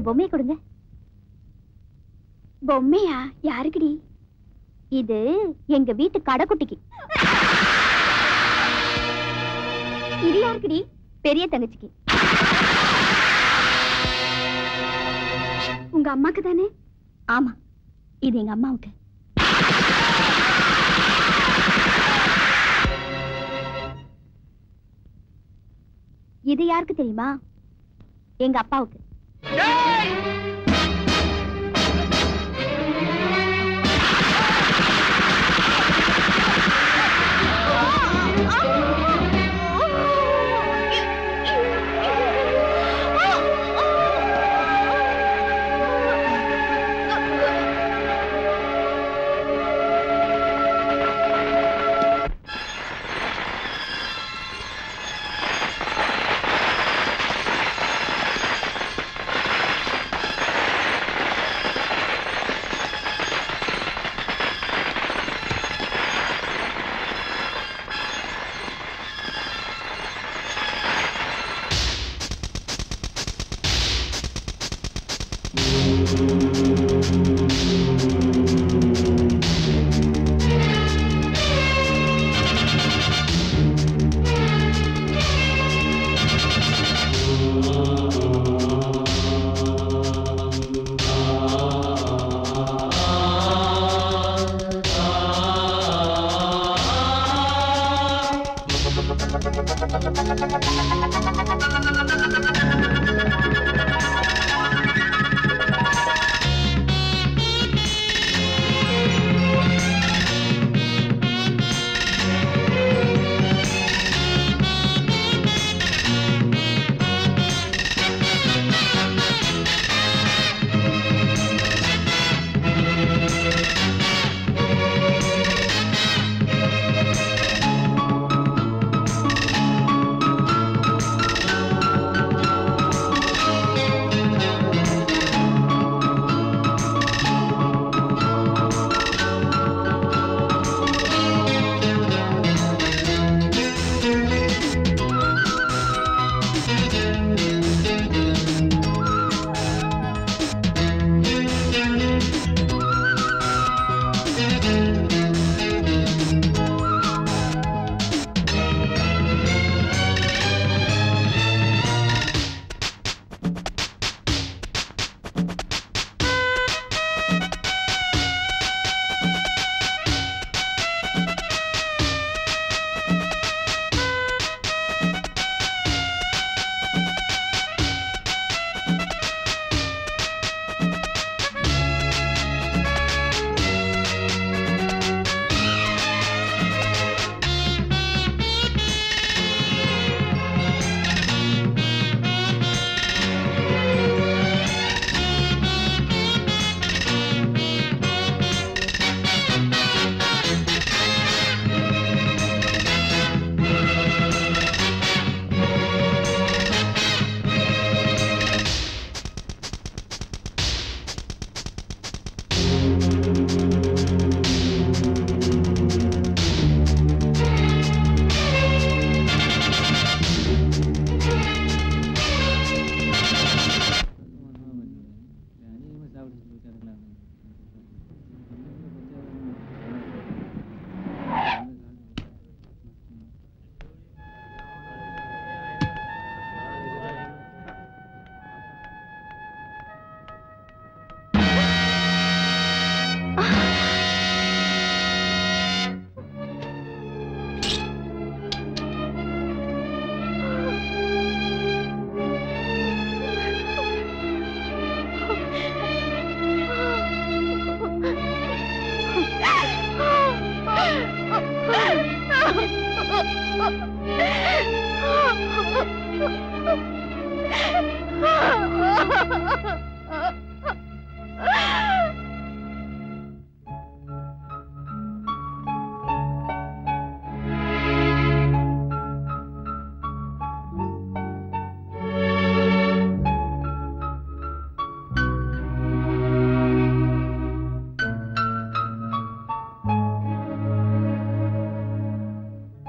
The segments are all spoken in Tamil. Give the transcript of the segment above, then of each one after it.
பொம்மையை கொடுங்க. பொம்மையா? யாருக்குடி இது? எங்க வீட்டு கடைக்குட்டிக்கு. இது யாருக்குடி? பெரிய தங்கச்சிக்கு. உங்க அம்மாக்கு தானே? ஆமா, இது எங்க அம்மாவுக்கு. இது யாருக்கு தெரியுமா? எங்க அப்பாவுக்கு.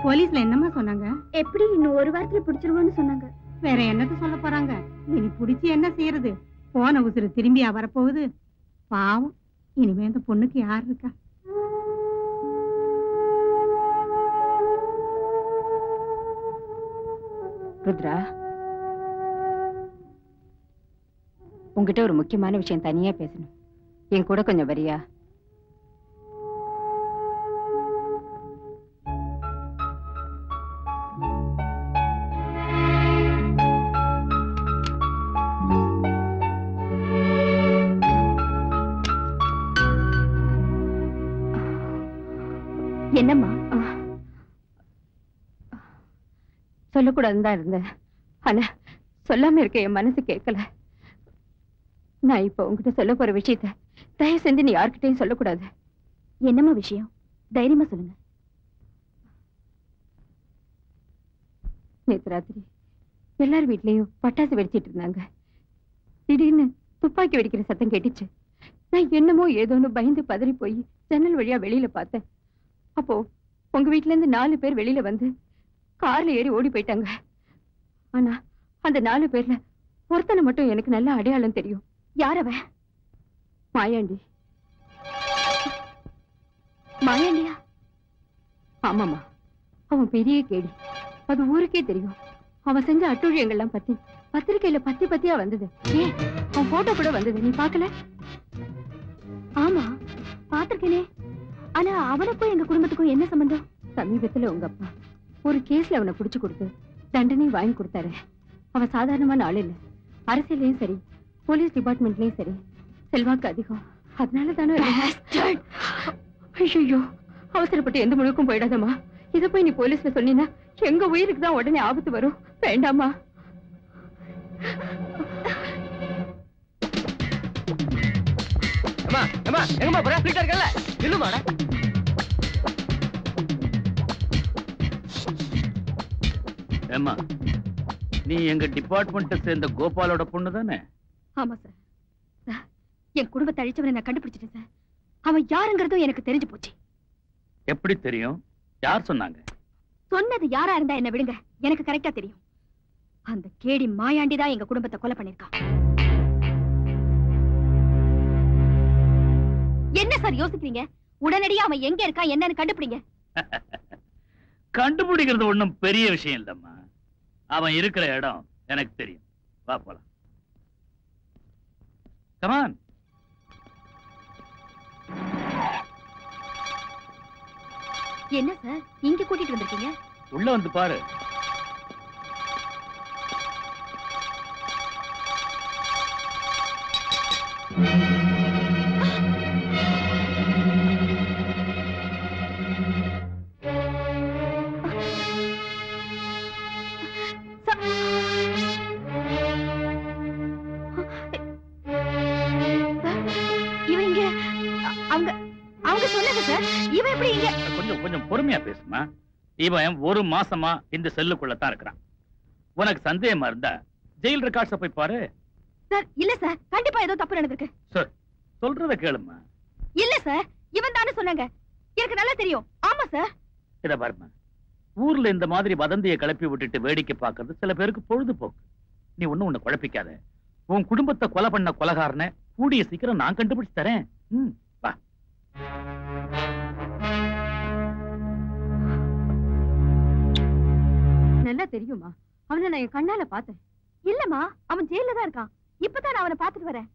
போலீஸ்ல என்னமா சொன்னாங்க? எப்படி இன்னும் ஒரு வாரத்துல பிடிச்சிருவோன்னு சொன்னாங்க. வேற என்னத்த சொல்ல போறாங்க? இனி பிடிச்சி என்ன செய்யறது? போன உசுறு திரும்பியா வரப்போகுது? பாவம், இனிமே அந்த பொண்ணுக்கு யார் இருக்கா? ருத்ரா, உங்ககிட்ட ஒரு முக்கியமான விஷயம் தனியா பேசணும். என் கூட கொஞ்சம் வரியா? என்னம்மா? சொல்லக்கூடாதுன்னு தான் இருந்தேன். ஆனா சொல்லாம இருக்க என் மனசு கேட்கல. நான் இப்ப உங்ககிட்ட சொல்ல போற விஷயத்த தயவு செஞ்சு நீ யார்கிட்டையும் சொல்லக்கூடாது. என்னம்மா விஷயம்? தைரியமா சொல்லுங்க. நேத்து ராத்திரி எல்லார் வீட்லயும் பட்டாசு வெடிச்சிட்டு இருந்தாங்க. திடீர்னு துப்பாக்கி வெடிக்கிற சத்தம் கேட்டுச்சு. நான் என்னமோ ஏதோன்னு பயந்து பதறி போய் ஜன்னல் வழியா வெளியில பார்த்தேன். அப்போ உங்க வீட்டுல இருந்து 4 பேர் வெளியில வந்து கார்ல ஏறி ஓடி போயிட்டாங்க. ஆனா அந்த 4 பேர்ல ஒருத்தனை மட்டும் எனக்கு நல்ல அடையாளம் தெரியும். யார் அவன்? மாயாண்டி. மாயாண்டியா? ஆமாமா, அவன் பெரிய கேடி. அது ஊருக்கே தெரியும். அவன் செஞ்ச அட்டூழியங்கள்லாம் பத்தி பத்திரிக்கையில பத்தியா வந்தது. ஏன், அவன் போட்டோ கூட வந்தது. நீ பாக்கல? ஆமா, பாத்திருக்கேனே. ஆனா அவனுக்கும் எங்க குடும்பத்துக்கும் என்ன சம்பந்தம்? சமீபத்துல உங்க அப்பா ஒரு கேஸ்ல அவனை புடிச்சு கொடுத்து தண்டனையும் வாங்கி கொடுத்தாரு. அவன் சாதாரணமான ஆள் இல்ல. அரசியலையும் சரி, போலீஸ் டிபார்ட்மெண்ட்லயும் சரி செல்வாக்கு அதிகம். அதனால தானே. ஐயோ, அவசரப்பட்டு எந்த முடிவுக்கும் போயிடாதம்மா. இதை போய் நீ போலீஸ்ல சொன்னீன்னா எங்க உயிருக்கு தான் உடனே ஆபத்து வரும். வேண்டாமா? நீ எங்க டிபார்ட்மெண்ட் சேர்ந்த கோபாலோட பொண்ணு தானே? ஆமா சார். என் குடும்பத்தை அழிச்சவனை நான் கண்டுபிடிச்சிட்டேன் சார். அவன் யாருங்கிறதும் எனக்கு தெரிஞ்சு போச்சு. எப்படி தெரியும்? யார் சொன்னாங்க? சொன்னது யாரா இருந்தா என்ன விடுங்க, எனக்கு கரெக்டா தெரியும். அந்த கேடி மாயாண்டி தான் எங்க குடும்பத்தை கொலை பண்ணிருக்கான். என்ன சார் யோசிக்கிறீங்க? உடனடியா அவன் எங்க இருக்கான் என்னன்னு கண்டுபிடிங்க. கண்டுபிடிக்கிறது ஒண்ணும் பெரிய விஷயம் இல்லம்மா. அவன் இருக்கிற இடம் எனக்கு தெரியும். வா போலாம். கமான். என்ன சார் இங்க கூட்டிட்டு வந்திருக்கீங்க? உள்ள வந்து பாரு. கொஞ்சம் பொறுமையா பேசுமா. இவன் ஒரு மாசமா இந்த செல்லுக்குள்ளதான் இருக்கிறான். உனக்கு சந்தேகமா இருந்தா ஜெயில் ரெக்கார்ட்ஸ போய் பாரு. சார் இல்ல சார், கண்டிப்பா ஏதோ தப்பு நடந்திருக்கு. சார் சொல்றத கேளுமா. இல்ல சார், இவன் தானே சொன்னாங்க. எனக்கு நல்லா தெரியும். ஆமா சார். இத பாருமா, ஊர்ல இந்த மாதிரி வதந்தியை கிளப்பி விட்டுட்டு வேடிக்கை பார்க்கறது சில பேருக்கு பொழுதுபோக்கு. நீ ஒண்ணு உன்னை குழப்பிக்காத. உன் குடும்பத்தை கொலை பண்ண கொலைகாரனை கூடிய சீக்கிரம் நான் கண்டுபிடிச்சு தரேன். வா. நல்லா தெரியுமா? அவனை நான் என் கண்ணால பார்த்தேன். இல்லம்மா, அவன் ஜெயில தான் இருக்கான். இப்பதான் நான் அவனை பார்த்துட்டு வரேன்.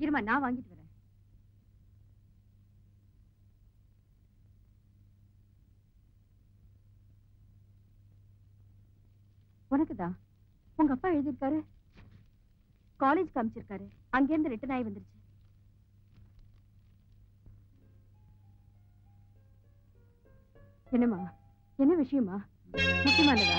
இருமா, நான் வாங்கிட்டு வரேன். உனக்குதான். உங்க அப்பா எழுதியிருக்காரு. காலேஜ் காமிச்சிருக்காரு. அங்கிருந்து ரிட்டர்ன் ஆகி வந்துருச்சு. என்னம்மா, என்ன விஷயமா? முக்கியமானதா?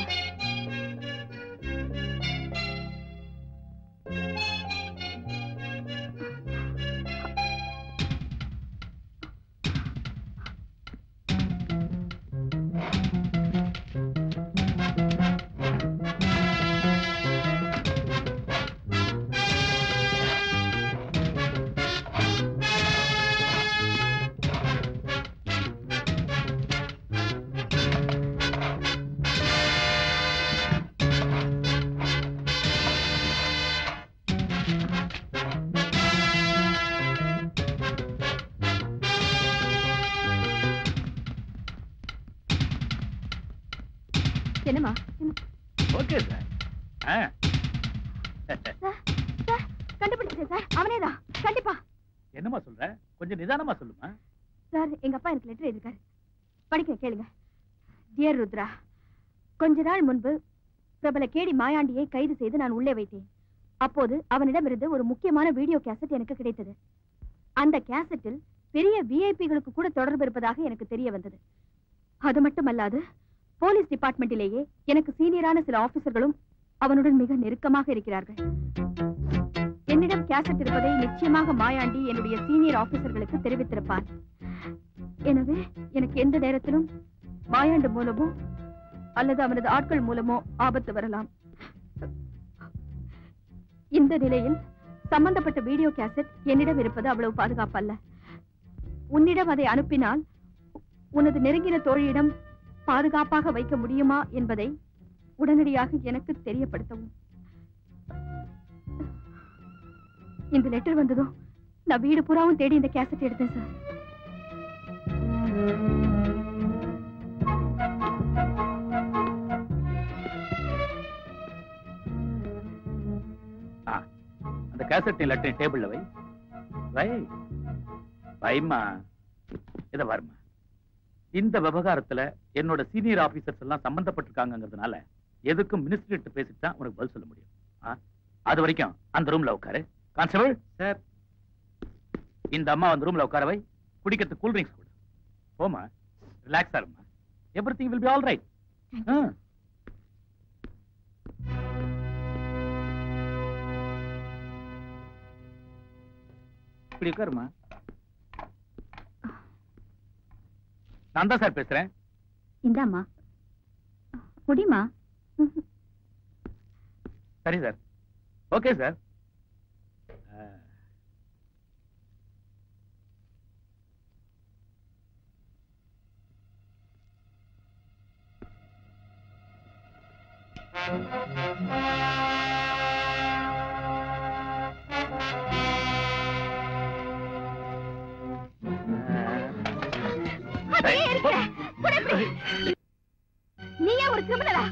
என்னம்மா? Okay sir. கண்டுபிடிச்சேன் சார், அவனேதான். கண்டிப்பா. என்னமா சொல்ற? கொஞ்சம் நிதானமா சொல்லுமா. சார், எங்க அப்பா எனக்கு லெட்டர் எழுதிருக்காரு. படிக்க கேளுங்க. டியர் ருத்ரா, கொஞ்ச நாள் முன்பு பிரபல கேடி மாயாண்டியை கைது செய்து நான் உள்ளே வைத்தேன். அப்போது அவனிடமிருந்து ஒரு முக்கியமான வீடியோ கேசட் எனக்கு கிடைத்தது. அந்த கேசட்டில் பெரிய விஐபிகளுக்கு கூட தொடர்பு இருப்பதாக எனக்கு தெரிய வந்தது. அது மட்டுமல்லாது போலீஸ் டிபார்ட்மெண்டிலேயே எனக்கு சீனியரான சில ஆபீசர்களும் அவனுடன் மிக நெருக்கமாக இருக்கிறார்கள். என்னிடம் கேசட் இருப்பதை நிச்சயமாக மாயாண்டி என்னுடைய சீனியர் ஆபீசர்களுக்கு தெரிவித்திருப்பான். எனவே எனக்கு எந்த நேரத்திலும் மாயாண்டு மூலமோ அல்லது அவனது ஆட்கள் மூலமோ ஆபத்து வரலாம். இந்த நிலையில் சம்பந்தப்பட்ட வீடியோ கேசட் என்னிடம் இருப்பது அவ்வளவு பாதுகாப்பு அல்ல. உன்னிடம் அதை அனுப்பினால் உனது நெருங்கின தோழியிடம் பாதுகாப்பாக வைக்க முடியுமா என்பதை உடனடியாக எனக்கு தெரியப்படுத்தவும். இந்த லெட்டர் வந்ததும் நான் வீடு பூராவும் தேடி இந்த கேசட் எடுத்தேன் சார். அந்த கேசட் லெட்டர் டேபிள்ல வை. வை வைமா. இத பாருமா, இந்த விவகாரத்துல என்னோட சீனியர் ஆபீசர்ஸ் எல்லாம் சம்பந்தப்பட்டிருக்காங்கிறதுனால எதுக்கும் மினிஸ்டர் பேசிட்டு தான் உனக்கு பதில் சொல்ல முடியும். அது வரைக்கும் அந்த ரூம்ல உட்காரு. கான்ஸ்டபிள் சார், இந்த அம்மா அந்த ரூம்ல உட்கார வை. குடிக்கிறதுக்கு கூல் ட்ரிங்க்ஸ் கொடு. போமா, ரிலாக்ஸா இருமா. Everything will be all right. இப்படி உட்காருமா. நான் தான் சார் பேசுறேன். இந்தாம்மா குடிமா. சரி சார், ஓகே சார். நீயே ஒரு கிரிமினலா?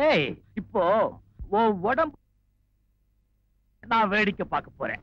ஏய், இப்போ உன் உடம்பு நான் வேடிக்கை பார்க்க போறேன்.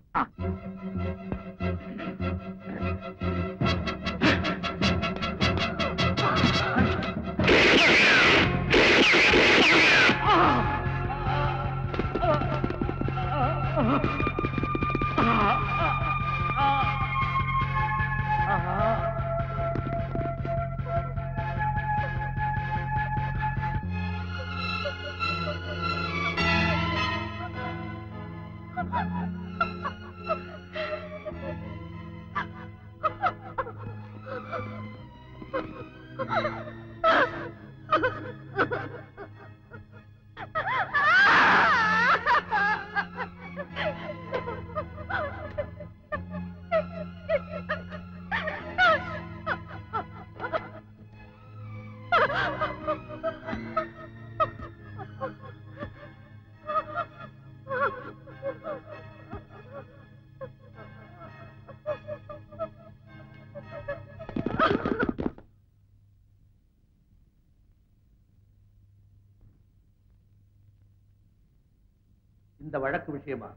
இந்த வழக்கு விஷயமா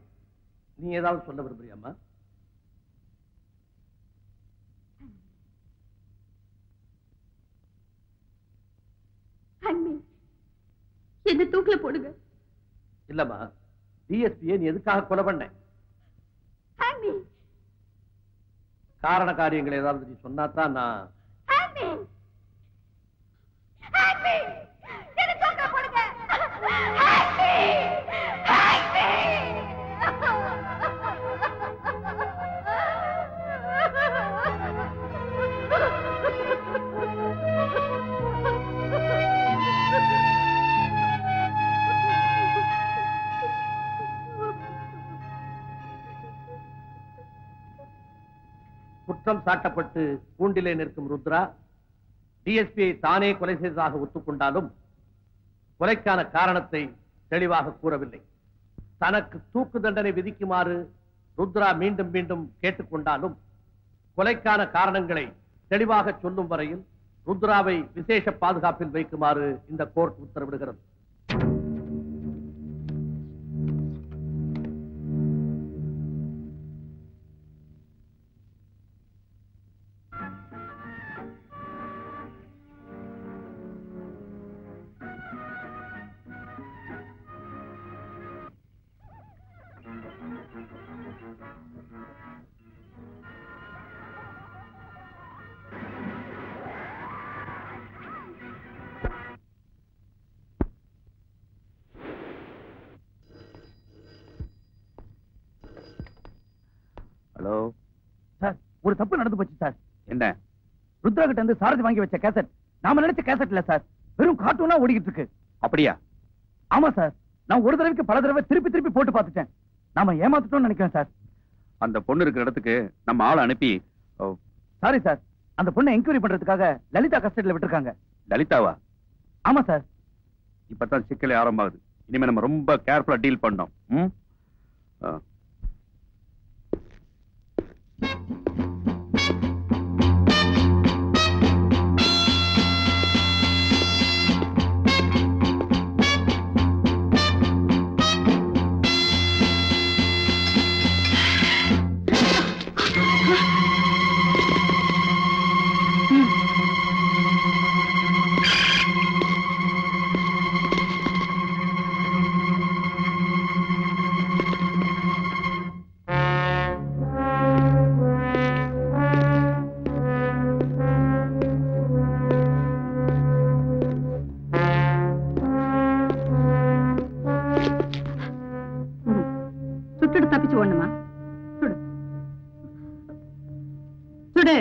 நீ ஏதாவது சொல்ல விரும்புறியாம்மா? என்ன தூக்கில போடுங்க. இல்லம்மா, டிஎஸ்பியை நீ எதுக்காக கொலை பண்ண? காரண காரியங்கள் ஏதாவது நீ சொன்னாதான் நான் குற்றம் சாட்டப்பட்டு கூண்டிலே நிற்கும் ருத்ரா டிஎஸ்பியை தானே கொலை செய்ததாக ஒத்துக்கொண்டாலும் கொலைக்கான காரணத்தை தெளிவாக கூறவில்லை. தனக்கு தூக்கு தண்டனை விதிக்குமாறு ருத்ரா மீண்டும் மீண்டும் கேட்டுக்கொண்டாலும் கொலைக்கான காரணங்களை தெளிவாக சொல்லும் வரையில் ருத்ராவை விசேஷ பாதுகாப்பில் வைக்குமாறு இந்த கோர்ட் உத்தரவிடுகிறது. ஹலோ சார், ஒரு தப்பு நடந்து போச்சு சார். என்ன? ருத்ரா கிட்ட இருந்து சாரதி வாங்கி வச்ச கேசட் நாம நினைச்ச கேசட் இல்ல சார், வெறும் கார்ட்டூனா ஓடிக்கிட்டு இருக்கு. அப்படியா? ஆமா சார், நான் ஒரு தடவைக்கு பல தடவை திருப்பி திருப்பி போட்டு பார்த்துட்டேன். நாம ஏமாத்துட்டோம்னு நினைக்கிறேன் சார். அந்த பொண்ணு இருக்கிற இடத்துக்கு நம்ம ஆளை அனுப்பி. சாரி சார், அந்த பொண்ணை என்கொயரி பண்றதுக்காக லலிதா கஸ்டடியில விட்டுருக்காங்க. லலிதாவா? ஆமா சார். இப்பதான் சிக்கலே ஆரம்பமாகுது. இனிமே நம்ம ரொம்ப கேர்ஃபுல்லா டீல் பண்ணோம். தப்பிச்சு ஓடணுமா? சுடு சுடு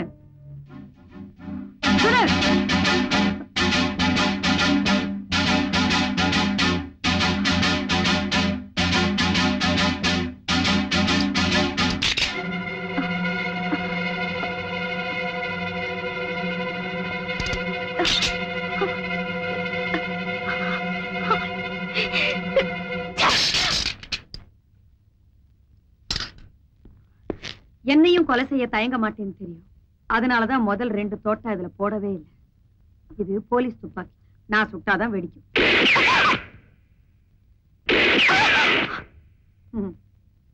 சுடு. என்னையும் கொலை செய்ய தயங்க மாட்டேன்னு தெரியும். அதனாலதான் முதல் 2 தோட்டா இதுல போடவே இல்லை. இது போலீஸ் துப்பாக்கி, நான் சுட்டாதான் வெடிக்கும்.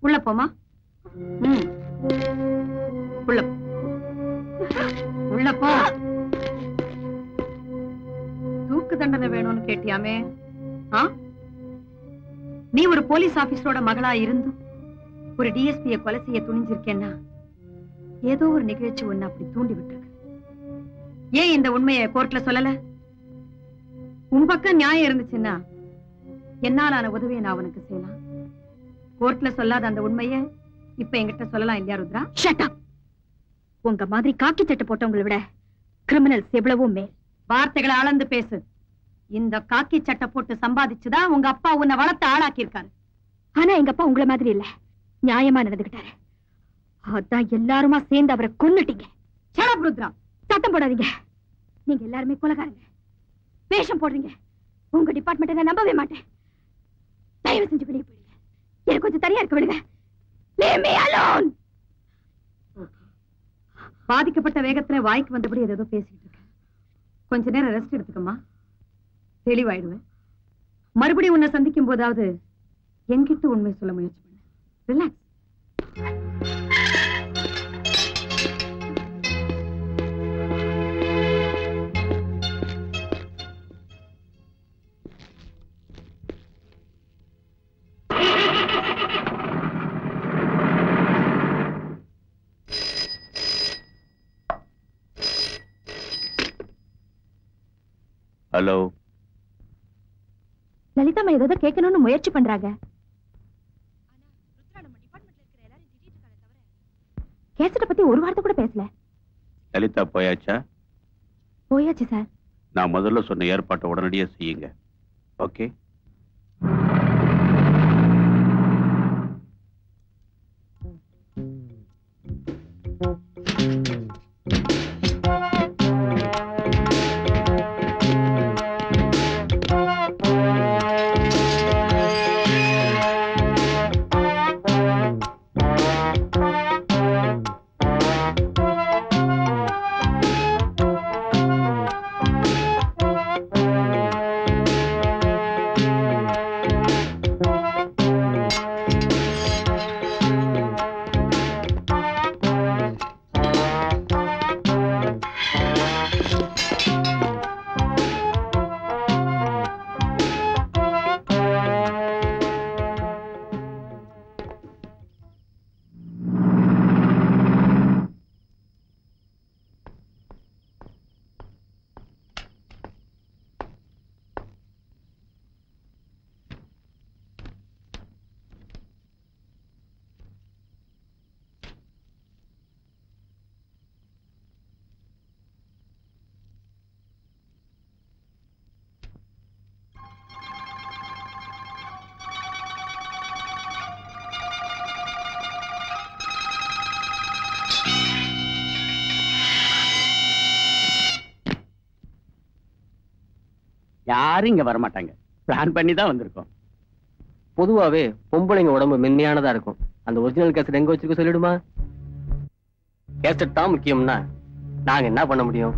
உள்ள போமா. உள்ள உள்ள போ. தூக்கு தண்டனை வேணும்னு கேட்டியாமே? நீ ஒரு போலீஸ் ஆபீசரோட மகளா இருந்தும் ஒரு டிஎஸ்பியை கொலை செய்ய துணிஞ்சிருக்கேன்னா ஏதோ ஒரு நிகழ்ச்சி ஒண்ணு அப்படி தூண்டி விட்டுருக்கு. ஏன் இந்த உண்மையை கோர்ட்ல சொல்லல? உன் பக்கம் நியாயம் இருந்துச்சுன்னா என்னாலான உதவியை நான் உனக்கு செய்யலாம். கோர்ட்ல சொல்லாத அந்த உண்மையை இப்ப என்கிட்ட சொல்லலாம் இல்லையா ருத்ரா? Shut up. உங்க மாதிரி காக்கி சட்டை போட்டவங்களை விட கிரிமினல்ஸ் எவ்வளவோ மேல். வார்த்தைகளை அளந்து பேசு. இந்த காக்கி சட்டை போட்டு சம்பாதிச்சுதான் உங்க அப்பா உன்னை வளர்த்து ஆளாக்கி இருக்காரு. ஆனா எங்க அப்பா உங்களை மாதிரி இல்ல, நியாயமா நடந்துகிட்டாரு. அதான் எல்லாருமா சேர்ந்து அவரை கொன்னுட்டீங்க. ஷட் ருத்ரா, சத்தம் போடாதீங்க. நீங்க எல்லாருமே கொலைகாரங்க, வேஷம் போடுறீங்க. உங்க டிபார்ட்மெண்ட் நான் நம்பவே மாட்டேன். தயவு செஞ்சு வெளியே போயிடுங்க. எனக்கு கொஞ்சம் தனியா இருக்க விடுங்க. Leave me alone. பாதிக்கப்பட்ட வேகத்துல வாய்க்கு வந்தபடி ஏதோ பேசிட்டு இருக்க. கொஞ்ச நேரம் ரெஸ்ட் எடுத்துக்கமா, தெளிவாயிடுவேன். மறுபடியும் உன்னை சந்திக்கும் போதாவது என்கிட்ட உண்மை சொல்ல முயற்சி பண்ண. ரிலாக்ஸ். ஹலோ. லலிதாம்மா ஏதோ கேட்கணும்னு முயற்சி பண்றாங்க. கேசட்ட பத்தி ஒரு வார்த்தை கூட பேசல. லலிதா போயாச்சா? போயாச்சு சார். நான் முதல்ல சொன்ன ஏற்பாட்டை உடனடியா செய்யுங்க. ஓகே. யாரும் இங்க வரமாட்டாங்க. பிளான் பண்ணி தான் வந்திருக்கோம். பொதுவாவே பொம்பளைங்க உடம்பு மென்மையானதா இருக்கும். அந்த ஒரிஜினல் கேசட் எங்க வச்சிருக்க சொல்லிடுமா? கேசட் தான் முக்கியம்னா நாங்க என்ன பண்ண முடியும்?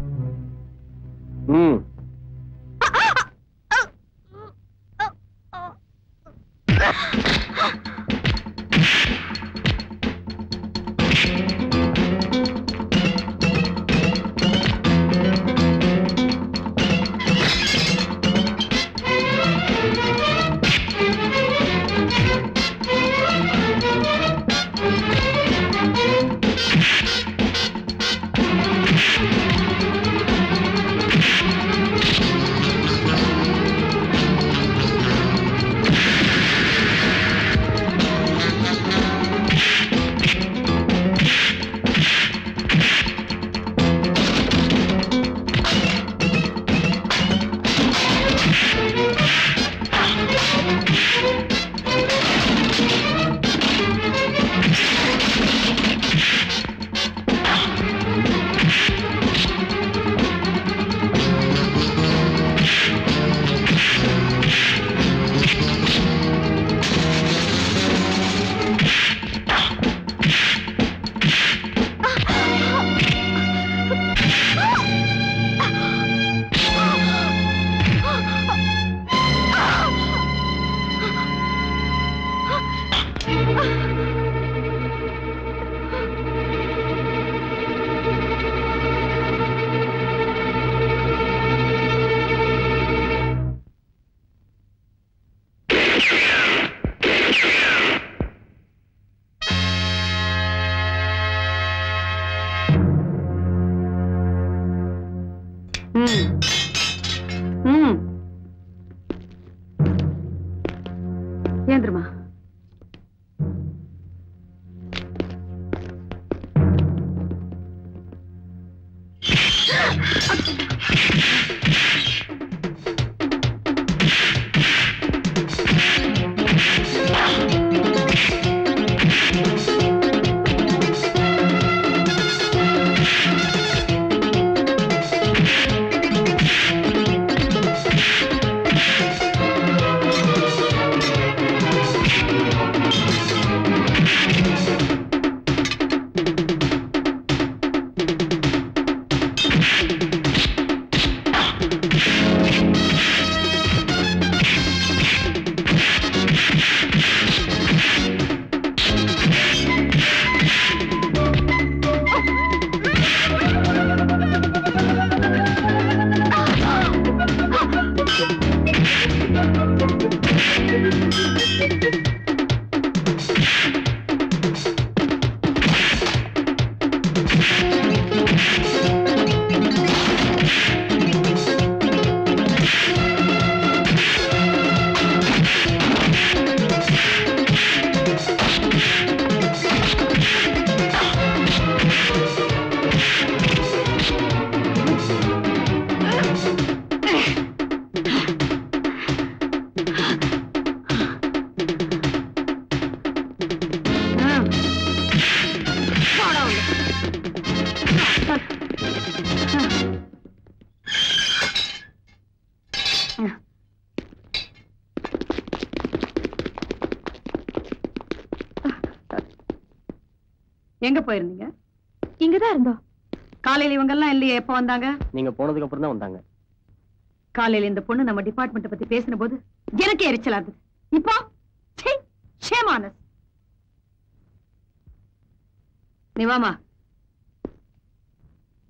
ஏந்திரமா. எங்க போயிருந்தீங்க? இங்கதான் இருந்தோம். காலையில இவங்க எல்லாம் இல்லையே, எப்ப வந்தாங்க? நீங்க போனதுக்கு அப்புறம் தான் வந்தாங்க. காலையில இந்த பொண்ணு நம்ம டிபார்ட்மெண்ட் பத்தி பேசின போது எனக்கே எரிச்சலா இருந்தது. இப்போ ஷேமானஸ். நீ வாமா,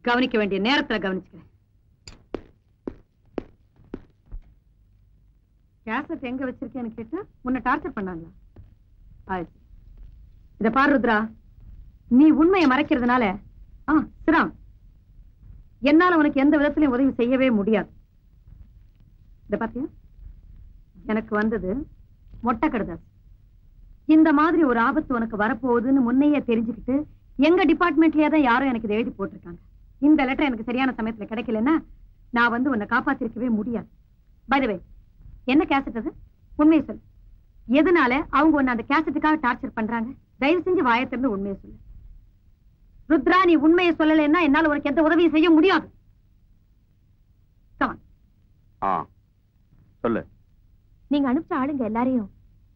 கவனிக்க வேண்டிய நேரத்துல கவனிச்சுக்கிறேன். கேசட் எங்க வச்சிருக்கேன்னு கேட்டு உன்னை டார்ச்சர் பண்ணாங்களா? இத பாரு ருத்ரா, நீ உண்மையை மறைக்கிறதுனால சிராம், என்னால உனக்கு எந்த விதத்திலையும் உதவி செய்யவே முடியாது. இத பாத்தியா, எனக்கு வந்தது மொட்டை கடுதாசி. இந்த மாதிரி ஒரு ஆபத்து உனக்கு வரப்போகுதுன்னு முன்னையே தெரிஞ்சுக்கிட்டு எங்க டிபார்ட்மெண்ட்லயே தான் யாரும் எனக்கு இதை எழுதி போட்டிருக்காங்க. இந்த லெட்டர் எனக்கு சரியான சமயத்துல கிடைக்கலன்னா நான் வந்து உன்னை காப்பாத்திருக்கவே முடியாது. பை தி வே, என்ன கேசட் அது? உண்மையை சொல்லு. எதனால அவங்க உன்னை அந்த கேசட்டுக்காக டார்ச்சர் பண்றாங்க? தயவு செஞ்சு வாயை திறந்து உண்மையை சொல்லு. ருத்ரா, நீ உண்மையை சொல்லலைன்னா என்னால உனக்கு எந்த உதவியும் செய்ய முடியாது. சொல்லு. நீங்க அனுப்பிச்ச ஆளுங்க எல்லாரையும்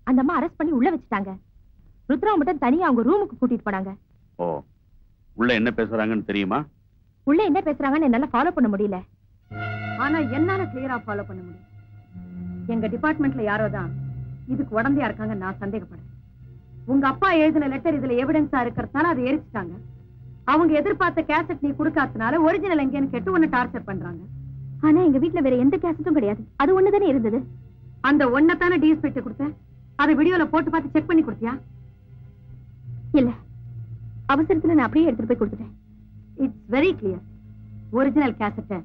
அந்த அம்மா அரெஸ்ட் பண்ணி உள்ள வச்சுட்டாங்க. ருத்ரா மட்டும் தனியா அவங்க ரூமுக்கு கூட்டிட்டு போனாங்க. ஓ, உள்ள என்ன பேசுறாங்கன்னு தெரியுமா? உள்ள என்ன பேசுறாங்கன்னு என்னால ஃபாலோ பண்ண முடியல. ஆனா என்னால கிளியரா ஃபாலோ பண்ண முடியும். எங்க டிபார்ட்மெண்ட்ல யாரோ தான் இதுக்கு உடந்தையா இருக்காங்க நான் சந்தேகப்படுறேன். உங்க அப்பா எழுதின லெட்டர் இதுல எவிடன்ஸா இருக்கிறதுனால அதை எரிச்சிட்டாங்க. அவங்க எதிர்பார்த்த கேசட் நீ கொடுக்காதனால ஒரிஜினல் எங்கன்னு கேட்டு உன்னை டார்ச்சர் பண்றாங்க. ஆனா எங்க வீட்டுல வேற எந்த கேசட்டும் கிடையாது. அது ஒண்ணுதானே இருந்தது. அந்த ஒன்னதானே டிஎஸ்பி கொடுத்த, அதை வீடியோல போட்டு பார்த்து செக் பண்ணி கொடுத்தியா? இல்ல, அவசரத்துல நான் அப்படியே எடுத்துட்டு போய் கொடுத்துட்டேன். It's very clear. ஒரிஜினல் கேசட்டை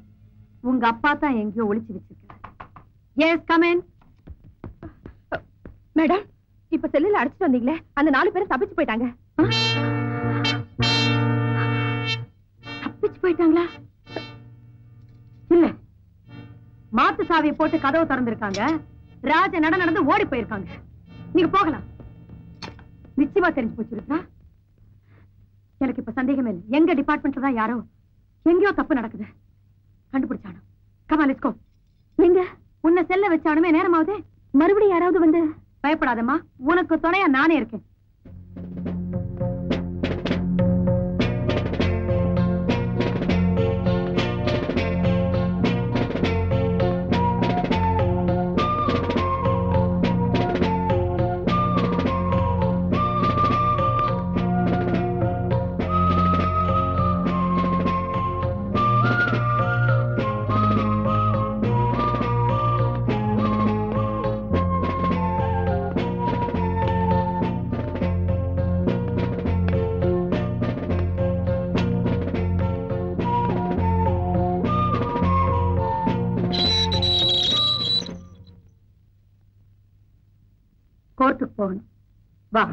உங்க அப்பா தான் எங்கேயோ ஒளிச்சு வச்சிருக்காரு. S, come in. மேடம், இப்ப செல்லுல அடிச்சுட்டு வந்தீங்களே, அந்த 4 பேரும் தப்பிச்சு போயிட்டாங்க. தப்பிச்சு போயிட்டாங்களா? இல்ல, மாத்து சாவியை போட்டு கதவு திறந்திருக்காங்க. ராஜ நடந்து ஓடி போயிருக்காங்க. நீங்க போகலாம். நிச்சயமா தெரிஞ்சு போச்சிருக்கா? எனக்கு இப்ப சந்தேகமே இல்லை. எங்க டிபார்ட்மெண்ட்ல தான் யாரோ எங்கேயோ தப்பு நடக்குது. கண்டுபிடிச்சானோ? Come on, let's go. எங்க உன்னை செல்ல வச்சானுமே, நேரமாவது. மறுபடியும் யாராவது வந்து? பயப்படாதம்மா, உனக்கு துணையா நானே இருக்கேன். கோர்ட்டுக்கு போகணும். வா.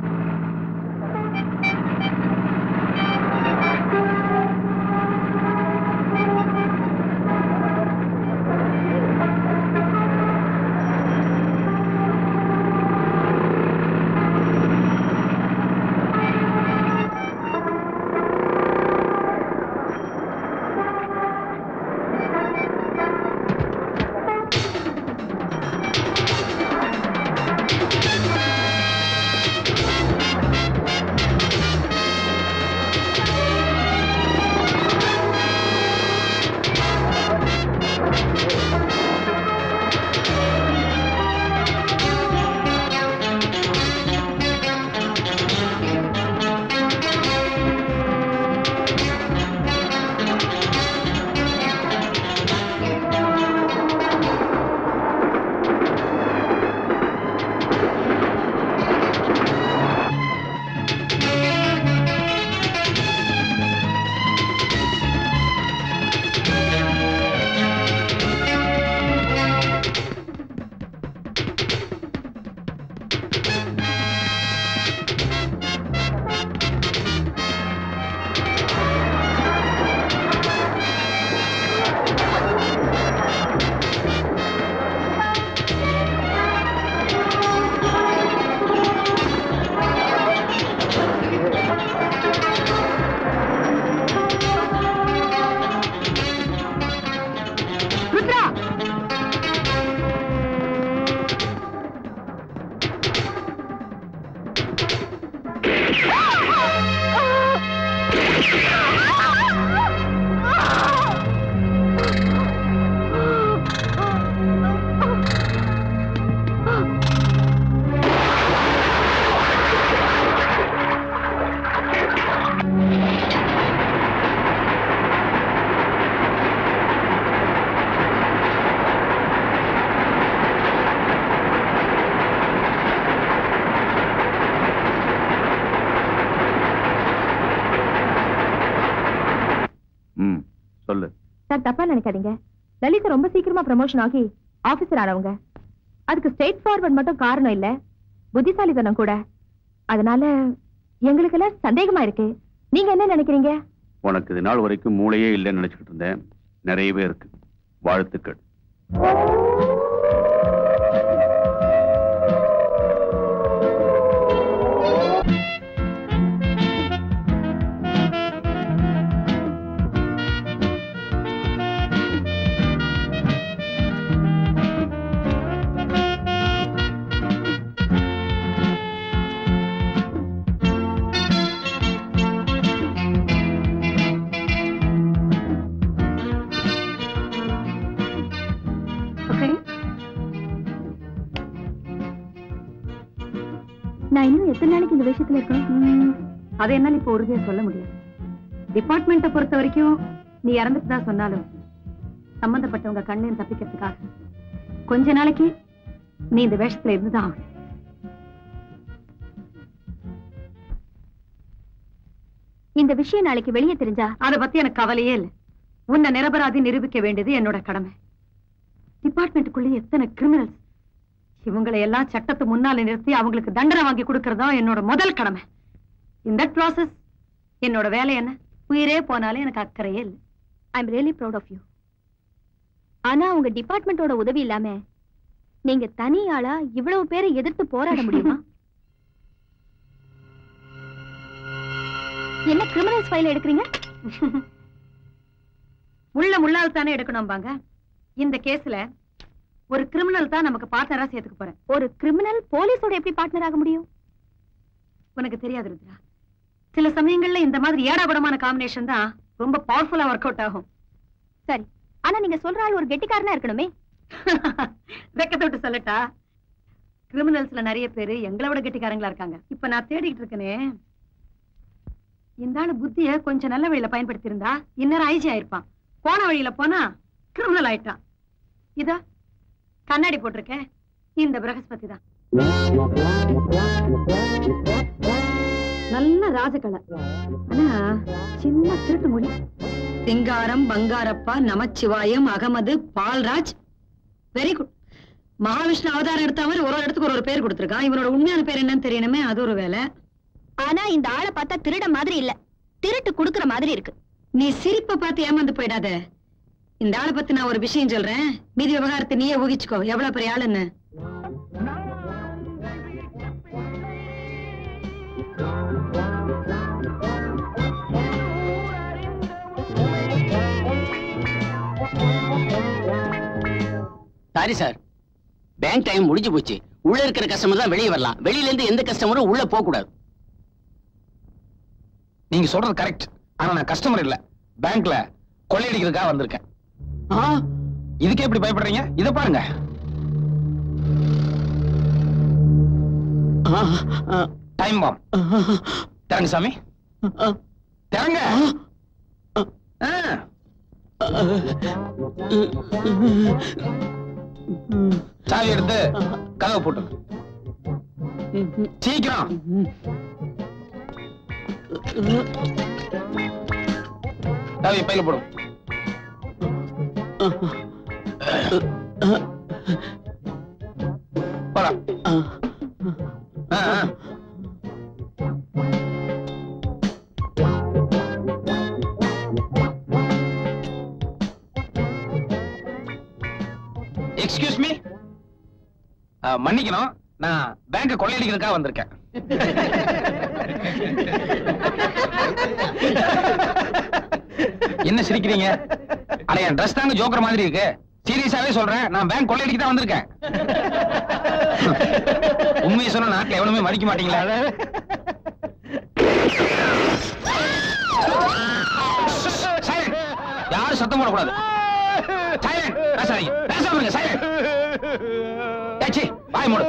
சார் தப்பா நினைக்காதீங்க. லலிதா ரொம்ப சீக்கிரமா ப்ரமோஷன் ஆகி ஆபீசர் ஆனவங்க. அதுக்கு ஸ்ட்ரெயிட் ஃபார்வர்ட் மட்டும் காரணம் இல்ல, புத்திசாலித்தனம் கூட. அதனால எங்களுக்கெல்லாம் சந்தேகமா இருக்கு. நீங்க என்ன நினைக்கிறீங்க? உனக்கு இது நாள் வரைக்கும் மூளையே இல்லைன்னு நினைச்சுக்கிட்டு இருந்தேன். நிறையவே இருக்கு. வாழ்த்துக்கள். நான் இன்னும் எத்தனை நாளைக்கு இந்த விஷயத்துல இருக்கணும்? அதை என்னால இப்ப உறுதியா சொல்ல முடியாது. டிபார்ட்மெண்ட்டை பொறுத்த வரைக்கும் நீ இறந்துட்டு தான் சொன்னாலும் சம்பந்தப்பட்டவங்க கண்ணையும் தப்பிக்கிறதுக்காக கொஞ்ச நாளைக்கு நீ இந்த வேஷத்துல இருந்துதான். இந்த விஷயம் நாளைக்கு வெளியே தெரிஞ்சா அதை பத்தி எனக்கு கவலையே இல்லை. உன்னை நிரபராதி நிரூபிக்க வேண்டியது என்னோட கடமை. டிபார்ட்மெண்ட்டுக்குள்ளே எத்தனை கிரிமினல்ஸ், இவங்களை எல்லாம் சட்டத்து முன்னால நிறுத்தி அவங்களுக்கு தண்டனை வாங்கி கொடுக்கறதா என்னோட முதல் கடமை. இந்த ப்ராசஸ் என்னோட வேலை என்ன, உயிரே போனாலும் எனக்கு அக்கறையே இல்லை. I am really proud of you. ஆனா உங்க டிபார்ட்மெண்டோட உதவி இல்லாம நீங்க தனியாளா இவ்வளவு பேரை எதிர்த்து போராட முடியுமா? என்ன கிரிமினல்ஸ் ஃபைல் எடுக்கிறீங்க? முள்ளால் தானே எடுக்கணும் பாங்க. இந்த கேஸ்ல ஒரு கிரிமினல் தான் நமக்கு பார்ட்னரா சேர்த்துக்க போறேன். ஒரு கிரிமினல் போலீஸோட எப்படி பார்ட்னர் ஆக முடியும்? உனக்கு தெரியாது ருத்ரா, சில சமயங்கள்ல இந்த மாதிரி ஏடாகுடமான காம்பினேஷன் தான் ரொம்ப பவர்ஃபுல்லா ஒர்க் அவுட் ஆகும். சரி, ஆனா நீங்க சொல்ற ஆள் ஒரு கெட்டிக்காரனா இருக்கணுமே. வெக்கத்தை விட்டு சொல்லட்டா, கிரிமினல்ஸ்ல நிறைய பேரு எங்களை விட கெட்டிக்காரங்களா இருக்காங்க. இப்ப நான் தேடிட்டு இருக்கனே, இந்த ஆளு புத்திய கொஞ்சம் நல்ல வழியில பயன்படுத்தி இருந்தா இன்னும் ஐஜி ஆயிருப்பான். போன வழியில போனா கிரிமினல் ஆயிட்டான். இதா கண்ணாடி போட்டிருக்கேன், இந்த பிரகஸ்பதி தான். நல்ல ராஜகலை, ஆனா சின்ன திருட்டு மொழி. சிங்காரம், பங்காரப்பா, நமச்சிவாயம், அகமது, பால்ராஜ். Very good. மகாவிஷ்ணு அவதாரம் எடுத்த மாதிரி ஒரு இடத்துக்கு ஒரு பேர் கொடுத்திருக்கான். இவனோட உண்மையான பேர் என்னன்னு தெரியணுமே, அது ஒரு வேலை. ஆனா இந்த ஆளை பார்த்தா திருட மாதிரி இல்ல, திருட்டு குடுக்கற மாதிரி இருக்கு. நீ சிரிப்பை பார்த்து ஏமாந்து போயிடாத. இந்த ஆளை பத்தி நான் ஒரு விஷயம் சொல்றேன், மீதி விவகாரத்தை நீயே ஊகிச்சுக்கோ எவ்வளவு பெரிய ஆளுன்னு. சாரி சார், பேங்க் டைம் முடிஞ்சு போச்சு. உள்ள இருக்கிற கஸ்டமர் தான் வெளியே வரலாம், வெளியில இருந்து எந்த கஸ்டமரும் உள்ள போக கூடாது. நீங்க சொல்றது கரெக்ட். ஆனா நான் கஸ்டமர் இல்ல, பேங்க்ல கொள்ளையடிக்கிறதுக்காக வந்திருக்கேன். இதுக்கே எப்படி பயப்படுறீங்க? இத பாருங்க. Time bomb. தரங்க சாமி, தரங்க. சாவி எடுத்து கதவை போட்டு சீக்கிரம். சாவியை பையில போடும். போடா. எக்ஸ்கியூஸ் மீ, மன்னிக்கணும், நான் பேங்க கொள்ளையடிக்கிறதுக்காக வந்திருக்கேன். என்ன சிரிக்கிறீங்க? அட என் ட்ரெஸ் தாங்க ஜோக்கர் மாதிரி இருக்கு. சீரியஸாவே சொல்றேன், நான் பேங்க் கொள்ளையடிக்க தான் வந்திருக்கேன். உண்மையை சொன்ன நாட்டுல எவனுமே மதிக்க மாட்டீங்களா? யாரும் சத்தம் போடக்கூடாது. வாய் மூடு.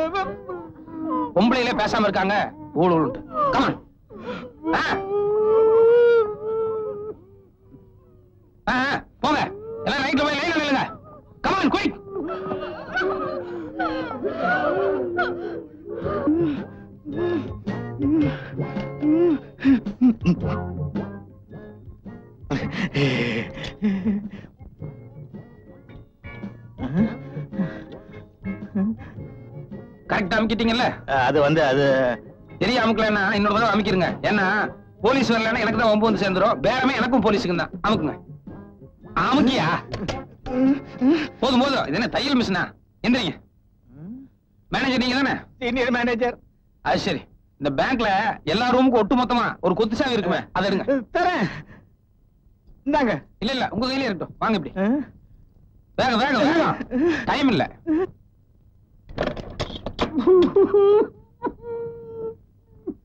பொம்பளையிலே பேசாம இருக்காங்க. ஊழல் கமான். போங்க எல்லாம் ரைட்ல போய் லைன்ல நில்லுங்க. Come on quick. அமுக்கிட்டீங்கல்ல? அது தெரிய அமுக்கலன்னா இன்னொரு தடவை அமுக்கிருங்க. ஏன்னா போலீஸ் வரலன்னா எனக்கு தான் 9 சேர்ந்துரும். பேரமே எனக்கும் போலீஸுக்கு தான். அமுக்குங்க. அமுக்கியா? போதும் போதும். இது என்ன தையல் மிஷினா? எந்திரிங்க. மேனேஜர் நீங்க தானே? Senior manager. அது சரி. இந்த பேங்க்ல எல்லா ரூமுக்கும் ஒட்டு மொத்தமா ஒரு கொத்து சாவி இருக்குமே, அதை எடுங்க. தரேன். இந்தாங்க. இல்ல உங்க கையிலே இருக்கட்டும். வாங்க இப்படி. வேகம் வேகம் வேகம். டைம் இல்ல.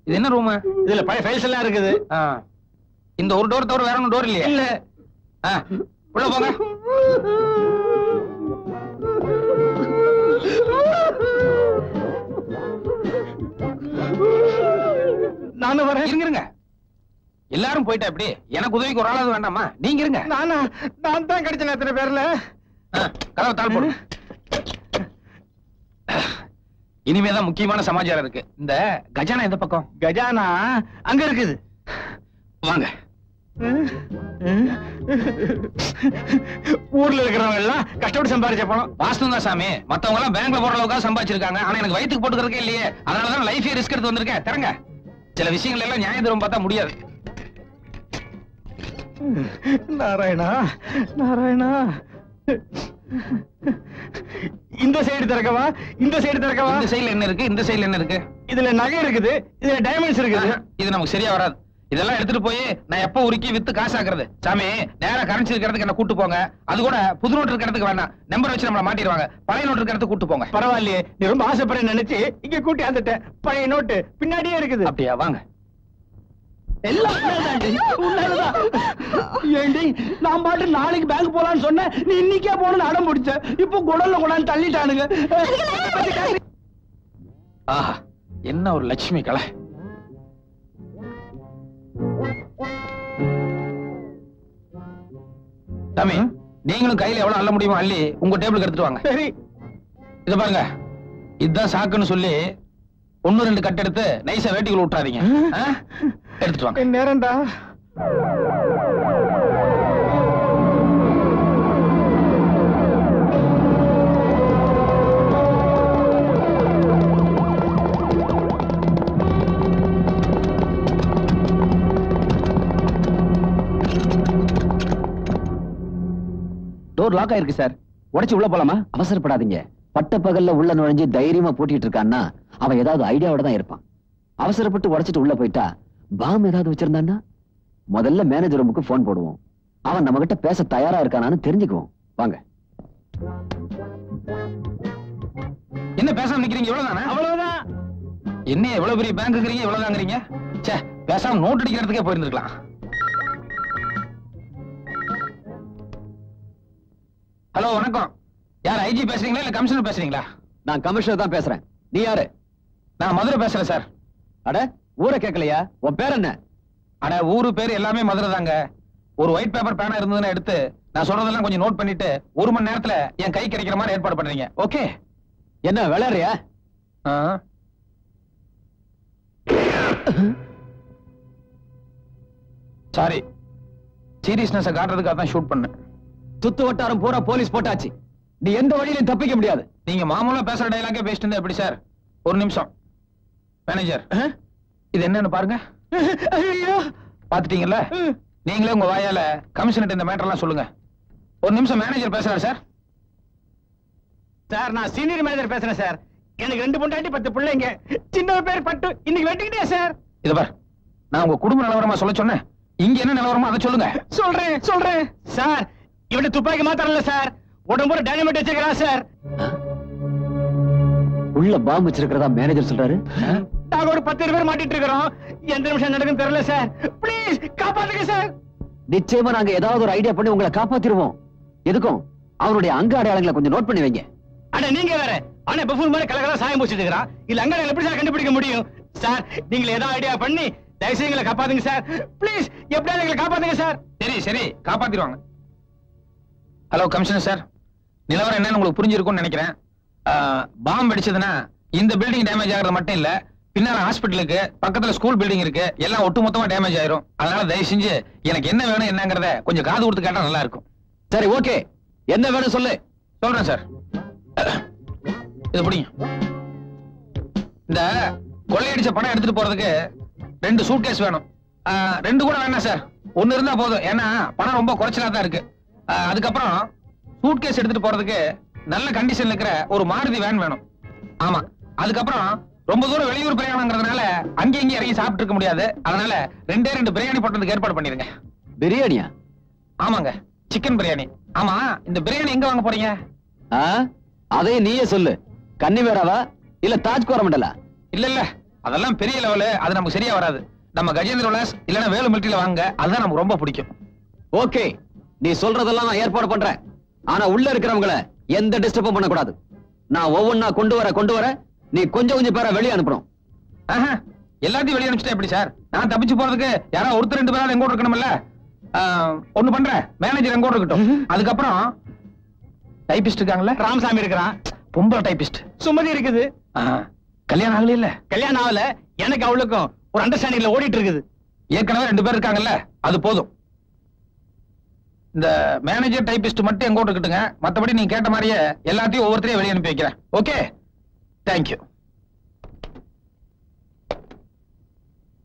இது என்ன ரூம்? இதுல பழைய ஃபைல்ஸ் எல்லாம் இருக்குது. இந்த ஒரு டோர் தவிர வேற ஒன்னும் டோர் இல்லையா? இல்ல. உள்ள போங்க. நானும் வரேன். இருங்க. எல்லாரும் போயிட்டா எப்படி? எனக்கு உதவிக்கு ஒரு ஆளாவது வேண்டாமா? நீங்க இருங்க. நான் தான் கிடைச்சேன். எத்தனை பேர்ல கதவை தாழ் போடு. இனிமேதான் முக்கியமான சமாச்சாரம் இருக்கு. இந்த கஜானா எந்த பக்கம்? கஜானா அங்க இருக்குது. வாங்க. ஊர்ல இருக்கிறவங்க எல்லாம் கஷ்டப்பட்டு சம்பாதிச்ச பணம். வாஸ்தவம் தான் சாமி. மத்தவங்க எல்லாம் பேங்க்ல போற அளவுக்கு சம்பாதிச்சிருக்காங்க. ஆனா எனக்கு வயிற்றுக்கு போட்டுக்கிறதுக்கே இல்லையே. அதனாலதான் லைஃபே ரிஸ்க் எடுத்து வந்திருக்கேன். தரங்க. சில விஷயங்கள் எல்லாம் நியாய தர்மம் பார்த்தா முடியாது. நாராயணா நாராயணா. இந்த சைடு திறக்கவா? இந்த சைடு திறக்கவா? இந்த சைடுல என்ன இருக்கு? இந்த சைடுல என்ன இருக்கு? இதுல நகை இருக்குது. இதுல டைமண்ட்ஸ் இருக்குது. இது நமக்கு சரியா வராது. இதெல்லாம் எடுத்துட்டு போய் நான் எப்ப உருக்கி வித்து காசாக்குறது? சாமி, நேரா கரன்சி இருக்கிறதுக்கு என்ன கூட்டு போங்க. அது கூட புது நோட்டு இருக்கிறதுக்கு வேணாம். நம்பர் வச்சு நம்மள மாட்டிடுவாங்க. பழைய நோட்டு இருக்கிறதுக்கு கூட்டு போங்க. பரவாயில்லையே, நீ ரொம்ப ஆசைப்படுற நினைச்சு இங்க கூட்டி வந்துட்டேன். பழைய நோட்டு பின்னாடியே இருக்குது. அப்படியா? வாங்க. எல்லாம் ஏண்டி, நான் பாட்டு நாளைக்கு பேங்க் போலான்னு சொன்னேன். நீ இன்னைக்கே போகணும்னு அடம் பிடிச்ச. இப்போ குடல்ல கொண்டாந்து தள்ளிட்டானுங்க. ஆஹா, என்ன ஒரு லட்சுமி கலை. சாமி, நீங்களும் கையில எவ்வளவு அள்ள முடியுமோ அள்ளி உங்க டேபிளுக்கு எடுத்துட்டு வாங்க. சரி. இத பாருங்க, இதுதான் சாக்குன்னு சொல்லி 1-2 கட் எடுத்து நைஸா வேட்டிக்குள்ள விட்டுறாதீங்க. எடுத்துட்டு வாங்க. நேரம்டா. டோர் லாக் ஆயிருக்கு சார். உடைச்சு உள்ள போலாமா? அவசரப்படாதீங்க. பட்ட பகல்ல உள்ள நுழைஞ்சு தைரியமா பூட்டிட்டு இருக்கான்னா அவன் ஏதாவது ஐடியாவோட தான் இருப்பான். அவசரப்பட்டு உடைச்சிட்டு உள்ள போயிட்டா பாம் ஏதாவது வச்சிருந்தான்னா முதல்ல மேனேஜர் ரூமுக்கு போன் போடுவோம். அவன் நம்ம கிட்ட பேச தயாரா இருக்கானான்னு தெரிஞ்சுக்குவோம். வாங்க. என்ன பேசாம நிக்கிறீங்க? இவ்வளவுதானே? அவ்வளவுதான். என்ன எவ்வளவு பெரிய பேங்க்குறீங்க, இவ்வளவுதாங்கிறீங்க? சே, பேசாம நோட் அடிக்கிறதுக்கே போயிருந்துருக்கலாம். ஹலோ, வணக்கம். யார், ஐஜி பேசுறீங்களா இல்ல கமிஷனர் பேசுறீங்களா? நான் கமிஷனர் தான் பேசுறேன். நீ யாரு? நான் மதுரை பேசுறேன் சார். அட, ஊரை கேட்கலையா? உன் பேர் என்ன? அட, ஊரு பேர் எல்லாமே மதுரை தாங்க. ஒரு ஒயிட் பேப்பர் பேனா இருந்ததுன்னு எடுத்து நான் சொல்றதெல்லாம் கொஞ்சம் நோட் பண்ணிட்டு 1 மணி நேரத்துல என் கை கிடைக்கிற மாதிரி ஏற்பாடு பண்றீங்க. ஓகே? என்ன விளையாடுறியா? சாரி, சீரியஸ்னஸ் காட்டுறதுக்காக தான் ஷூட் பண்ணேன். சுத்து வட்டாரம் பூரா போலீஸ் போட்டாச்சு. நீ எந்த வழியிலும் தப்பிக்க முடியாது. நீங்க மாமூலா பேசுற டயலாக்கே பேசிட்டு இருந்தா எப்படி சார்? ஒரு நிமிஷம். மேனேஜர், இது என்னன்னு பாருங்க. பாத்துட்டீங்கல்ல? நீங்களே உங்க வாயால கமிஷனர் இந்த மேட்டர் எல்லாம் சொல்லுங்க. ஒரு நிமிஷம். மேனேஜர் பேசுறாரு சார். சார், நான் சீனியர் மேனேஜர் பேசுறேன் சார். எனக்கு 2 பொண்டாட்டி 10 பிள்ளைங்க. சின்ன பேர் பட்டு இன்னைக்கு வெட்டிக்கிட்டே சார். இத பார், நான் உங்க குடும்ப நிலவரமா சொல்ல சொன்னேன். இங்க என்ன நிலவரமா அதை சொல்லுங்க. சொல்றேன் சார். இவன் துப்பாக்கி மாத்திரல சார், உடம்புற டைனமைட் வச்சிருக்கான் சார். உள்ள பாம்பு வச்சிருக்கிறதா மேனேஜர் சொல்றாரு. நாங்க ஒரு 10 பேர் மாட்டிட்டு இருக்கிறோம். எந்த நிமிஷம் நடக்குன்னு தெரியல சார். ப்ளீஸ் காப்பாத்துங்க சார். நிச்சயமா நாங்க ஏதாவது ஒரு ஐடியா பண்ணி உங்களை காப்பாத்திடுவோம். எதுக்கும் அவனுடைய அங்க அடையாளங்களை கொஞ்சம் நோட் பண்ணி வைங்க. அட, நீங்க வேற. ஆனா பஃபூன் மாதிரி கலகலா சாயம் பூச்சிட்டு இருக்கிறான். இல்ல அங்க எப்படி சார் கண்டுபிடிக்க முடியும்? சார், நீங்க ஏதாவது ஐடியா பண்ணி தயவுசெய்து எங்களை காப்பாத்துங்க சார். ப்ளீஸ், எப்படியாவது எங்களை காப்பாத்துங்க சார். சரி, காப்பாத்திடுவாங்க. ஹலோ கமிஷனர் சார், நிலவரம் என்னன்னு உங்களுக்கு புரிஞ்சிருக்கும்னு நினைக்கிறேன். பாம்பு வெடிச்சதுன்னா இந்த பில்டிங் டேமேஜ் ஆகிறது மட்டும் இல்ல, பின்னால ஹாஸ்பிட்டலுக்கு பக்கத்துல ஸ்கூல் பில்டிங் இருக்கு, எல்லாம் ஒட்டுமொத்தமா டேமேஜ் ஆயிரும். அதனால தயவு செஞ்சு எனக்கு என்ன வேணும் என்னங்கறத கொஞ்சம் காது கொடுத்து கேட்டா நல்லா இருக்கும். சரி, ஓகே. என்ன வேணும் சொல்லு. சொல்றேன் சார். இது புடிங்க. இந்த கொள்ளையடிச்ச பணம் எடுத்துட்டு போறதுக்கு 2 சூட்கேஸ் வேணும். 2 கூட வேணாம் சார், 1 இருந்தா போதும். ஏன்னா பணம் ரொம்ப குறைச்சலா தான் இருக்கு. அதுக்கப்புறம் சூட்கேஸ் எடுத்துட்டு போறதுக்கு நல்ல கண்டிஷன்ல இருக்கிற ஒரு மாருதி வேன் வேணும். ஆமா, அதுக்கப்புறம் ரொம்ப தூரம் வெளியூர் பிரயாணங்கிறதுனால அங்கே இங்கே இறங்கி சாப்பிட்டு இருக்க முடியாது. அதனால 2 பிரியாணி போட்டதுக்கு ஏற்பாடு பண்ணிருங்க. பிரியாணியா? ஆமாங்க, சிக்கன் பிரியாணி. ஆமா, இந்த பிரியாணி எங்க வாங்க போறீங்க? அதையும் நீயே சொல்லு. கன்னிமேராவா இல்ல தாஜ் கோரமண்டலா? இல்ல அதெல்லாம் பெரிய லெவலு, அது நமக்கு சரியா வராது. நம்ம கஜேந்திர விலாஸ் இல்லனா வேலு மில்ட்ரியில வாங்க, அதுதான் நமக்கு ரொம்ப பிடிக்கும். ஓகே, நீ சொல்றதெல்லாம் நான் ஏற்பாடு பண்றேன். ஆனா உள்ள இருக்கிறவங்களை எந்த டிஸ்டர்பும் பண்ண கூடாது. நான் ஒவ்வொன்னா கொண்டு வர நீ கொஞ்சம் பேரை வெளியே அனுப்பணும். எல்லாத்தையும் வெளியே அனுப்பிச்சிட்டா எப்படி சார்? நான் தப்பிச்சு போறதுக்கு யாராவது ஒருத்தர் 2 பேராவது எங்கூட இருக்கணும்ல. ஒண்ணு பண்றேன், மேனேஜர் எங்கூட இருக்கட்டும். அதுக்கப்புறம் டைபிஸ்ட் இருக்காங்கல்ல, ராமசாமி இருக்கிறான், பொம்பளை டைபிஸ்ட் சுமதி இருக்குது. கல்யாணம் ஆகல? இல்ல கல்யாணம் ஆகல. எனக்கு அவளுக்கும் ஒரு அண்டர்ஸ்டாண்டிங்ல ஓடிட்டு இருக்குது. ஏற்கனவே 2 பேர் இருக்காங்கல்ல, அது போதும். இந்த மேனேஜர் டைபிஸ்ட் மட்டும் எங்கூட இருக்கட்டுங்க. மத்தபடி நீங்க கேட்ட மாதிரியே எல்லாத்தையும் ஒவ்வொருத்தரையும் வெளியே அனுப்பி வைக்கிறேன். Okay, thank you.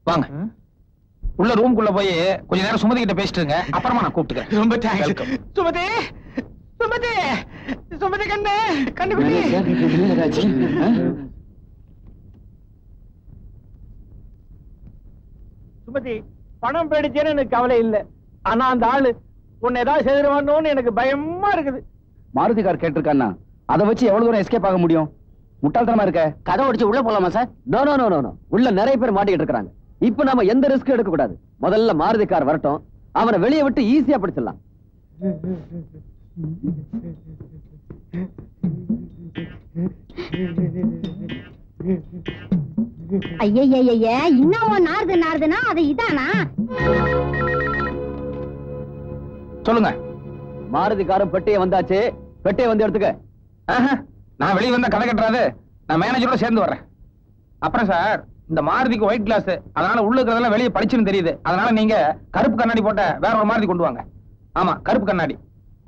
வாங்க, உள்ள ரூம்குள்ள போய் கொஞ்ச நேரம் சுமதி கிட்ட பேசிட்டுங்க. அப்புறமா நான் கூப்பிட்டுக்கிறேன். ரொம்ப தேங்க்ஸ். சுமதி, சுமதி, சுமதி கண்ணு, கண்ணுக்குட்டி. சுமதி, பணம் போயிடுச்சேன்னு எனக்கு கவலை இல்ல. ஆனா அந்த ஆளு உன்னை ஏதாவது செய்திருவானோன்னு எனக்கு பயமா இருக்குது. மாருதி கார் கேட்டிருக்கான்னா அதை வச்சு எவ்வளவு தூரம் எஸ்கேப் ஆக முடியும்? முட்டாள்தனமா இருக்க. கதை உடைச்சு உள்ள போலாமா sir? No no no no, உள்ள நிறைய பேர் மாட்டிக்கிட்டு இருக்காங்க. இப்ப நாம எந்த ரிஸ்க் எடுக்க கூடாது. முதல்ல மாருதி கார் வரட்டும், அவனை வெளியே விட்டு ஈஸியா பிடிச்சிடலாம். ஐயய்ய, இன்னும் நாறுதுன்னா அது இதானா? சொல்லுங்க. மாருதி காரும் பெட்டியை வந்தாச்சு, பெட்டியை வந்து எடுத்துக்க. நான் வெளியே வந்தா கதை கட்டுறாது. நான் மேனேஜரோட சேர்ந்து வர்றேன். அப்புறம் சார், இந்த மாருதிக்கு ஒயிட் கிளாஸ், அதனால உள்ள இருக்கிறதெல்லாம் வெளியே படிச்சுன்னு தெரியுது. அதனால நீங்க கருப்பு கண்ணாடி போட்ட வேற ஒரு மாருதி கொண்டு வாங்க. ஆமா, கருப்பு கண்ணாடி.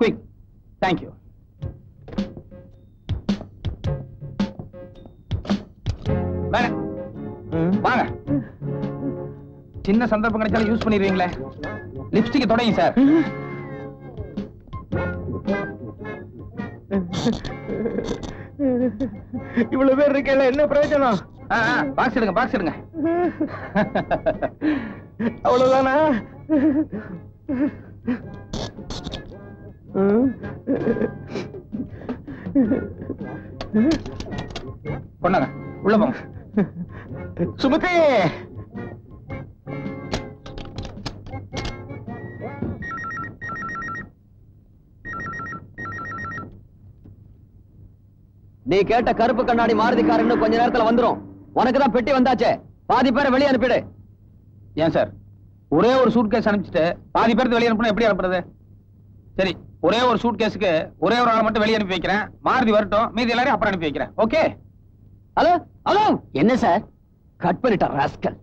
குயிக். தேங்க்யூ. வாங்க. சின்ன சந்தர்ப்பம் கிடைச்சாலும் யூஸ் பண்ணிடுவீங்களே. லிப்ஸ்டிக் தொடங்க சார். இவ்வளவு பேர் இருக்கல, என்ன பிரயோஜனம்? பாக்ஸ் எடுங்க, பாக்ஸ் எடுங்க. அவ்வளவுதானா? கொண்டாங்க, உள்ள போங்க. சுமதி, நீ கேட்ட கருப்பு கண்ணாடி மாருதி கார் இன்னும் கொஞ்ச நேரத்துல வந்துரும். உனக்கு தான் பெட்டி வந்தாச்சே, பாதி பேரை வெளியே அனுப்பிடு. ஏன் சார், ஒரே ஒரு சூட்கேஸ் அனுப்பிச்சிட்டு பாதி பேருக்கு வெளியே அனுப்பினா எப்படி அனுப்புறது? சரி, ஒரே ஒரு சூட்கேஸுக்கு ஒரே ஒரு ஆளை மட்டும் வெளியே அனுப்பி வைக்கிறேன். மாருதி வரட்டும், மீதி எல்லாரையும் அப்புறம் அனுப்பி வைக்கிறேன். ஓகே? ஹலோ ஹலோ, என்ன சார்? கட் பண்ணிட்ட ராஸ்கல்.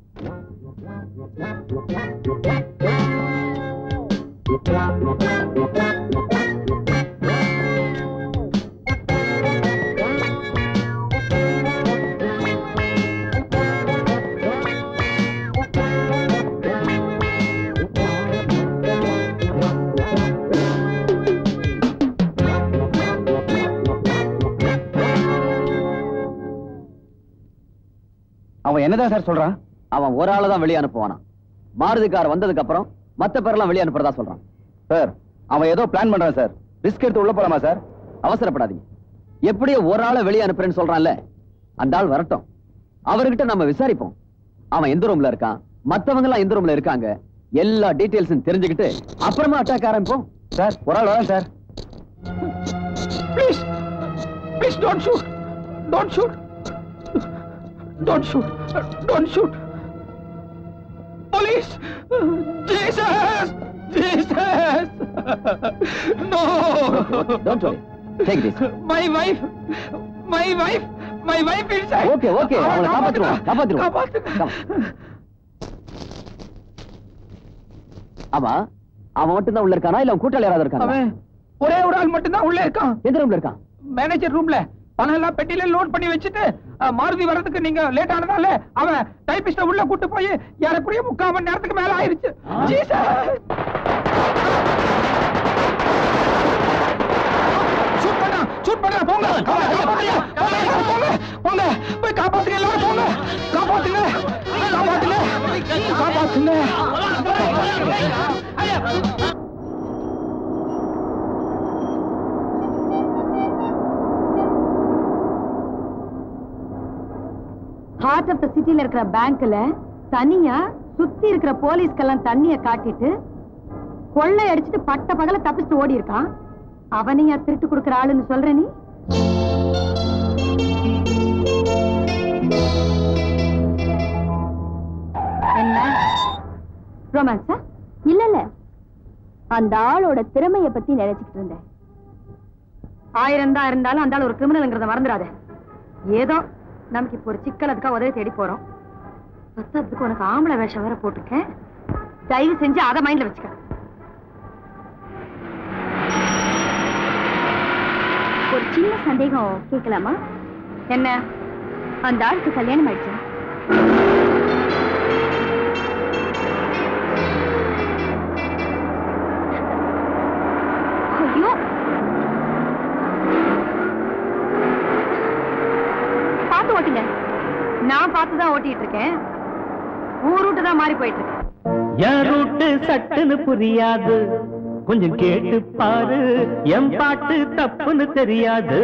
அவன் என்னதான் சார் சொல்றான்? அவன் ஒரு ஆளை தான் வெளியே அனுப்புவானா. மாருதி கார் வந்ததுக்கு அப்புறம் மத்த பேரெல்லாம் வெளியே அனுப்புறதா சொல்றான். சார், அவன் ஏதோ பிளான் பண்றான் சார். ரிஸ்க் எடுத்து உள்ள போலாமா சார்? அவசரப்படாதீங்க. எப்படியோ ஒரு ஆளை வெளியே அனுப்புறேன்னு சொல்றான்ல, அந்த ஆள் வரட்டும். அவர்கிட்ட நம்ம விசாரிப்போம். அவன் எந்த ரூம்ல இருக்கான், மத்தவங்க எல்லாம் எந்த ரூம்ல இருக்காங்க, எல்லா டீடைல்ஸும் தெரிஞ்சுக்கிட்டு அப்புறமா அட்டாக் ஆரம்பிப்போம். சார், ஒரு ஆள் வரேன் sir. Please, please don't shoot, don't shoot, don't shoot, don't shoot. Police! Jesus! Jesus! No! Don't worry. Take this. My wife! My wife! My wife inside! Okay, okay. அவளை காப்பாத்துருவோம், காப்பாத்துருவோம். ஆமா, அவன் மட்டும் தான் உள்ள இருக்கானா இல்ல அவன் கூட்டாளி யாராவது இருக்காங்க? அவன் ஒரே ஒரு ஆள் மட்டும் தான் உள்ள இருக்கான். எந்த ரூம்ல இருக்கான்? மேனேஜர் ரூம்ல. பணம் எல்லாம் பெட்டியில லோட் பண்ணி வச்சுட்டு மாருதி வர்றதுக்கு நீங்க லேட் ஆனதால அவன் டைபிஸ்ட உள்ள கூட்டு போய் ஏறக்குறைய 3/4 மணி நேரத்துக்கு மேல ஆயிருச்சு. ஷூட் பண்ணா போங்க போங்க போய் காப்பாத்துங்க எல்லாரும் போங்க காப்பாத்துங்க காப்பாத்துங்க காப்பாத்துங்க. ஹார்ட் ஆஃப் த சிட்டில இருக்கிற பேங்க்ல தனியா சுத்தி இருக்கிற போலீஸ்க்கெல்லாம் தண்ணிய காட்டிட்டு கொள்ளை அடிச்சுட்டு பட்ட பகல தப்பிச்சுட்டு ஓடி இருக்கான். அவனையா திருட்டு கொடுக்கிற ஆளுன்னு சொல்ற நீ? என்ன ரொமான்ஸா? இல்ல இல்ல, அந்த ஆளோட திறமைய பத்தி நினைச்சுக்கிட்டு இருந்தேன். 1000 தான் இருந்தாலும் அந்த ஆள் ஒரு கிரிமினல்ங்கிறத மறந்துடாத. ஏதோ நமக்கு இப்போ ஒரு சிக்கல், அதுக்காக உதவி தேடி போறோம். பத்தத்துக்கு உனக்கு ஆம்பளை வேஷம் வேற போட்டிருக்கேன். தயவு செஞ்சு அதை மைண்ட்ல வச்சுக்க. ஒரு சின்ன சந்தேகம் கேட்கலாமா? என்ன? அந்த ஆளுக்கு கல்யாணம் ஆயிடுச்சு? ஐயோ, பார்த்து ஓட்டுங்க. நான் பார்த்துதான் ஓட்டிட்டு இருக்கேன். ஊர் ரூட்டு தான் மாறி போயிட்டு இருக்கேன். என் ரூட்டு சட்டுன்னு புரியாது, கொஞ்சம் கேட்டு பாரு. என் பாட்டு தப்புன்னு தெரியாது.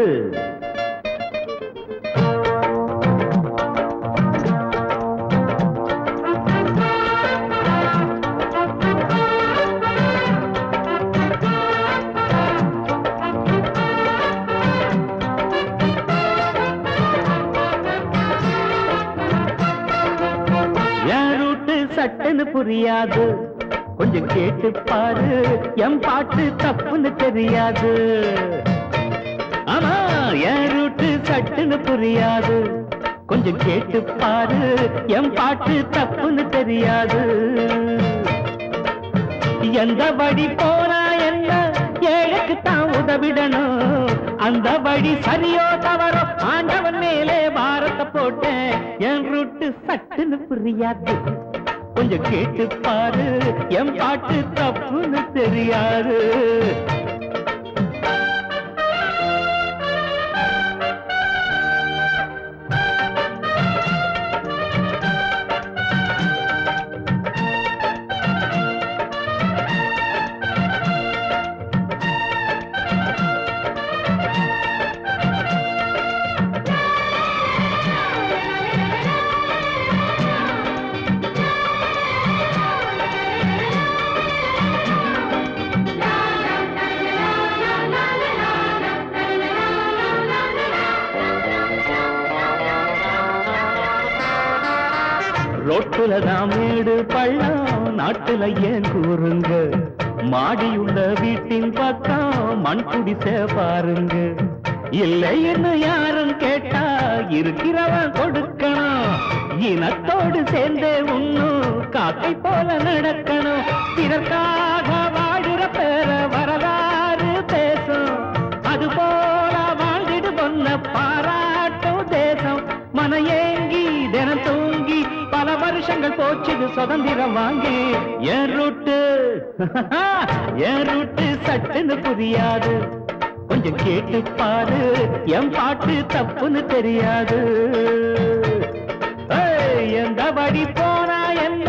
சட்டுன்னு புரியாது, கொஞ்சம் கேட்டு பாரு. என் பாட்டு தப்புன்னு தெரியாது. ஆமா, என் ரூட்டு சட்டுன்னு புரியாது, கொஞ்சம் கேட்டு பாரு. என் பாட்டு தப்புன்னு தெரியாது. எந்த வழி போனா என்ன, ஏழைக்கு தான் உதவிடணும். அந்த வழி சரியோ தவறோ ஆண்டவன் மேலே பாரத்தை போட்டேன். என் ரூட்டு சட்டுன்னு புரியாது, கொஞ்சம் கேட்டு பாரு. என் பாட்டு தப்புன்னு தெரியாது. ரோட்டுலதான் மேடு பள்ளம், நாட்டுல ஏன் கூறுங்க. மாடியுள்ள வீட்டின் பக்கம் மண் குடிசை பாருங்க. இல்லைன்னு யாரும் கேட்டா இருக்கிறவன் கொடுக்கணும். இனத்தோடு சேர்ந்தே உண்ணும், காக்கை போல நடக்கணும். பிறர்க்காக வாடுற பேர வரலாறு பேசும். அது போல வாழ்ந்திடு பொன்ன பாராட்டும் தேசம். மன ஏங்கி தினம் தூங்கி பல வருஷங்கள் போச்சுது சுதந்திரம் வாங்கி. என் ரூட்டு சட்டுன்னு புரியாது, கொஞ்சம் கேட்டு பாரு. என் பாட்டு தப்புன்னு தெரியாது. எந்த வழி போனா என்ன,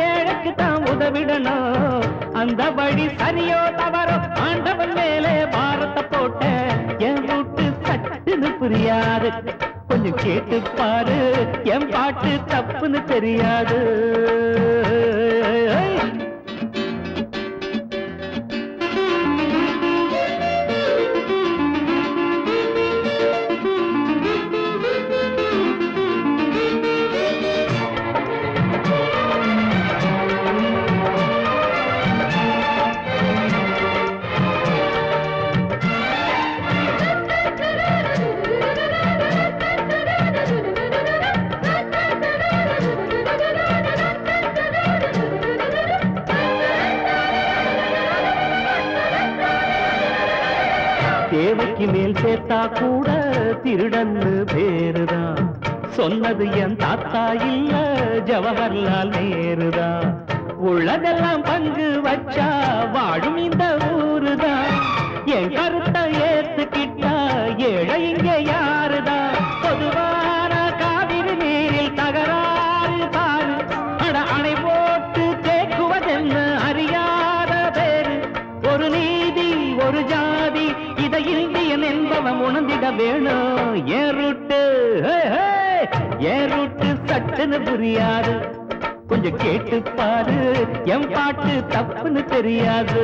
ஏழைக்கு தான் உதவிடணும். அந்த வழி சரியோ தவறோ ஆண்டவன் மேலே பாரத்தை போட்ட. என் ரூட்டு சட்டுன்னு புரியாது, கொஞ்சம் கேட்டு பாரு. என் பாட்டு தப்புன்னு தெரியாது. தேவைக்கு மேல் சேர்த்தா கூட திருடன்னு பேருதான். சொன்னது என் தாத்தா இல்ல ஜவஹர்லால் நேருதான். உள்ளதெல்லாம் பங்கு வச்சா வாழும் இந்த ஊருதான். என் கருத்தை ஏத்துக்கிட்டா ஏழை இங்க யாருதான். பொதுவான காவிரி நீரில் தகராறு பாரு, அணை போட்டு தேக்குவதென்ன அறியாத பேரு. ஒரு நீதி ஒரு ஜாதி இதை இந்தியன் என்பவன் உணர்ந்திட வேணும். ஏன் ரூட்டு சட்டுன்னு புரியாது, கொஞ்சம் கேட்டு பாரு என் பாட்டு தப்புன்னு தெரியாது.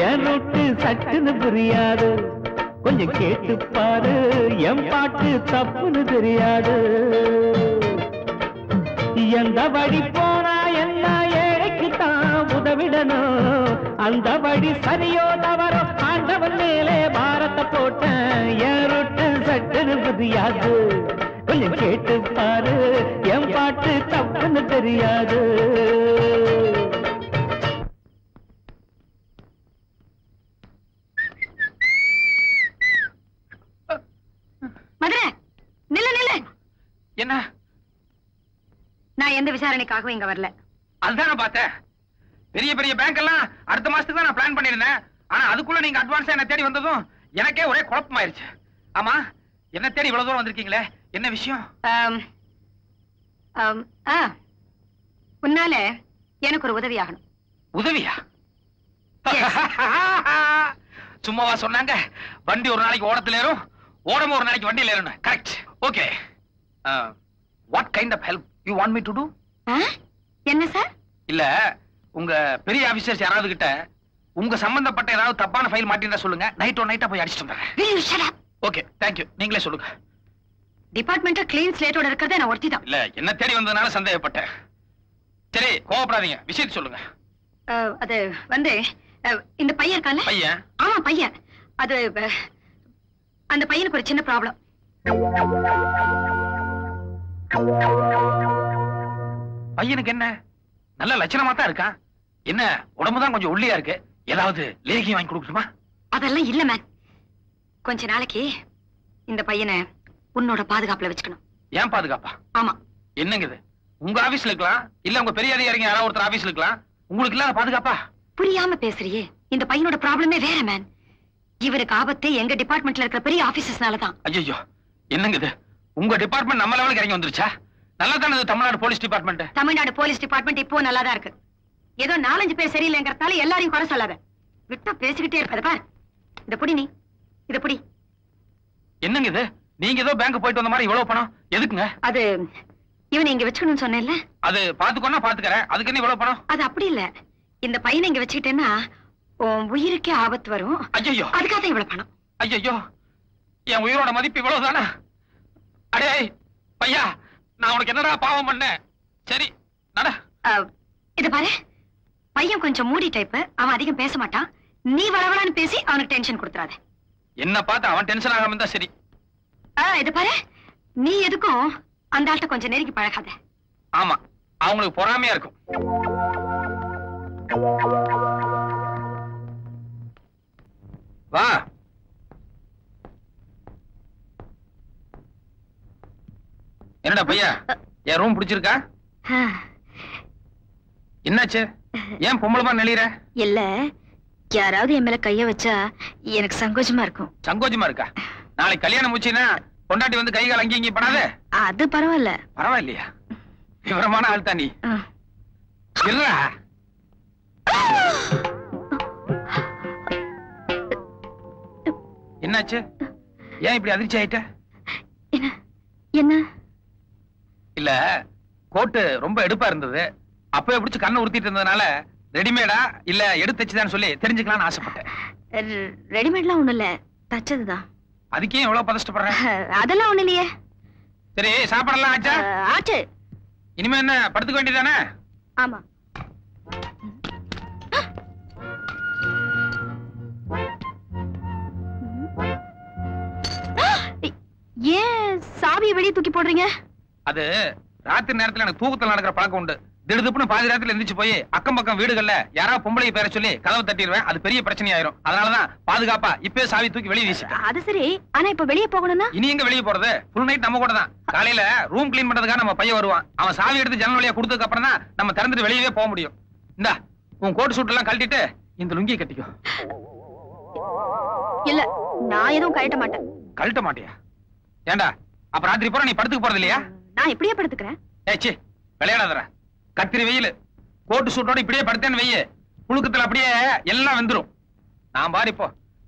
என் ரூட்டு சட்டுன்னு புரியாது, கொஞ்சம் கேட்டு பாரு என் பாட்டு தப்புன்னு தெரியாது. எந்த வழி போனா என்ன ஏழைக்கு தான் உதவிடணும். அந்த வழி சரியோ தவறோ ஆண்டவன் மேலே பாரத்தை போட்டேன். என் ரூட்டு சட்டுன்னு புரியாது, கொஞ்சம் கேட்டு பாரு என் பாட்டு தப்புன்னு தெரியாது. மதுரை நில்லு நில்லு. என்ன? நான் எந்த விசாரணைக்காகவும் இங்க வரல. அதுதான் பார்த்தேன். பெரிய பெரிய பேங்க் எல்லாம் அடுத்த மாசத்துக்கு தான் நான் பிளான் பண்ணிருந்தேன். ஆனா அதுக்குள்ள நீங்க அட்வான்ஸா என்ன தேடி வந்ததும் எனக்கே ஒரே குழப்பமாயிருச்சு. ஆமா, என்ன தேடி இவ்வளவு தூரம் வந்திருக்கீங்களே, என்ன விஷயம்? உன்னால எனக்கு ஒரு உதவி ஆகணும். உதவியா? சும்மாவா சொன்னாங்க? வண்டி ஒரு நாளைக்கு ஓடத்துல ஏறும், ஓடම ஒரு நாளைக்கு வண்டியில ஏறணும். Correct. Okay. What kind of help you want me to do? என்ன சார்? இல்ல, உங்க பெரிய ஆபீசர்ஸ் யாராவது கிட்ட உங்க சம்பந்தப்பட்ட ஏதாவது தப்பான ஃபைல் மாட்டினா சொல்லுங்க. நைட்டா போய் அடிச்சிட்டு வந்துறேன். Okay, thank you. நீங்களே சொல்லுங்க. டிபார்ட்மெண்ட் கிளீன் ஸ்லேட்டோட இருக்கறதே நான் ஒருத்தி தான். இல்ல, என்ன தேடி வந்ததனால சந்தேகப்பட்டேன். சரி, கோவப்படாதீங்க, விஷயத்தை சொல்லுங்க. அது வந்து இந்த பையன் இருக்கான்ல? பையன்? ஆமா பையன். அது அந்த பையனுக்கு ஒரு சின்ன ப்ராப்ளம். பையனுக்கு என்ன? நல்ல லட்சணமா தான் இருக்கான். என்ன உடம்புதான் கொஞ்சம் ஒல்லியா இருக்கு. ஏதாவது லேகியம் வாங்கி கொடுக்கணுமா? அதெல்லாம் இல்ல மேன். கொஞ்ச நாளைக்கு இந்த பையனை உன்னோட பாதுகாப்புல வச்சுக்கணும். ஏன் பாதுகாப்பா? ஆமா. என்னங்க இது? உங்க ஆபீஸ்ல இருக்கலாம், இல்ல உங்க பெரிய அதிகாரிங்க யாராவது ஒருத்தர் ஆபீஸ்ல இருக்கலாம். உங்களுக்கு இல்லாத பாதுகாப்பா? புரியாம பேசுறியே. இந்த பையனோட ப்ராப்ளமே வேற மேன். இவருக்கு ஆபத்து எங்க டிபார்ட்மெண்ட்ல இருக்கிற பெரிய ஆபீசர்ஸ்னாலதான். ஐயோ, என்னங்க இது? உங்க டிபார்ட்மெண்ட் நம்ம லெவலுக்கு இறங்கி வந்துருச்சா? நல்லா தானே இது Tamil Nadu police department. Tamil Nadu police department இப்போ நல்லாதான் இருக்கு. ஏதோ 4-5 பேர் சரியில்லைங்கிறதால எல்லாரையும் குறை சொல்லாத. விட்டா பேசிக்கிட்டே இருப்பது பார். இத புடி, நீ இத புடி. என்னங்க இது? நீங்க ஏதோ பேங்க் போயிட்டு வந்த மாதிரி இவ்வளவு பணம் எதுக்குங்க? அது இவனை இங்க வச்சுக்கணும்னு சொன்னேன்ல. அது பாத்துக்கோனா பாத்துக்கறேன். அதுக்கு என்ன இவ்வளவு பணம்? அது அப்படி இல்ல. இந்த பையனை இங்க வச்சுக்கிட்டேன்னா உன் உயிருக்கே ஆபத்து வரும். ஐயோ, அதுக்காக தான் இவ்வளவு பணம். ஐயோ, என் உயிரோட மதிப்பு இவ்வளவுதானா? அடே பையா, நான் உனக்கு என்னடா பாவம் பண்ணேன்? சரி நட. இது பாரு, பையன் கொஞ்சம் மூடி டைப். அவன் அதிகம் பேச மாட்டான். நீ வளவளான்னு பேசி அவனுக்கு டென்ஷன் கொடுத்துறாத. என்ன பார்த்து அவன் டென்ஷன் ஆகாம இருந்தா சரி. இது பாரு, நீ எதுக்கும் அந்த ஆள்கிட்ட கொஞ்சம் நெருங்கி பழகாத. ஆமா, அவங்களுக்கு பொறாமையா இருக்கும். வா. என்னடா பையா, என் ரூம் பிடிச்சிருக்கா? என்னாச்சு? ஏன் பொம்பளமா நெளிற? இல்ல, யாராவது என் மேல கைய வச்சா எனக்கு சங்கோஜமா இருக்கும். சங்கோஜமா இருக்கா? நாளைக்கு கல்யாணம் முடிச்சுன்னா பொண்டாட்டி வந்து கை கால் அங்கி இங்கி படாத. அது பரவாயில்ல. பரவாயில்லையா? விவரமான ஆள் தாண்டி. என்னாச்சு? ஏன் இப்படி அதிர்ச்சி ஆயிட்ட? என்ன? இல்ல, கோட்டு ரொம்ப எடுப்பா இருந்தது. அப்பவே பிடிச்சு கண்ணை உறுத்திட்டு இருந்ததுனால ரெடிமேடா இல்ல எடுத்து தச்சுதான்னு சொல்லி தெரிஞ்சுக்கலாம்னு ஆசைப்பட்டேன். ரெடிமேட்லாம் ஒண்ணு இல்ல, தச்சதுதான். அதுக்கே எவ்வளவு பதஷ்டப்படுறேன்? அதெல்லாம் ஒண்ணு இல்லையே. சரி, சாப்பாடெல்லாம் ஆச்சா? ஆச்சு. இனிமே என்ன, படுத்துக்க வேண்டியதானே? ஆமா. ஏன் சாவியை வெளியே தூக்கி போடுறீங்க? அது ராத்திரி நேரத்துல எனக்கு தூக்கத்துல நடக்கிற பழக்கம் உண்டு. திடுதுப்புன்னு பாதி நேரத்துல எந்திரிச்சு போய் அக்கம் பக்கம் வீடுகள்ல யாராவது பொம்பளை பேரை சொல்லி கதவை தட்டிடுவேன். அது பெரிய பிரச்சனையாயிரும். அதனாலதான் பாதுகாப்பா இப்பவே சாவி தூக்கி வெளியே வீசிட்டேன். அது சரி, ஆனா இப்ப வெளியே போகணும்னா? இனி எங்க வெளியே போறது? ஃபுல் நைட் நம்ம கூட தான். காலையில ரூம் கிளீன் பண்றதுக்காக நம்ம பையன் வருவான். அவன் சாவி எடுத்து ஜன்னல் வழியா கொடுத்ததுக்கு அப்புறம் தான் நம்ம திறந்துட்டு வெளியவே போக முடியும். இந்தா உன் கோட் சூட் எல்லாம் கழட்டிட்டு இந்த லுங்கி கட்டிக்கோ. இல்ல, நான் எதுவும் கழட்ட மாட்டேன். கழட்ட மாட்டியா? ஏண்டா அப்ப ராத்திரி பூரா நீ படுத்துக்க போறது இல்லையா? நான் இப்படியே படுத்துக்கிறேன். ஏச்சி விளையாடாதற. கத்திரி வெயில் கோட்டு சூட்டோட இப்படியே படுத்தேன்னு வெய்ய புழுக்கத்துல அப்படியே எல்லாம் வெந்துரும். நான் பாரு இப்போ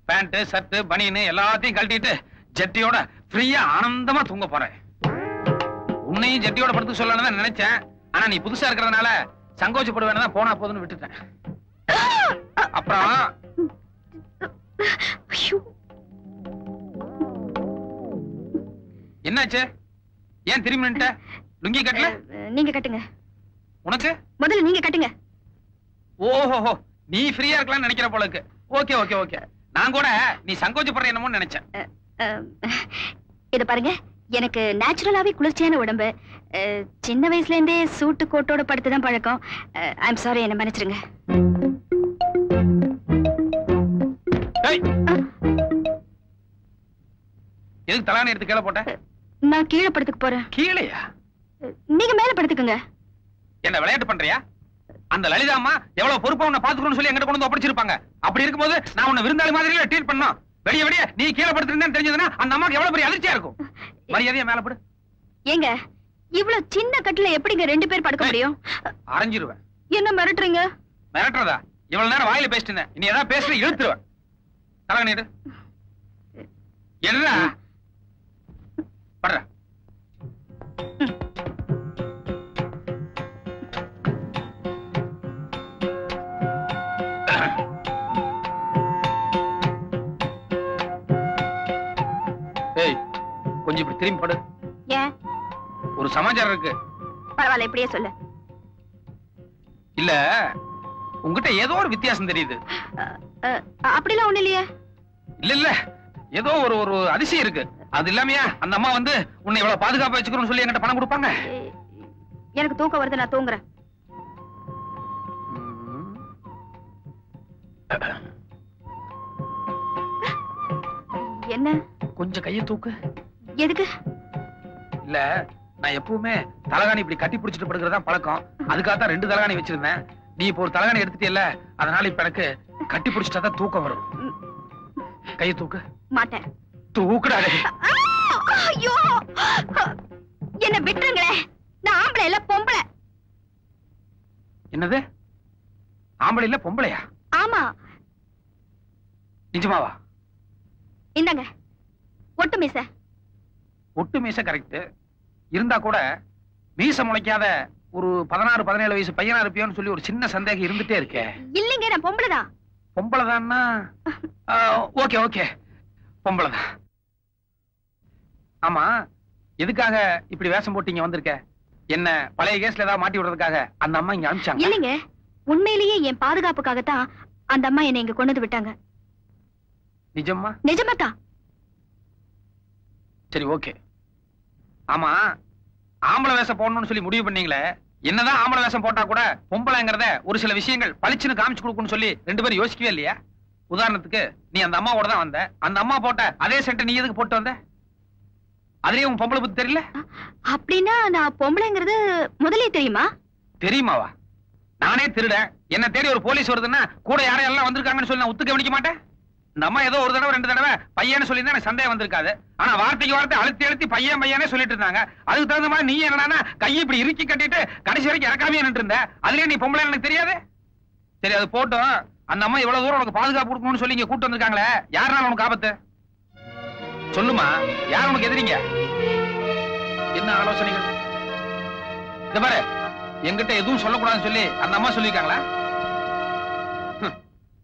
பேண்ட் ஷர்ட் பனியன் எல்லாத்தையும் கழட்டிட்டு ஜெட்டியோட ஃப்ரீயா ஆனந்தமா தூங்க போறேன். உன்னையும் ஜெட்டியோட படுத்து சொல்லணும்னு தான் நினைச்சேன். ஆனா நீ புதுசா இருக்கிறதுனால சங்கோச்சப்படுவேன்னு போனா போதுன்னு விட்டுட்டேன். அப்புறம் என்னாச்சு? ஏன் திரும்பி நின்னுட்ட? லுங்கி கட்டல? நீங்க கட்டுங்க. உனக்கு முதல்ல நீங்க கட்டுங்க. ஓஹோ, நீ ஃப்ரீயா இருக்கலாம்னு நினைக்கிற போல இருக்கு. Okay okay okay. நான் கூட நீ சங்கோச்சப்படுற என்னமோ நினைச்சேன். இத பாருங்க, எனக்கு நேச்சுரலாவே குளிர்ச்சியான உடம்பு. சின்ன வயசுல இருந்தே சூட்டு கோட்டோட படுத்துதான் பழக்கம். ஐ எம் சாரி, என்ன மன்னிச்சிருங்க. எதுக்கு தலானி எடுத்து கீழே போட்ட? நான் கீழே படுத்துக்க போறேன். கீழையா? நீங்க மேல படுத்துக்குங்க. என்ன விளையாட்டு பண்றியா? அந்த லலிதா அம்மா எவ்வளவு பொறுப்பா உன்னை பாத்துக்கணும்னு சொல்லி எங்கிட்ட கொண்டு வந்து ஒப்படைச்சிருப்பாங்க. அப்படி இருக்கும்போது நான் உன்னை விருந்தாளி மாதிரி ட்ரீட் பண்ணோம். வெளிய வெளிய நீ கீழே படுத்துருந்தேன்னு தெரிஞ்சதுன்னா அந்த அம்மாக்கு எவ்வளவு பெரிய அதிர்ச்சியா இருக்கும். மரியாதையா மேல படு. ஏங்க, இவ்வளவு சின்ன கட்டுல எப்படிங்க 2 பேர் படுக்க முடியும்? அரைஞ்சிருவேன். என்ன மிரட்டுறீங்க? மிரட்டுறதா? இவ்வளவு நேரம் வாயில பேசிட்டு இருந்தேன். இனி ஏதாவது பேசுற இழுத்துருவேன். தலகணி எடு. என்ன படுற? ஏய், கொஞ்சம் இப்படி திரும்பி படு. ஏன்? ஒரு சமாச்சாரம் இருக்கு. பரவாயில்ல, இப்படியே சொல்லு. இல்ல, உங்ககிட்ட ஏதோ ஒரு வித்தியாசம் தெரியுது. அப்படிலாம் ஒண்ணு இல்லையே. இல்ல இல்ல, ஏதோ ஒரு அதிசயம் இருக்கு. அது இல்லாமையா அந்த அம்மா வந்து உன்னை இவ்வளவு பாதுகாப்பா வச்சுக்கணும்னு சொல்லி என்கிட்ட பணம் கொடுப்பாங்க? எனக்கு தூக்கம் வருது, நான் தூங்குறேன். என்ன? கொஞ்சம் கையை தூக்கு. எதுக்கு? இல்ல, நான் எப்பவுமே தலகாணி இப்படி கட்டி பிடிச்சிட்டு படுக்கிறதா பழக்கம். அதுக்காகத்தான் 2 தலகாணி வச்சிருந்தேன். நீ இப்போ ஒரு தலகாணி எடுத்துட்டியல்ல, அதனால இப்ப எனக்கு கட்டி பிடிச்சிட்டாதான் தூக்கம் வரும். கையை தூக்கு. மாட்டேன். தூக்குடாடே. ஐயோ, என்ன விட்டுருங்களே. நான் ஆம்பளை இல்ல, பொம்பளை. என்னது? ஆம்பளை இல்ல பொம்பளையா? ஆமா. நிஜமாவா? இந்தாங்க ஒட்டு மீச. ஒட்டு மீச கரெக்ட். இருந்தா கூட மீச முளைக்காத ஒரு 16-17 வயசு பையனா இருப்பியோன்னு சொல்லி ஒரு சின்ன சந்தேகம் இருந்துட்டே இருக்கே. இல்லைங்க, நான் பொம்பளைதான். பொம்பளைதான்னா ஓகே ஓகே, பொம்பளைதான். ஆமா, எதுக்காக இப்படி வேஷம் போட்டு இங்க வந்திருக்க? என்ன பழைய கேஸ்ல ஏதாவது மாட்டி விடுறதுக்காக அந்த அம்மா இங்க அனுப்பிச்சாங்க? இல்லைங்க, உண்மையிலேயே என் பாதுகாப்புக்காகத்தான் அந்த அம்மா என்னை இங்க கொண்டு வந்து விட்டாங்க. நிஜமா? நிஜமாதான். சரி ஓகே. ஆமா, ஆம்பளை வேஷம் போடணும்னு சொல்லி முடிவு பண்ணீங்களே, என்னதான் ஆம்பளை வேஷம் போட்டா கூட பொம்பளைங்கிறத ஒரு சில விஷயங்கள் பளிச்சுன்னு காமிச்சு கொடுக்கணும்னு சொல்லி 2 பேரும் யோசிக்கவே இல்லையா? உதாரணத்துக்கு நீ அந்த அம்மாவோட தான் வந்த. அந்த அம்மா போட்ட அதே செட்டை நீ எதுக்கு போட்டு வந்த? அதுலயே உன் பொம்பளை பத்தி தெரியல? அப்படின்னா நான் பொம்பளைங்கிறது முதலே தெரியுமா? தெரியுமாவா? நானே திருடன், என்ன தேடி ஒரு போலீஸ் வருதுன்னா கூட யாரையெல்லாம் வந்திருக்காங்கன்னு சொல்லி நான் ஒத்து கவனிக்க மாட்டேன். இந்த அம்மா ஏதோ ஒரு தடவை 2 தடவை பையன்னு சொல்லி எனக்கு சந்தேகம் வந்திருக்காது. ஆனா வார்த்தைக்கு வார்த்தை அழுத்தி பையன் பையனே சொல்லிட்டு இருந்தாங்க. அதுக்கு தகுந்த மாதிரி நீ என்னன்னா கையை இப்படி இறுக்கி கட்டிட்டு கடைசி வரைக்கும் இறக்காமே நின்று இருந்த. அதுலயே நீ பொம்பளை எனக்கு தெரியாது. சரி, அது போட்டோம். அந்த அம்மா இவ்வளவு தூரம் உனக்கு பாதுகாப்பு கொடுக்கணும்னு சொல்லி இங்க கூட்டு வந்திருக்காங்களே, யாருனால உனக்கு ஆபத்து? சொல்லுமா, யார் உனக்கு எதிரிங்க? என்ன ஆலோசனைகள்? இந்த பாரு, என்கிட்ட எதுவும் சொல்லக்கூடாதுன்னு சொல்லி அந்த அம்மா சொல்லிருக்காங்களா?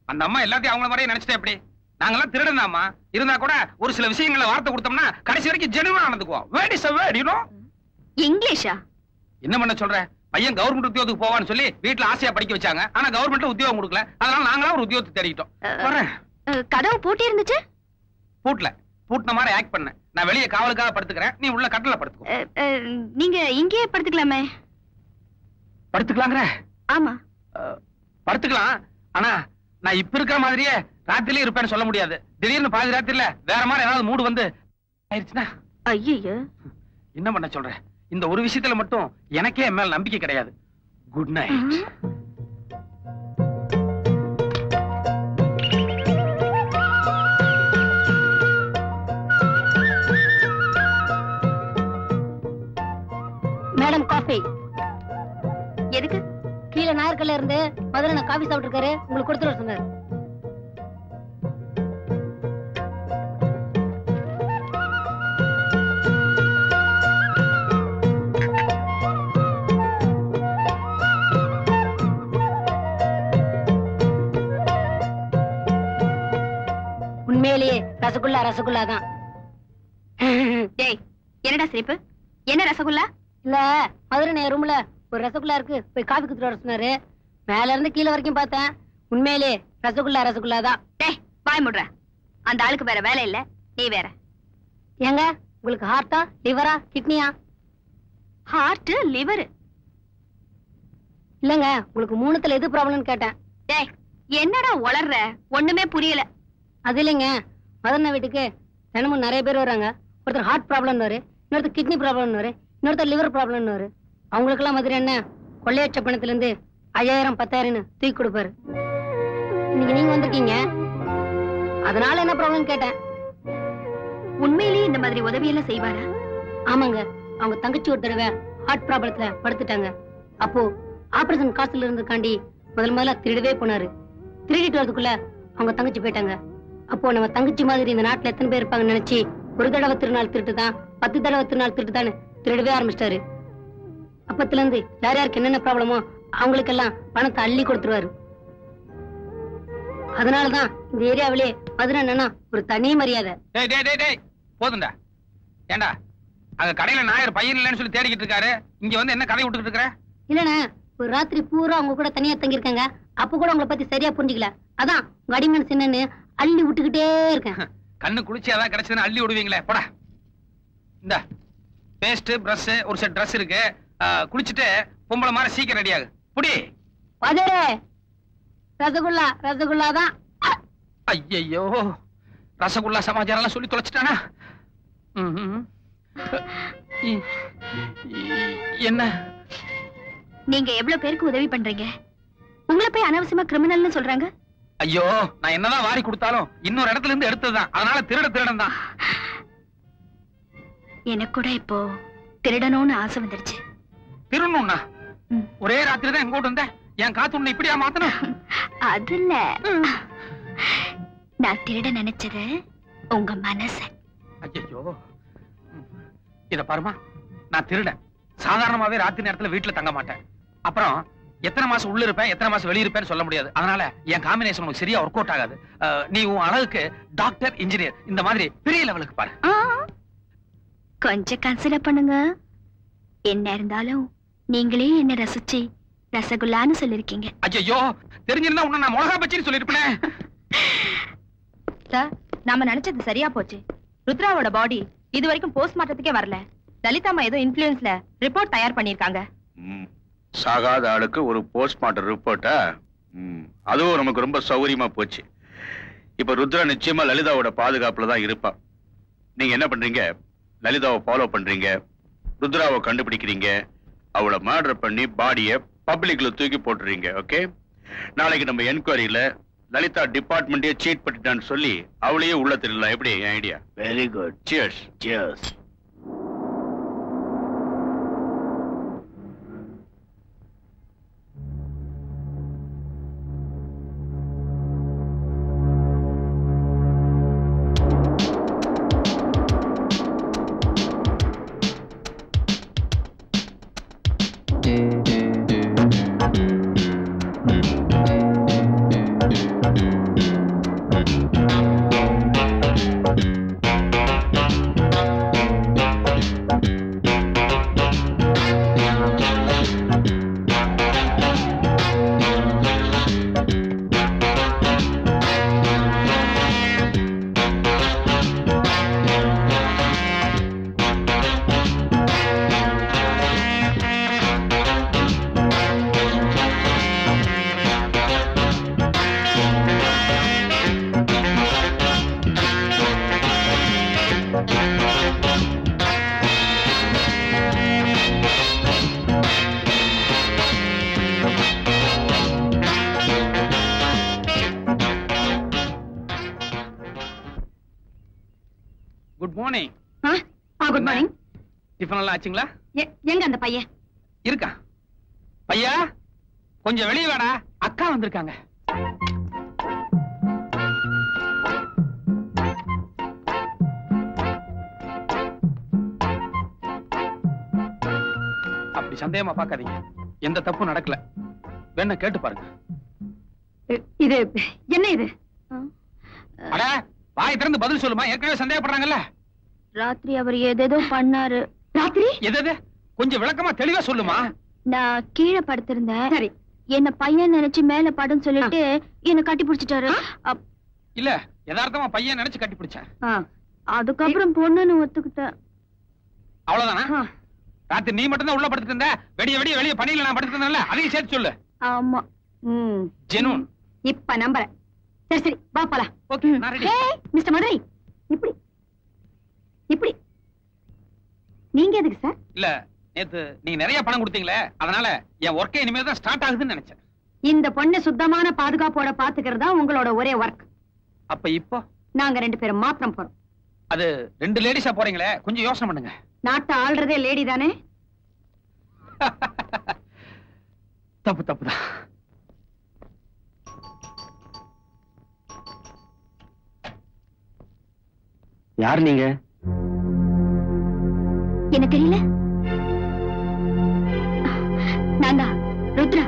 அந்த அம்மா எல்லாத்தையும் அவங்கள மாதிரியே நினைச்சிட்டே எப்படி? நாங்கெல்லாம் திருடனாமா இருந்தா கூட ஒரு சில விஷயங்களை வார்த்தை கொடுத்தோம்னா கடைசி வரைக்கும் ஜெனுவனா நடந்துக்குவோம். Word is a word, you know? இங்கிலீஷா? என்ன பண்ண சொல்ற? பையன் கவர்மெண்ட் உத்தியோகத்துக்கு போவான்னு சொல்லி வீட்டுல ஆசையா படிக்க வச்சாங்க. ஆனா கவர்மெண்ட்ல உத்தியோகம் கொடுக்கல. அதனால நாங்களா ஒரு உத்தியோகத்தை தேடிட்டோம். கதவு பூட்டி இருந்துச்சு? பூட்டல, பூட்டின மாதிரி ஆக்ட் பண்ண. நான் வெளியே காவலுக்காக படுத்துக்கிறேன், நீ உள்ள கட்டல படுத்துக்கோ. நீங்க இங்கேயே படுத்துக்கலாமே. படுத்துக்கலாங்கிற? ஆமா. படுத்துக்கலாம். ஆனா நான் இப்ப இருக்கிற மாதிரியே ராத்திரிலே இருப்பேன்னு சொல்ல முடியாது. திடீர்னு பாதி ராத்திரில வேற மாதிரி ஏதாவது மூடு வந்து ஆயிடுச்சுன்னா ஐயோ என்ன பண்ண சொல்ற? இந்த ஒரு விஷயத்துல மட்டும் எனக்கே என் மேல நம்பிக்கை கிடையாது. Good night. Madam coffee. எதுக்கு? கீழே நாயர்கல்ல இருந்து மதுரை காஃபி சாப்பிட்டு இருக்காரு, உங்களுக்கு கொடுத்துட சொன்னாரு. உண்மையிலேயே ரசகுல்லா ரசகுல்லா தான். டேய், என்னடா சிரிப்பு? என்ன ரசகுல்லா? இல்ல, மதுரை ரூம்ல ஒரு ரசகுல்லா இருக்கு, போய் காபி குடுத்துட்டு வர சொன்னாரு. மேல இருந்து கீழே வரைக்கும் பார்த்தேன். உண்மையிலேயே ரசகுல்லா ரசகுல்லா தான். டேய், வாய் முடுற. அந்த ஆளுக்கு வேற வேலை இல்ல, நீ வேற. ஏங்க, உங்களுக்கு ஹார்ட்டா லிவரா கிட்னியா? ஹார்ட் லிவர் இல்லங்க, உங்களுக்கு மூணுத்துல எது ப்ராப்ளம்னு கேட்டேன். டேய், என்னடா உளர்ற? ஒண்ணுமே புரியல. அது இல்லைங்க, மதுரை வீட்டுக்கு தினமும் நிறைய பேர் வராங்க. ஒருத்தர் ஹார்ட் ப்ராப்ளம் வரு, இன்னொருத்தர் கிட்னி ப்ராப்ளம் வரு, இன்னொருத்தர் லிவர் ப்ராப்ளம் வரு. அவங்களுக்கெல்லாம் மதுரை என்ன கொள்ளையற்ற பணத்துல இருந்து 5000 10,000 தூக்கி கொடுப்பாரு. இன்னைக்கு நீங்க வந்திருக்கீங்க, அதனால என்ன ப்ராப்ளம் கேட்டேன். உண்மையிலேயே இந்த மாதிரி உதவியெல்லாம் செய்வாரா? ஆமாங்க, அவங்க தங்கச்சி ஒரு தடவை ஹார்ட் ப்ராப்ளத்துல படுத்துட்டாங்க. அப்போ ஆபரேஷன் காசுல இருந்துக்காண்டி முதல்ல திருடவே போனாரு. திருடிட்டு வரதுக்குள்ள அவங்க தங்கச்சி போயிட்டாங்க. அப்போ நம்ம தங்கச்சி மாதிரி இந்த நாட்டுல எத்தனை பேர் இருப்பாங்கன்னு நினைச்சு ஒரு தடவை திருநாள் திருட்டுதான், 10 தடவை திருநாள் திருட்டுதான்னு திருடவே ஆரம்பிச்சிட்டாரு. அப்பத்துல இருந்து யார் யாருக்கு என்னென்ன ப்ராப்ளமோ அவங்களுக்கெல்லாம் பணத்தை அள்ளி கொடுத்துருவாரு. அதனாலதான் இந்த ஏரியாவிலே மதுரை என்னன்னா ஒரு தனி மரியாதை. போதுண்டா. ஏண்டா அங்க கடையில நாயர் பையன் இல்லைன்னு சொல்லி தேடிக்கிட்டு இருக்காரு, இங்க வந்து என்ன கதை விட்டுக்கிட்டு இருக்கிற? இல்லண்ணா, ஒரு ராத்திரி பூரா அவங்க கூட தனியா தங்கியிருக்காங்க. அப்ப கூட உங்களை பத்தி சரியா புரிஞ்சுக்கல. அதான் உங்க அடிமன் சின்னன்னு அள்ளி விட்டுக்கிட்டே இருக்கேன். கண்ணு குளிச்சு ஏதாவது கிடைச்சதுன்னு அள்ளி விடுவீங்களே, போடா. இந்த பேஸ்ட் பிரஷ் ஒரு செட் ட்ரெஸ் இருக்கு, குளிச்சுட்டு பொம்பளை மாதிரி சீக்கிரம் ரெடி ஆகு. புடி பதரே, ரசகுல்லா ரசகுல்லா தான். ஐயோ, ரசகுல்லா சமாச்சாரம் எல்லாம் சொல்லி தொலைச்சிட்டானா? என்ன நீங்க எவ்வளவு பேருக்கு உதவி பண்றீங்க? உங்களை போய் அனாவசியமா கிரிமினல்னு சொல்றாங்க. ஐயோ, நான் என்னதான் வாரி கொடுத்தாலும் இன்னொரு இடத்துல இருந்து எடுத்ததுதான், அதனால திருடன் தான். எனக்கு கூட இப்போ திருடணும்னு ஆசை வந்துருச்சு. திருடணும்னா ஒரே ராத்திரி தான் எங்கோட்டு வந்த? என் காத்து உன்னை இப்படியா மாத்தணும்? அது இல்ல, நான் திருட நினைச்சது உங்க மனச. ஐயோ, இத பாருமா, நான் திருடன். சாதாரணமாவே ராத்திரி நேரத்துல வீட்டுல தங்க மாட்டேன். அப்புறம் எத்தனை மாசம் உள்ள இருப்பேன், எத்தனை மாசம் வெளிய இருப்பேன்னு சொல்ல முடியாது. அதனால என் காம்பினேஷன் உனக்கு சரியா ஒர்க் அவுட் ஆகாது. நீ உன் அழகுக்கு டாக்டர், இன்ஜினியர் இந்த மாதிரி பெரிய லெவலுக்கு பாரு. கொஞ்சம் கன்சிடர் பண்ணுங்க. என்ன இருந்தாலும் நீங்களே என்ன ரசிச்சு ரசகுல்லான்னு சொல்லிருக்கீங்க. ஐயோ, தெரிஞ்சிருந்தா உன்னை நான் மிளகா பச்சின்னு சொல்லிருப்பேன். சார், நாம நினைச்சது சரியா போச்சு. ருத்ராவோட பாடி இது வரைக்கும் போஸ்ட்மார்ட்டத்துக்கே வரல. லலிதாமா ஏதோ இன்ஃப்ளூயன்ஸ்ல ரிப்போர்ட் தயார் பண்ணிருக்காங்க. சாகாத ஆளுக்கு ஒரு போஸ்ட்மார்ட்டம் ரிப்போர்ட்டா? அதுவும் நமக்கு ரொம்ப சௌகரியமா போச்சு. இப்ப ருத்ரா நிச்சயமா லலிதாவோட பாதுகாப்புல தான் இருப்பா. நீங்க என்ன பண்றீங்க? லலிதாவை ஃபாலோ பண்றீங்க, ருத்ராவை கண்டுபிடிக்கிறீங்க, அவளை மர்டர் பண்ணி பாடியை பப்ளிக்ல தூக்கி போட்டுறீங்க. ஓகே, நாளைக்கு நம்ம என்கொயரியில லலிதா டிபார்ட்மெண்டே சீட் பண்ணிட்டான்னு சொல்லி அவளையே உள்ள தெரியலாம். எப்படி என் idea? Very good. Cheers. Cheers. Good morning. Good morning. Tiffin எல்லாம் ஆச்சுங்களா? எங்க அந்த பையன் இருக்கா? பையா கொஞ்சம் வெளியே வாடா, அக்கா வந்திருக்காங்க. அப்படி சந்தேகமா பார்க்காதீங்க, எந்த தப்பும் நடக்கல. வேணா கேட்டு பாருங்க. இது என்ன இது? அட வாய் திறந்து பதில் சொல்லுமா, ஏற்கனவே சந்தேகப்படுறாங்கல்ல. ராத்திரி அவர் ஏதேதோ பண்ணாரு. ராத்திரி எது? கொஞ்சம் விளக்கமா தெளிவா சொல்லுமா. நான் கீழே படுத்திருந்தேன். சரி, என்ன பையன் நினைச்சு மேல படுன்னு சொல்லிட்டு என்ன கட்டி பிடிச்சிட்டாரு. இல்ல யதார்த்தமா பையன் நினைச்சு கட்டி பிடிச்சேன். அதுக்கப்புறம் பொண்ணுன்னு ஒத்துக்கிட்டேன். அவ்வளவுதானா? ராத்திரி நீ மட்டும் தான் உள்ள படுத்துட்டு இருந்த, வெடிய வெளியே பணியில நான் படுத்துட்டு இருந்தேன்ல, அதையும் சேர்த்து சொல்லு. ஆமா. ஜெனூன். இப்ப நம்புறேன். சரி சரி வா போலாம். ஓகே நான் ரெடி. மிஸ்டர் மதுரை, இப்படி இப்படி நீங்க எதுக்கு சார்? இல்ல நேத்து நீங்க நிறைய பணம் கொடுத்தீங்களே, அதனால என் ஒர்க்கே இனிமே தான் ஸ்டார்ட் ஆகுதுன்னு நினைச்சேன். இந்த பொண்ணு சுத்தமான பாதுகாப்போட பாத்துக்கிறதா உங்களோட ஒரே ஒர்க். அப்ப இப்போ நாங்க 2 பேரும் மாத்திரம் போறோம். அது 2 லேடிஸா போறீங்களே, கொஞ்சம் யோசனை பண்ணுங்க. நாட்டை ஆள்றதே லேடி தானே? தப்புதான். யார் நீங்க? என்ன தெரியல. நான்தா ருத்ரா.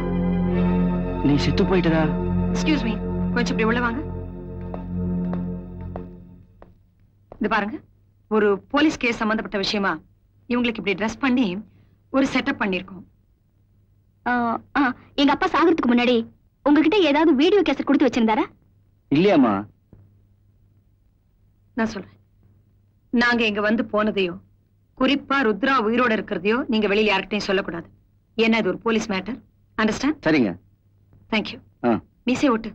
நீ செத்து போயிட்டதா? எக்ஸ்கியூஸ் மீ, கொஞ்சம் இப்படி உள்ள வாங்க. இது பாருங்க, ஒரு போலீஸ் கேஸ் சம்பந்தப்பட்ட விஷயமா இவங்களுக்கு இப்படி ட்ரெஸ் பண்ணி ஒரு செட்டப் பண்ணிருக்கோம். எங்க அப்பா சாகிறதுக்கு முன்னாடி உங்ககிட்ட ஏதாவது வீடியோ கேசட் கொடுத்து வச்சிருந்தாரா? இல்லையாமா. நான் சொல்றேன், நாங்க இங்க வந்து போனதையோ குறிப்பா ருத்ரா உயிரோட இருக்கிறதையோ நீங்க வெளியில யார்கிட்டையும் சொல்லக்கூடாது. ஏன்னா இது ஒரு போலீஸ் மேட்டர். அண்டர்ஸ்டாண்ட்? சரிங்க. தேங்க்யூ. மீசை ஓட்டு.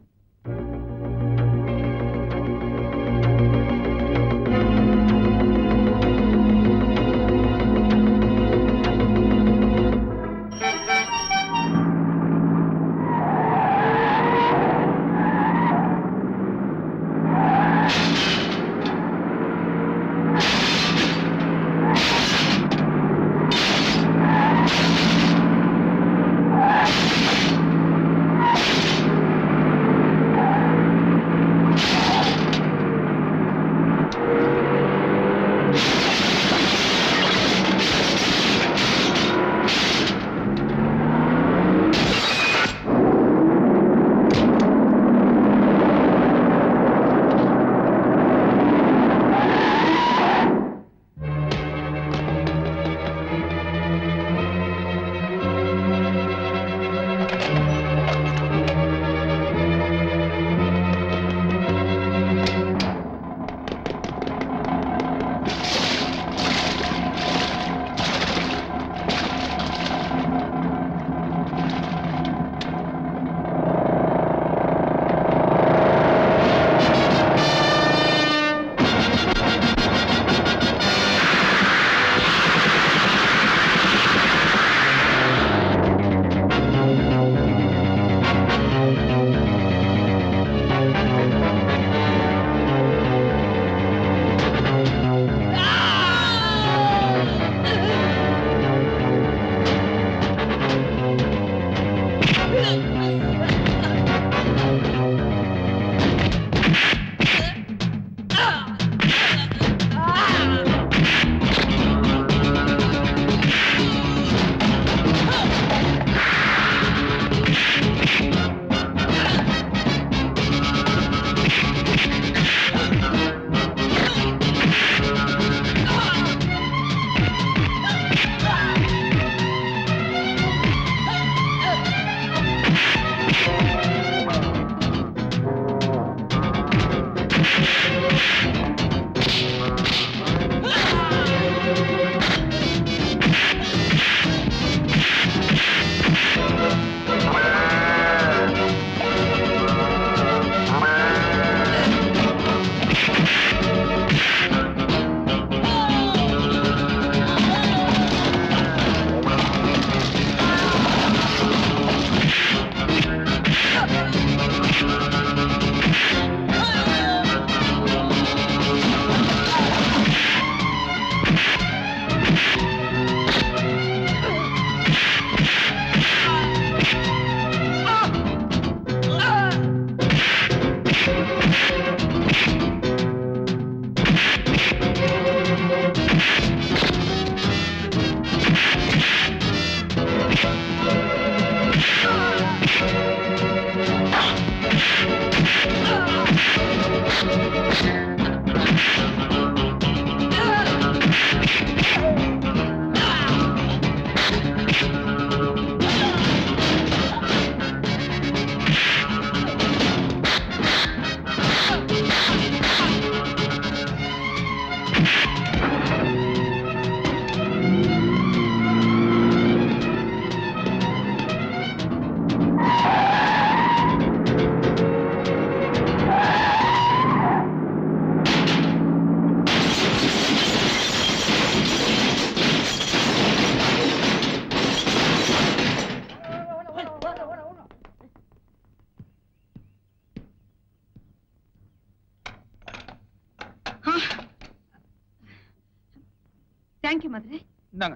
தேங்க்யூ மதுரை. இந்தாங்க.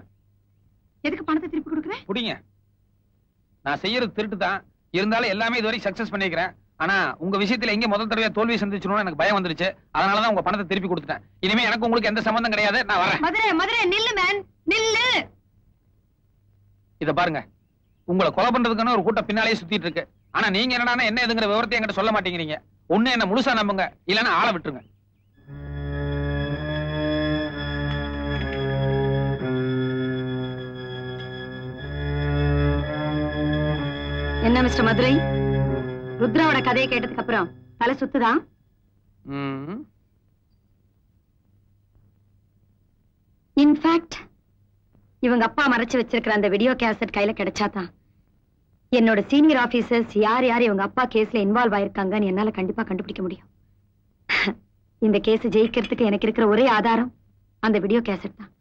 எதுக்கு பணத்தை திருப்பி கொடுக்குறேன்? புடிங்க. நான் செய்யறது திருட்டு தான், இருந்தாலும் எல்லாமே இதுவரை சக்சஸ் பண்ணிக்கிறேன். ஆனா உங்க விஷயத்துல எங்க முதல் தடவையா தோல்வி சந்திச்சிடணும் எனக்கு பயம் வந்துருச்சு. அதனாலதான் உங்க பணத்தை திருப்பி கொடுத்துட்டேன். இனிமே எனக்கு உங்களுக்கு எந்த சம்பந்தம் கிடையாது. நான் வரேன். மதுரை மதுரை நில்லு மேன், நில்லு. இத பாருங்க, உங்களை கொலை பண்றதுக்கான ஒரு கூட்டம் பின்னாலேயே சுத்திட்டு இருக்கு. ஆனா நீங்க என்னன்னா என்ன எதுங்கிற விவரத்தை என்கிட்ட சொல்ல மாட்டேங்கிறீங்க. ஒண்ணு என்ன முழுசா நம்புங்க, இல்லன்னா ஆளை விட்டுருங்க. என்ன மிஸ்டர் மதுரை, ருத்ராவோட கதையை கேட்டதுக்கு அப்புறம் தலை சுத்துதா? இன்ஃபேக்ட் இவங்க அப்பா மறைச்சு வச்சிருக்கிற அந்த வீடியோ கேசட் கையில கிடைச்சாதான் என்னோட சீனியர் ஆபீசர்ஸ் யார் யார் இவங்க அப்பா கேஸ்ல இன்வால்வ் ஆயிருக்காங்கன்னு என்னால கண்டிப்பா கண்டுபிடிக்க முடியும். இந்த கேஸ் ஜெயிக்கிறதுக்கு எனக்கு இருக்கிற ஒரே ஆதாரம் அந்த வீடியோ கேசட் தான்.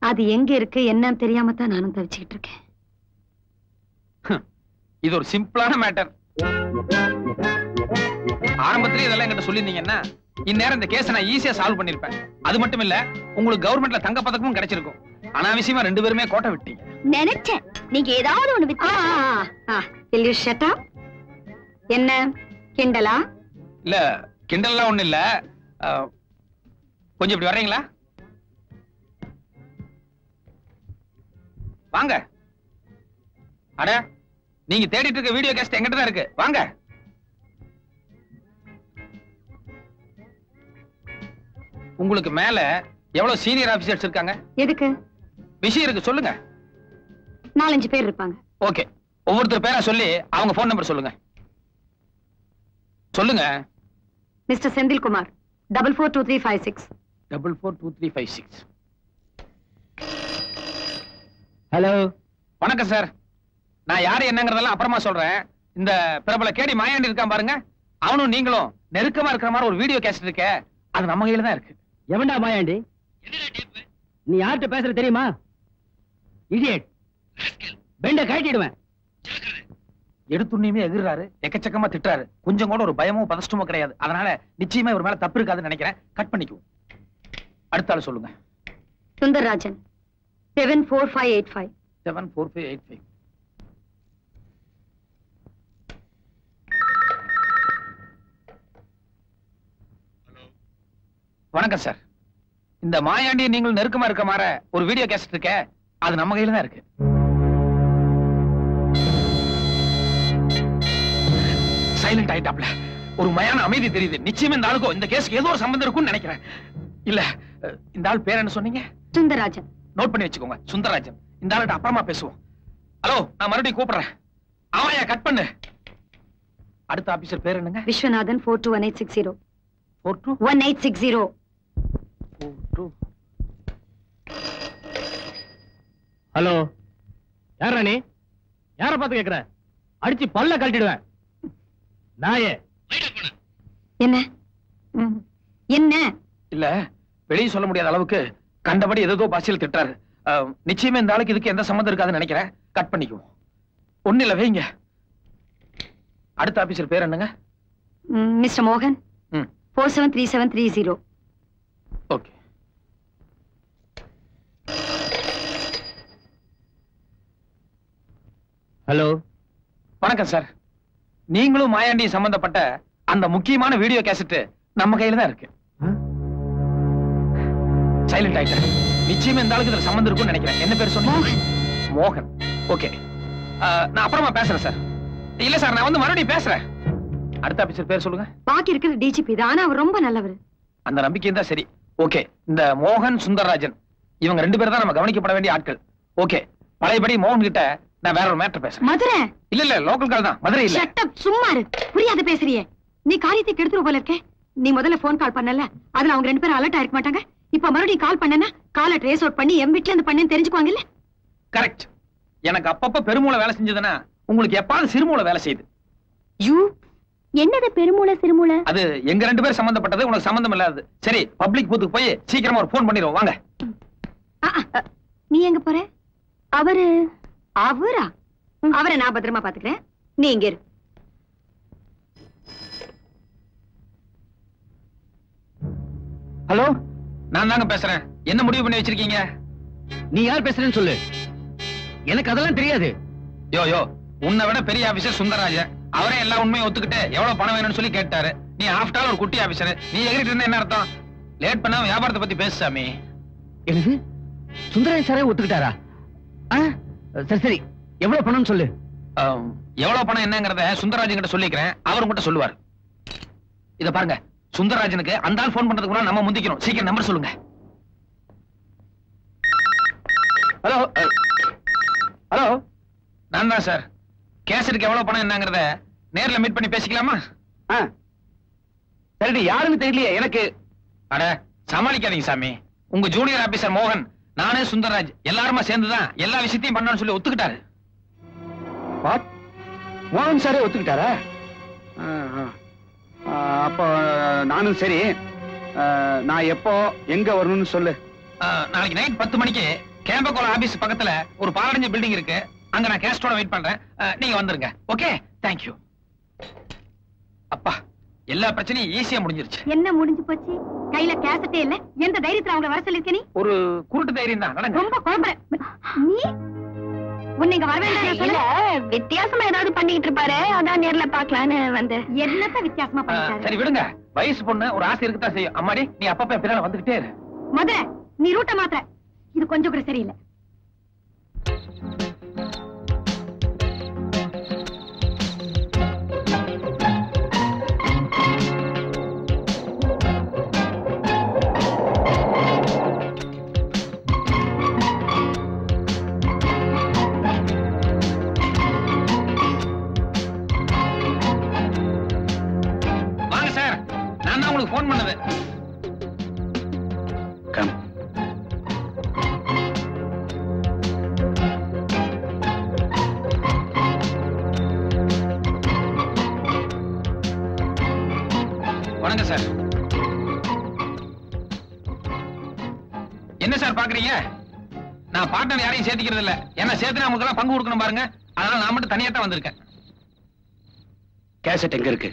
அது எங்க இருக்கு என்னன்னு தெரியாம தான் நானும் தவிச்சுக்கிட்டு இருக்கேன். இது ஒரு சிம்பிளான மேட்டர். ஆரம்பத்திலே இதெல்லாம் என்கிட்ட சொல்லியிருந்தீங்கன்னா இந்நேரம் இந்த கேஸை நான் ஈஸியா சால்வ் பண்ணிருப்பேன். அது மட்டும் இல்ல, உங்களுக்கு கவர்மெண்ட்ல தங்க பதக்கமும் கிடைச்சிருக்கும். அனாவசியமா 2 பேருமே கோட்டை விட்டீங்க. நினைச்சேன் நீங்க ஏதாவது ஒண்ணு என்ன கிண்டலா? இல்ல கிண்டல்லாம் ஒண்ணு இல்ல. கொஞ்சம் இப்படி வர்றீங்களா? வாங்க. அட, நீங்க தேடிட்டு இருக்க வீடியோ கேஸ்ட் எங்கிட்ட தான் இருக்கு. வாங்க. உங்களுக்கு மேல எவ்வளவு சீனியர் ஆபீசர்ஸ் இருக்காங்க? எதுக்கு? விஷயம் இருக்கு, சொல்லுங்க. 4-5 பேர் இருப்பாங்க. ஓகே, ஒவ்வொருத்தர் பேரா சொல்லி அவங்க போன் நம்பர் சொல்லுங்க. சொல்லுங்க. மிஸ்டர் செந்தில்குமார் 442356. 442356. ஹலோ, வணக்கம் சார். நான் யாரு என்னங்கறதெல்லாம் அப்புறமா சொல்றேன். இந்த பிரபல கேடி மாயாண்டி இருக்கான் பாருங்க, அவனும் நீங்களும் நெருக்கமா இருக்கிற மாதிரி ஒரு வீடியோ கேசட் இருக்க. அது நம்ம கையில தான் இருக்கு. எவன்டா மாயாண்டி? நீ யார்கிட்ட பேசுற தெரியுமா? இடியட், பெண்ட கட்டிடுவேன். எடுத்துண்ணியுமே எதிர்றாரு, எக்கச்சக்கமா திட்டுறாரு. கொஞ்சம் கூட ஒரு பயமோ பதஷ்டமோ கிடையாது. அதனால நிச்சயமா இவர் மேல தப்பு இருக்காதுன்னு நினைக்கிறேன். கட் பண்ணிக்குவோம். அடுத்த ஆளு சொல்லுங்க. சுந்தரராஜன் 74585. 74585. வணக்கம் சார். இந்த மாயாண்டி நீங்கள் நெருக்கமா இருக்க மாற ஒரு வீடியோ கேசட் இருக்க. அது நம்ம கையில தான் இருக்கு. சைலண்ட் ஆயிட்டாப்ல. ஒரு மயான அமைதி தெரியுது. நிச்சயமா இந்த ஆளுக்கும் இந்த கேஸ்க்கு ஏதோ ஒரு சம்பந்தம் இருக்கும்னு நினைக்கிறேன். இல்ல, இந்த ஆள் பேர் என்ன சொன்னீங்க? சுந்தரராஜன். நோட் பண்ணி வச்சுக்கோங்க, சுந்தரராஜன். இந்த ஆள்கிட்ட அப்புறமா பேசுவோம். ஹலோ, நான் மறுபடியும் கூப்பிடுறேன். ஆமாயா, கட் பண்ணு. அடுத்த ஆபீசர் பேர் என்னங்க? விஸ்வநாதன் 421860. 421860. ஹலோ, யாரா நீ? யார பார்த்து கேக்குற? அடிச்சு பல்ல கழட்டிடுவேன். நாயே. என்ன என்ன? இல்ல, வெளியே சொல்ல முடியாத அளவுக்கு கண்டபடி ஏதோ பாசியில் திட்டாரு. நிச்சயமா இந்த ஆளுக்கு இதுக்கு எந்த சம்மந்தம் இருக்காதுன்னு நினைக்கிறேன். கட் பண்ணிக்குவோம். ஒண்ணு இல்ல, வைங்க. அடுத்த ஆபீசர் பேர் என்னங்க? மிஸ்டர் மோகன் 473730. ஓகே. ஹலோ, வணக்கம் சார். நீங்களும் மாயாண்டி சம்பந்தப்பட்ட அந்த முக்கியமான வீடியோ கேசட் நம்ம கையில தான் இருக்கு. சைலண்ட் ஆயிட்டேன். நிச்சயமா இந்த ஆளுக்கு இதுல சம்பந்தம் இருக்கும்னு நினைக்கிறேன். என்ன பேர் சொன்னீங்க? மோகன். ஓகே, நான் அப்புறமா பேசுறேன் சார். இல்ல சார், நான் வந்து மறுபடியும் பேசுறேன். அடுத்த ஆபீசர் பேர் சொல்லுங்க. பாக்கி இருக்கிற டிஜிபி தான். ஆனா அவர் ரொம்ப நல்லவர். அந்த நம்பிக்கை தான் சரி. ஓகே, இந்த மோகன் சுந்தரராஜன் இவங்க 2 பேர் தான் நம்ம கவனிக்கப்பட வேண்டிய ஆட்கள். ஓகே, பழையபடி மோகன் கிட்ட நான் வேற ஒரு மேட்டர் பேசுறேன். மதுரை? இல்ல லோக்கல் கால் தான், மதுரை இல்ல. ஷட் அப், சும்மா இரு. புரியாத பேசுறியே. நீ காரியத்தை கெடுத்துரு போல இருக்கே. நீ முதல்ல போன் கால் பண்ணல, அதுல அவங்க 2 பேரும் அலர்ட் ஆயிருக்க மாட்டாங்க. இப்ப மறுபடியும் கால் பண்ணனா காலை ட்ரேஸ் அவுட் பண்ணி என் வீட்ல இருந்து பண்ணேன்னு தெரிஞ்சுக்குவாங்கல்ல. கரெக்ட். எனக்கு அப்பப்ப பெருமூளை வேலை செஞ்சதுன்னா உங்களுக்கு எப்பாவது சிறுமூளை வேலை செய்யுது. யூ என்னது பெருமூளை சிறுமூளை? அது எங்க 2 பேர் சம்பந்தப்பட்டது, உனக்கு சம்பந்தம் இல்லாதது. சரி, பப்ளிக் பூத்துக்கு போய் சீக்கிரமா ஒரு போன் பண்ணிடுவோம் வாங்க. நீ எங்க போற? அவரா? அவரை நான் பத்திரமா பாத்துக்கிறேன். நீ இங்க இரு. ஹலோ, நான் தாங்க பேசுறேன். என்ன முடிவு பண்ணி வச்சிருக்கீங்க? நீ யார் பேசுறேன்னு சொல்லு. எனக்கு அதெல்லாம் தெரியாது. யோ உன்னை விட பெரிய ஆபீசர் சுந்தரராஜன். அவரே எல்லா உண்மையும் ஒத்துக்கிட்டு எவ்வளவு பணம் வேணும்னு சொல்லி கேட்டாரு. நீ ஆஃப்டர் ஆல் ஒரு குட்டி ஆபீசர். நீ எகிரிட்டு இருந்தா என்ன அர்த்தம்? லேட் பண்ணா வியாபாரத்தை பத்தி பேசு சாமி. எனக்கு சுந்தரராஜன் சாரே ஒத்துக்கிட்டாரா? சரி எவ்வளவு பணம் சொல்லு. எவ்வளவு பணம் என்னங்கறத சுந்தரராஜன் கிட்ட சொல்லிக்கிறேன். அவர் உங்ககிட்ட சொல்லுவார். இத பாருங்க, சுந்தரராஜனுக்கு அந்த ஆள் போன் பண்றதுக்கு கூட நம்ம முந்திக்கணும். சீக்கிரம் நம்பர் சொல்லுங்க. ஹலோ ஹலோ, நான் தான் சார். கேசட்டுக்கு எவ்வளவு பணம் என்னங்கறத நேர்ல மீட் பண்ணி பேசிக்கலாமா? சரி, யாருன்னு தெரியலையே எனக்கு. அட சமாளிக்காதீங்க சாமி. உங்க ஜூனியர் ஆபீசர் மோகன், நானே சுந்தரராஜ் எல்லாருமா சேர்ந்துதான் எல்லா விஷயத்தையும் பண்ணணும்னு சொல்லி ஒத்துக்கிட்டாரு. மோகன் சாரே ஒத்துக்கிட்டாரா? அப்போ நானும் சரி. நான் எப்போ எங்க வரணும்னு சொல்லு. நாளைக்கு நைட் 10 மணிக்கு கேம்பகோல ஆபீஸ் பக்கத்துல ஒரு பாலடைஞ்ச பில்டிங் இருக்கு. அங்க நான் கேஸ்டோட வெயிட் பண்றேன். நீங்க வந்துருங்க. Okay, thank you. அப்பா, எல்லா பிரச்சனையும் ஈஸியா முடிஞ்சிருச்சு. என்ன முடிஞ்சு போச்சு? கையில கேசட்டே இல்ல. எந்த தைரியத்துல அவங்க வர சொல்லிருக்க நீ? ஒரு குருட்டு தைரியம் தான். நடங்க. ரொம்ப குழம்புற நீ. உன்னை இங்க வர வேண்டாம். வித்தியாசமா ஏதாவது பண்ணிட்டு இருப்பாரு, அதான் நேர்ல பாக்கலான்னு வந்து. என்னத்த வித்தியாசமா பண்ணிட்டாரு? சரி விடுங்க. வயசு பொண்ணு ஒரு ஆசை இருக்குதான் செய்யும். அம்மாடி, நீ அப்பப்ப பின்னால வந்துகிட்டே இரு. மதுரை, நீ ரூட்ட மாத்திர. இது கொஞ்சம் கூட சரியில்லை. போன் பண்ணது. கம். வணக்கம் சார். என்ன சார் பாக்குறீங்க? நான் பார்ட்னர் யாரையும் சேர்த்துக்கிறது இல்ல. என்ன சேர்த்து நமக்கு எல்லாம் பங்கு கொடுக்கணும் பாருங்க. அதனால நான் மட்டும் தனியா தான் வந்திருக்கேன். கேசட் எங்க இருக்கு?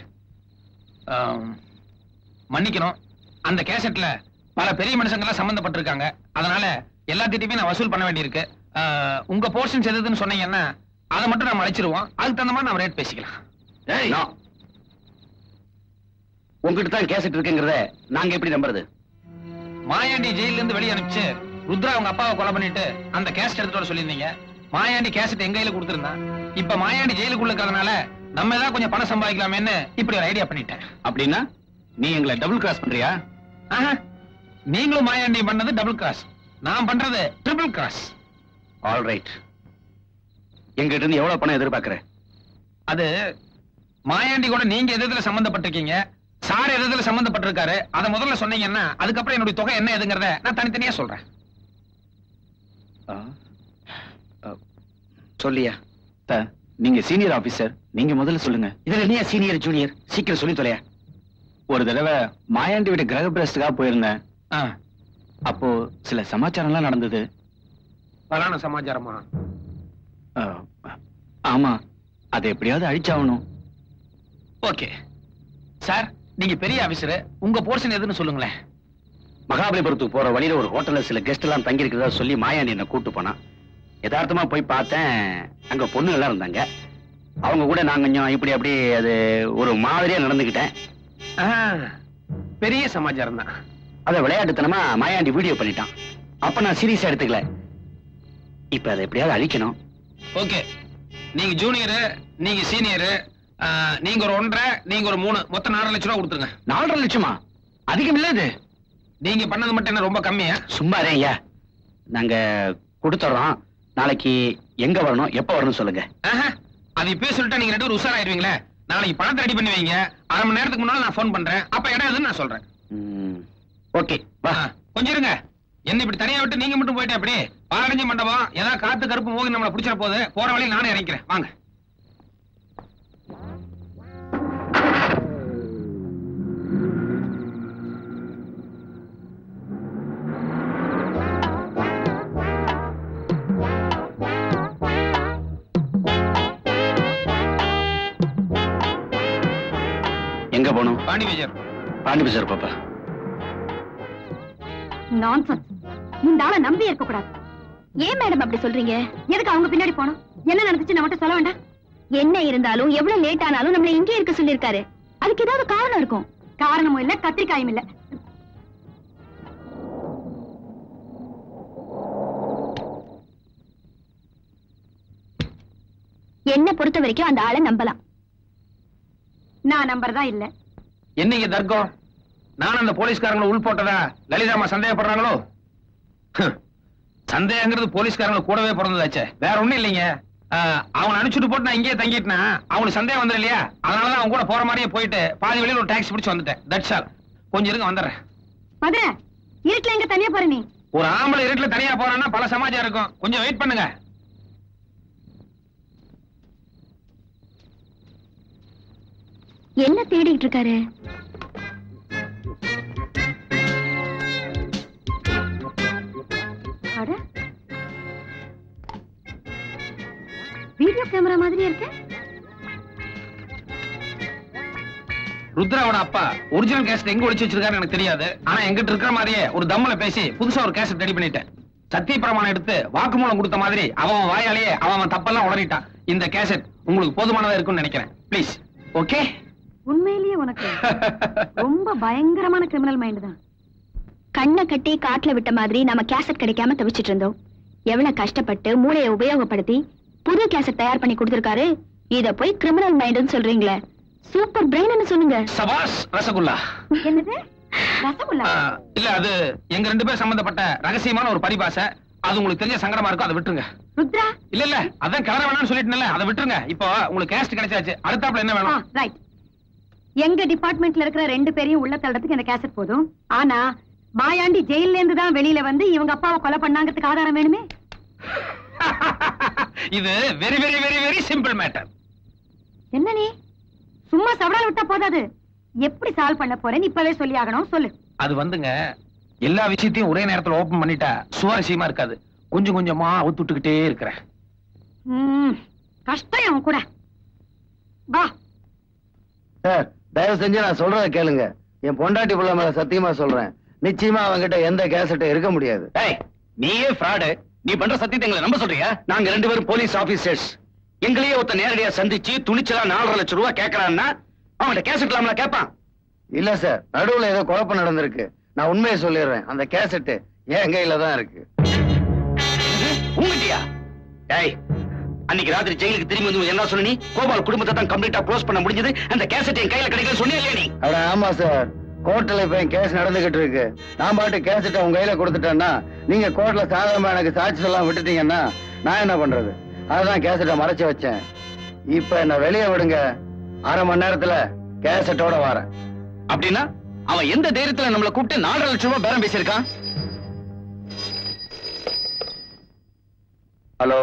மன்னிக்கணும், அந்த கேசட்ல பல பெரிய மனுஷங்க எல்லாம் சம்பந்தப்பட்டிருக்காங்க. அதனால எல்லாத்திட்டையுமே நான் வசூல் பண்ண வேண்டியிருக்கு. உங்க போர்ஷன் எதுன்னு சொன்னீங்கன்னா அதை மட்டும் நம்ம அழைச்சிருவோம். அதுக்கு தகுந்த மாதிரி நம்ம ரேட் பேசிக்கலாம். உங்ககிட்ட தான் கேசட் இருக்குங்கிறத நாங்க எப்படி நம்புறது? மாயாண்டி ஜெயில இருந்து வெளியே அனுப்பிச்சு ருத்ரா அவங்க அப்பாவை கொலை பண்ணிட்டு அந்த கேசட் எடுத்துட்டு வர சொல்லியிருந்தீங்க. மாயாண்டி கேசட் எங்க கையில கொடுத்திருந்தான். இப்ப மாயாண்டி ஜெயிலுக்குள்ள இருக்கிறதுனால நம்ம ஏதாவது கொஞ்சம் பணம் சம்பாதிக்கலாமேன்னு இப்படி ஒரு ஐடியா பண்ணிட்டேன். அப்படின்னா நீ எங்களை டபுள் கிராஸ் பண்றியா? நீங்களும் மாயாண்டி பண்ணது டபுள் கிராஸ், நான் பண்றது ட்ரிபிள் கிராஸ். All right. எங்கிட்ட இருந்து எவ்வளவு பணம் எதிர்பார்க்கிற? அது மாயாண்டி கூட நீங்க எதுல சம்பந்தப்பட்டிருக்கீங்க, சார் எதுல சம்பந்தப்பட்டிருக்காரு, அதை முதல்ல சொன்னீங்கன்னா அதுக்கப்புறம் என்னுடைய தொகை என்ன எதுங்கிறத நான் தனித்தனியா சொல்றேன். சொல்லியா? நீங்க சீனியர் ஆபீசர், நீங்க முதல்ல சொல்லுங்க. இதுல என்ன சீனியர் ஜூனியர்? சீக்கிரம் சொல்லி தொலையா. ஒரு தடவை மாயாண்டி வீட்டு கிரக பிரவேசத்துக்காக போயிருந்தேன். அப்போ சில சமாச்சாரம்லாம் நடந்தது. பலான சமாச்சாரமா? ஆமா, அதை எப்படியாவது அழிச்சாகணும். ஓகே சார், நீங்க பெரிய ஆபீசர், உங்க போர்ஷன் எதுன்னு சொல்லுங்களேன். மகாபலிபுரத்துக்கு போற வழியில ஒரு ஹோட்டல்ல சில கெஸ்ட் எல்லாம் தங்கி இருக்கிறதா சொல்லி மாயாண்டி என்ன கூட்டு போனா. யதார்த்தமா போய் பார்த்தேன், அங்க பொண்ணு எல்லாம் இருந்தாங்க. அவங்க கூட நான் கொஞ்சம் இப்படி அப்படி அது ஒரு மாதிரியா நடந்துகிட்டேன். பெரிய சமாச்சாரம் தான். அத விளையாட்டுத்தனமா மாயாண்டி வீடியோ பண்ணிட்டான். அப்ப நான் சீரியஸா எடுத்துக்கல. இப்ப அதை எப்படியாவது அழிக்கணும். ஓகே, நீங்க ஜூனியர், நீங்க சீனியர், நீங்க ஒரு 1.5, நீங்க ஒரு 3, மொத்தம் 4 லட்சம் ரூபாய் கொடுத்துருங்க. 4.5 லட்சமா? அதிகம் இல்ல இது. நீங்க பண்ணது மட்டும் என்ன ரொம்ப கம்மியா? சும்மா ஐயா, நாங்க கொடுத்துறோம். நாளைக்கு எங்க வரணும், எப்ப வரணும் சொல்லுங்க. அது இப்பவே சொல்லிட்டா நீங்க 2 பேரும் உஷாராயிருவீங்களே. நாளைக்கு பணத்தை ரெடி பண்ணி வைங்க. 1/2 மணி நேரத்துக்கு முன்னால நான் போன் பண்றேன். அப்ப இடம் எதுன்னு நான் சொல்றேன். ஓகே, வா. கொஞ்சம் இருங்க. என்ன இப்படி தனியா விட்டு நீங்க மட்டும் போயிட்டே அப்படி பாலடைஞ்ச மண்டபம் ஏதாவது காத்து கருப்பு போಗಿ நம்மள பிடிச்சிட போகுது. போற வழியில் நானே இறங்கிக்கிறேன். வாங்க. எங்க போகணும்? பாண்டி பஜார். பாண்டி பஜார் பாப்பா. நான்சென்ஸ். இந்த ஆளை நம்பி இருக்க கூடாது. ஏன் மேடம் அப்படி சொல்றீங்க? எதுக்கு அவங்க பின்னாடி போனோம்? என்ன நடந்துச்சு நம்ம சொல்ல வேண்டாம்? என்ன இருந்தாலும் எவ்வளவு லேட் ஆனாலும் நம்மள இங்கே இருக்க சொல்லிருக்காரு. அதுக்கு ஏதாவது காரணம் இருக்கும். காரணமும் இல்ல, கத்திரிக்காயும் இல்ல. என்ன பொறுத்த வரைக்கும் அந்த ஆளை நம்பலாம். நான் நம்பறதா இல்ல. என்னைக்கு தர்க்கம்? நான் அந்த போலீஸ்காரங்களை உள் போட்டதா லலிதாமா சந்தேகப்படுறாங்களோ? சந்தேகங்கிறது போலீஸ்காரங்களை கூடவே பிறந்ததாச்சே, வேற ஒண்ணும் இல்லைங்க. அவனை அனுப்பிச்சுட்டு போட்டு நான் இங்கேயே தங்கிட்டேன்னா அவனுக்கு சந்தேகம் வந்துடும் இல்லையா? அதனாலதான் அவன் கூட போற மாதிரியே போயிட்டு பாதி வழியில் ஒரு டாக்ஸி பிடிச்சு வந்துட்டேன். That's all. கொஞ்சம் இருங்க, வந்துடுறேன். மதுரை, இருட்டுல எங்க தனியா போற நீ? ஒரு ஆம்பளை இருட்டுல தனியா போறான்னா பல சமாஜம் இருக்கும். கொஞ்சம் வெயிட் பண்ணுங்க. என்ன தேடிட்டு இருக்காரு? வீடியோ கேமரா மாதிரி இருக்கு. ருத்ராவோட அப்பா ஒரிஜினல் கேசட் எங்க ஒளிச்சு வச்சிருக்காரு எனக்கு தெரியாது. ஆனா எங்கிட்ட இருக்கிற மாதிரியே ஒரு தம்மல பேசி புதுசா ஒரு கேசட் ரெடி பண்ணிட்டேன். சத்திய பிரமாணம் எடுத்து வாக்குமூலம் கொடுத்த மாதிரி அவன் வாயாலேயே அவன் தப்பெல்லாம் உளறிட்டான். இந்த கேசட் உங்களுக்கு போதுமானதா இருக்கும்னு நினைக்கிறேன். ப்ளீஸ். ஓகே? உண்மையிலேயே உனக்கு ரொம்ப பயங்கரமான கிரிமினல் மைண்ட் தான். கண்ணை கட்டி காட்டுல விட்ட மாதிரி நம்ம கேசட் கிடைக்காம தவிச்சிட்டு இருந்தோம். எவ்வளவு கஷ்டப்பட்டு மூளையை உபயோகப்படுத்தி புது கேசட் தயார் பண்ணி கொடுத்திருக்காரு. இத போய் கிரிமினல் மைண்ட்னு சொல்றீங்களே. சூப்பர் பிரெயின் சொல்லுங்க. சபாஸ் ரசகுல்லா. என்னது ரசகுல்லா? இல்ல, அது எங்க 2 பேர் சம்பந்தப்பட்ட ரகசியமான ஒரு பரிபாஷை. அது உங்களுக்கு தெரிஞ்ச சங்கடமா இருக்கும். அதை விட்டுருங்க. ருத்ரா. இல்ல அதான் கிளற வேணாம்னு சொல்லிட்டேன்ல, அதை விட்டுருங்க. இப்போ உங்களுக்கு கேசட் கிடைச்சாச்சு. அடுத்தாப்புல என்ன வேணும்? ரைட். எங்க டிபார்ட்மெண்ட்ல இருக்கிற 2 பேரையும் உள்ள தள்ளறதுக்கு இந்த கேசட் போதும். ஆனா மாயாண்டி ஜெயில இருந்து தான் வெளியில வந்து இவங்க அப்பாவை கொலை பண்ணாங்கிறதுக்கு ஆதாரம் வேணுமே. இது very very very very simple matter. என்ன நீ சும்மா சவடால் விட்டா போதாது. எப்படி சால்வ் பண்ண போறேன்னு இப்பவே சொல்லி ஆகணும். சொல்லு. அது வந்துங்க, எல்லா விஷயத்தையும் ஒரே நேரத்துல ஓபன் பண்ணிட்டா சுவாரஸ்யமா இருக்காது. கொஞ்சம் கொஞ்சமா அவுத்துட்டுக்கிட்டே இருக்கிறேன். கஷ்டம் அவன் கூட. வா சார், தயவு செஞ்சு நான் சொல்றத கேளுங்க. என் பொண்டாட்டி புள்ள மேல சத்தியமா சொல்றேன், நிச்சயமா அவங்கிட்ட எந்த கேசட்டும் இருக்க முடியாது. நீயே ஃப்ராடு. நீ பண்ற சத்தியத்தை எங்களை நம்ப சொல்றியா? நாங்க 2 பேரும் போலீஸ் ஆபீசர்ஸ். எங்களையே ஒருத்த நேரடியா சந்திச்சு துணிச்சலா 4.5 லட்சம் ரூபாய் கேட்கறான்னா அவன்கிட்ட கேசட் இல்லாமல கேட்பான். இல்ல சார், நடுவுல ஏதோ குழப்பம் நடந்திருக்கு. நான் உண்மையை சொல்லிடுறேன். அந்த கேசட் என் கையில தான் இருக்கு. உங்ககிட்டயா? டேய், அன்னைக்கு ராத்திரி ஜெயிலுக்கு திரும்பி வந்து என்ன சொன்ன நீ? கோபால் குடும்பத்தை தான் கம்ப்ளீட்டா க்ளோஸ் பண்ண முடிஞ்சது. அந்த கேசட் என் கையில கிடைக்கல சொன்னியா இல்லையா நீ? அட ஆமா சார், கோர்ட்ல இப்ப என் கேஸ் நடந்துகிட்டு இருக்கு. நான் பாட்டு கேசட்டை உங்க கையில கொடுத்துட்டேன்னா நீங்க கோர்ட்ல சாதாரணமா எனக்கு சாட்சி எல்லாம் விட்டுட்டீங்கன்னா நான் என்ன பண்றது? அதான் கேசட்டை மறைச்சு வச்சேன். இப்ப என்ன வெளியே விடுங்க. 1/2 மணி நேரத்துல கேசட்டோட வரேன். அப்படின்னா அவன் எந்த தைரியத்துல நம்மளை கூப்பிட்டு 4.5 லட்சம் ரூபாய் பேரம் பேசியிருக்கான்? ஹலோ,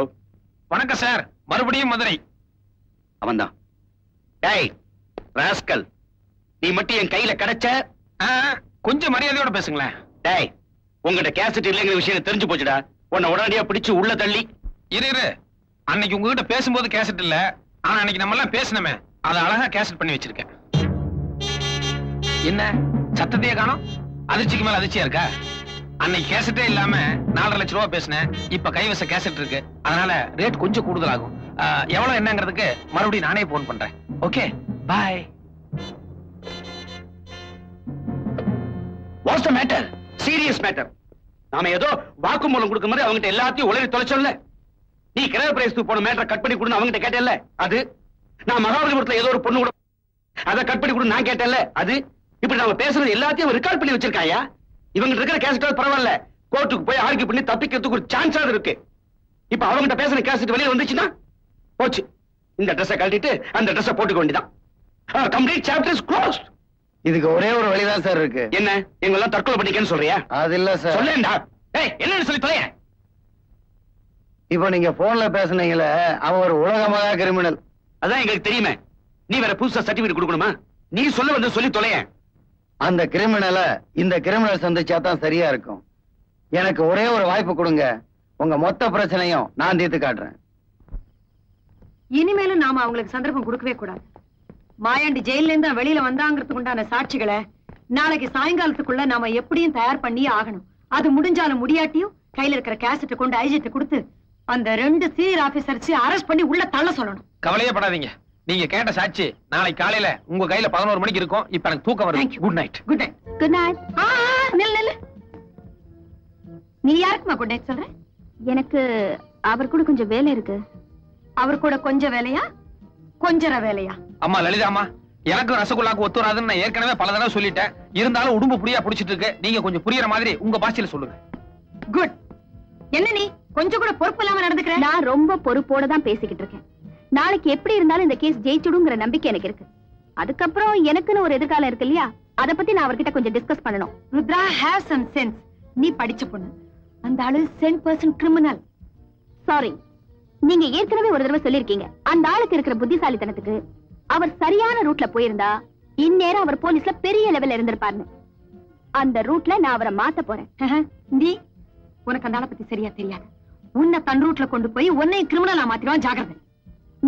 வணக்கம் சார். மறுபடியும் மதுரை. அவன்தான். டேய் ராஸ்கல், நீ மட்டும் என் கையில கிடைச்ச கொஞ்சம் மரியாதையோட பேசுங்களேன். டேய், உங்ககிட்ட கேசட் இல்லைங்கிற விஷயம் தெரிஞ்சு போச்சுடா. உன்னை உடனடியா பிடிச்சு உள்ள தள்ளி. இரு, அன்னைக்கு உங்ககிட்ட பேசும்போது கேசட் இல்ல. ஆனா அன்னைக்கு நம்ம எல்லாம் பேசணுமே, அதை அழகா கேசட் பண்ணி வச்சிருக்கேன். என்ன சத்தத்தையே காணோம்? அதிர்ச்சிக்கு மேல அதிர்ச்சியா இருக்கா? அன்னைக்கு கேசட்டே இல்லாம 4.5 லட்சம் ரூபாய் பேசினேன். இப்ப கைவச கேசட் இருக்கு. அதனால ரேட் கொஞ்சம் கூடுதல் ஆகும். எவ்வளவு என்னங்கிறதுக்கு மறுபடியும் நானே போன் பண்றேன். Okay, bye. What's the matter? Serious matter. நாம ஏதோ வாக்குமூலம் கொடுக்கும் மாதிரி அவங்ககிட்ட எல்லாத்தையும் உளறி தொலைச்சோம்ல. நீ கிரக பிரேசத்துக்கு போன மேட்டரை கட் பண்ணி கொடுன்னு அவங்ககிட்ட கேட்டேல்ல, அது நான் மகாபலிபுரத்துல ஏதோ ஒரு பொண்ணு கூட அதை கட் பண்ணி கூட நான் கேட்டேன்ல, அது இப்படி நாம பேசுறது எல்லாத்தையும் ரெக்கார்ட் பண்ணி வச்சிருக்காயா? இவங்க இருக்கிற கேசட் பரவாயில்ல, கோர்ட்டுக்கு போய் ஆர்கியூ பண்ணி தப்பிக்கிறதுக்கு ஒரு சான்ஸ் இருக்கு. இப்ப அவங்ககிட்ட பேசுற கேசட் வெளியே வந்துச்சுன்னா போச்சு. இந்த ட்ரெஸ்ஸை கழட்டிட்டு அந்த ட்ரெஸ்ஸை போட்டுக்க வேண்டியதான். Complete chapter is closed. இதுக்கு ஒரே ஒரு வழிதான் சார் இருக்கு. என்ன எங்க எல்லாம் தற்கொலை பண்ணிக்கன்னு சொல்றியா? அது இல்ல சார். சொல்லேன்டா. ஏய் என்னன்னு சொல்லி தொலைய. இப்போ நீங்க போன்ல பேசுனீங்களே, அவன் ஒரு உலகமகா கிரிமினல். அதான் எங்களுக்கு தெரியுமே. நீ வேற புதுசா சர்டிபிகேட் கொடுக்கணுமா? நீ சொல்ல வந்து சொல்லி தொலைய. அந்த கிரிமினலை இந்த கிரிமினல் சந்திச்சா தான் சரியா இருக்கும். எனக்கு ஒரே ஒரு வாய்ப்பு கொடுங்க, உங்க மொத்த பிரச்சனையும் நான் தீர்த்து காட்டுறேன். இனிமேலும் நாம அவங்களுக்கு சந்தர்ப்பம் கொடுக்கவே கூடாது. மாயாண்டி ஜெயில இருந்து வெளியில வந்தாங்கிறதுக்கு உண்டான சாட்சிகளை நாளைக்கு சாயங்காலத்துக்குள்ள நாம எப்படியும் தயார் பண்ணியே ஆகணும். அது முடிஞ்சாலும் முடியாட்டியும் கையில இருக்கிற கேசட்டை கொண்டு ஐஜிட்ட கொடுத்து அந்த 2 சீனியர் ஆபீசர்ஸ் அரெஸ்ட் பண்ணி உள்ள தள்ள சொல்லணும். கவலையே படாதீங்க. நீங்க கேட்ட சாட்சி நாளைக்கு காலையில உங்க கையில 11 மணிக்கு இருக்கும். இப்ப எனக்கு தூக்கம் வருது. Good night. Good night. Good night. நில்லு. நீ யாருக்குமா குட் நைட் சொல்ற? எனக்கு அவர் கூட கொஞ்சம் வேலை இருக்கு. அவர் கூட கொஞ்சம் வேலையா, கொஞ்சர வேலையா? அம்மா லலிதா அம்மா, எனக்கு ரசகுல்லாக்கு ஒத்து வராதுன்னு நான் ஏற்கனவே பல தடவை சொல்லிட்டேன். இருந்தாலும் உடம்பு புடியா புடிச்சிட்டு இருக்கு. நீங்க கொஞ்சம் புரியுற மாதிரி உங்க பாஷையில சொல்லுங்க. குட். என்ன நீ கொஞ்சம் கூட பொறுப்பு இல்லாம நடந்துக்கிற? நான் ரொம்ப பொறுப்போட தான் பேசிக்கிட்டு இருக்கேன். நாளைக்கு எப்படி இருந்தாலும் இந்த கேஸ் ஜெயிச்சுடுங்கிற நம்பிக்கை எனக்கு இருக்கு. அதுக்கப்புறம் எனக்குன்னு ஒரு எதிர்காலம் இருக்கு இல்லையா, அத பத்தி நான் அவர்கிட்ட கொஞ்சம் டிஸ்கஸ் பண்ணணும். Rudra have some sense. நீ படிச்ச பொண்ணு, அந்த ஆளு 100% கிரிமினல். சாரி, நீங்க ஏற்கனவே ஒரு தடவை சொல்லிருக்கீங்க, அந்த ஆளுக்கு இருக்கிற புத்திசாலித்தனத்துக்கு அவர் சரியான ரூட்ல போயிருந்தா இந்நேரம் அவர் போலீஸ்ல பெரிய லெவல்ல இருந்திருப்பாருன்னு. அந்த ரூட்ல நான் அவரை மாத்த போறேன். நீ உனக்கு அந்த ஆளை பத்தி சரியா தெரியாது. உன்னை தன் ரூட்ல கொண்டு போய் உன்னை கிரிமினலா மாத்திடுவான். ஜாகிரதை.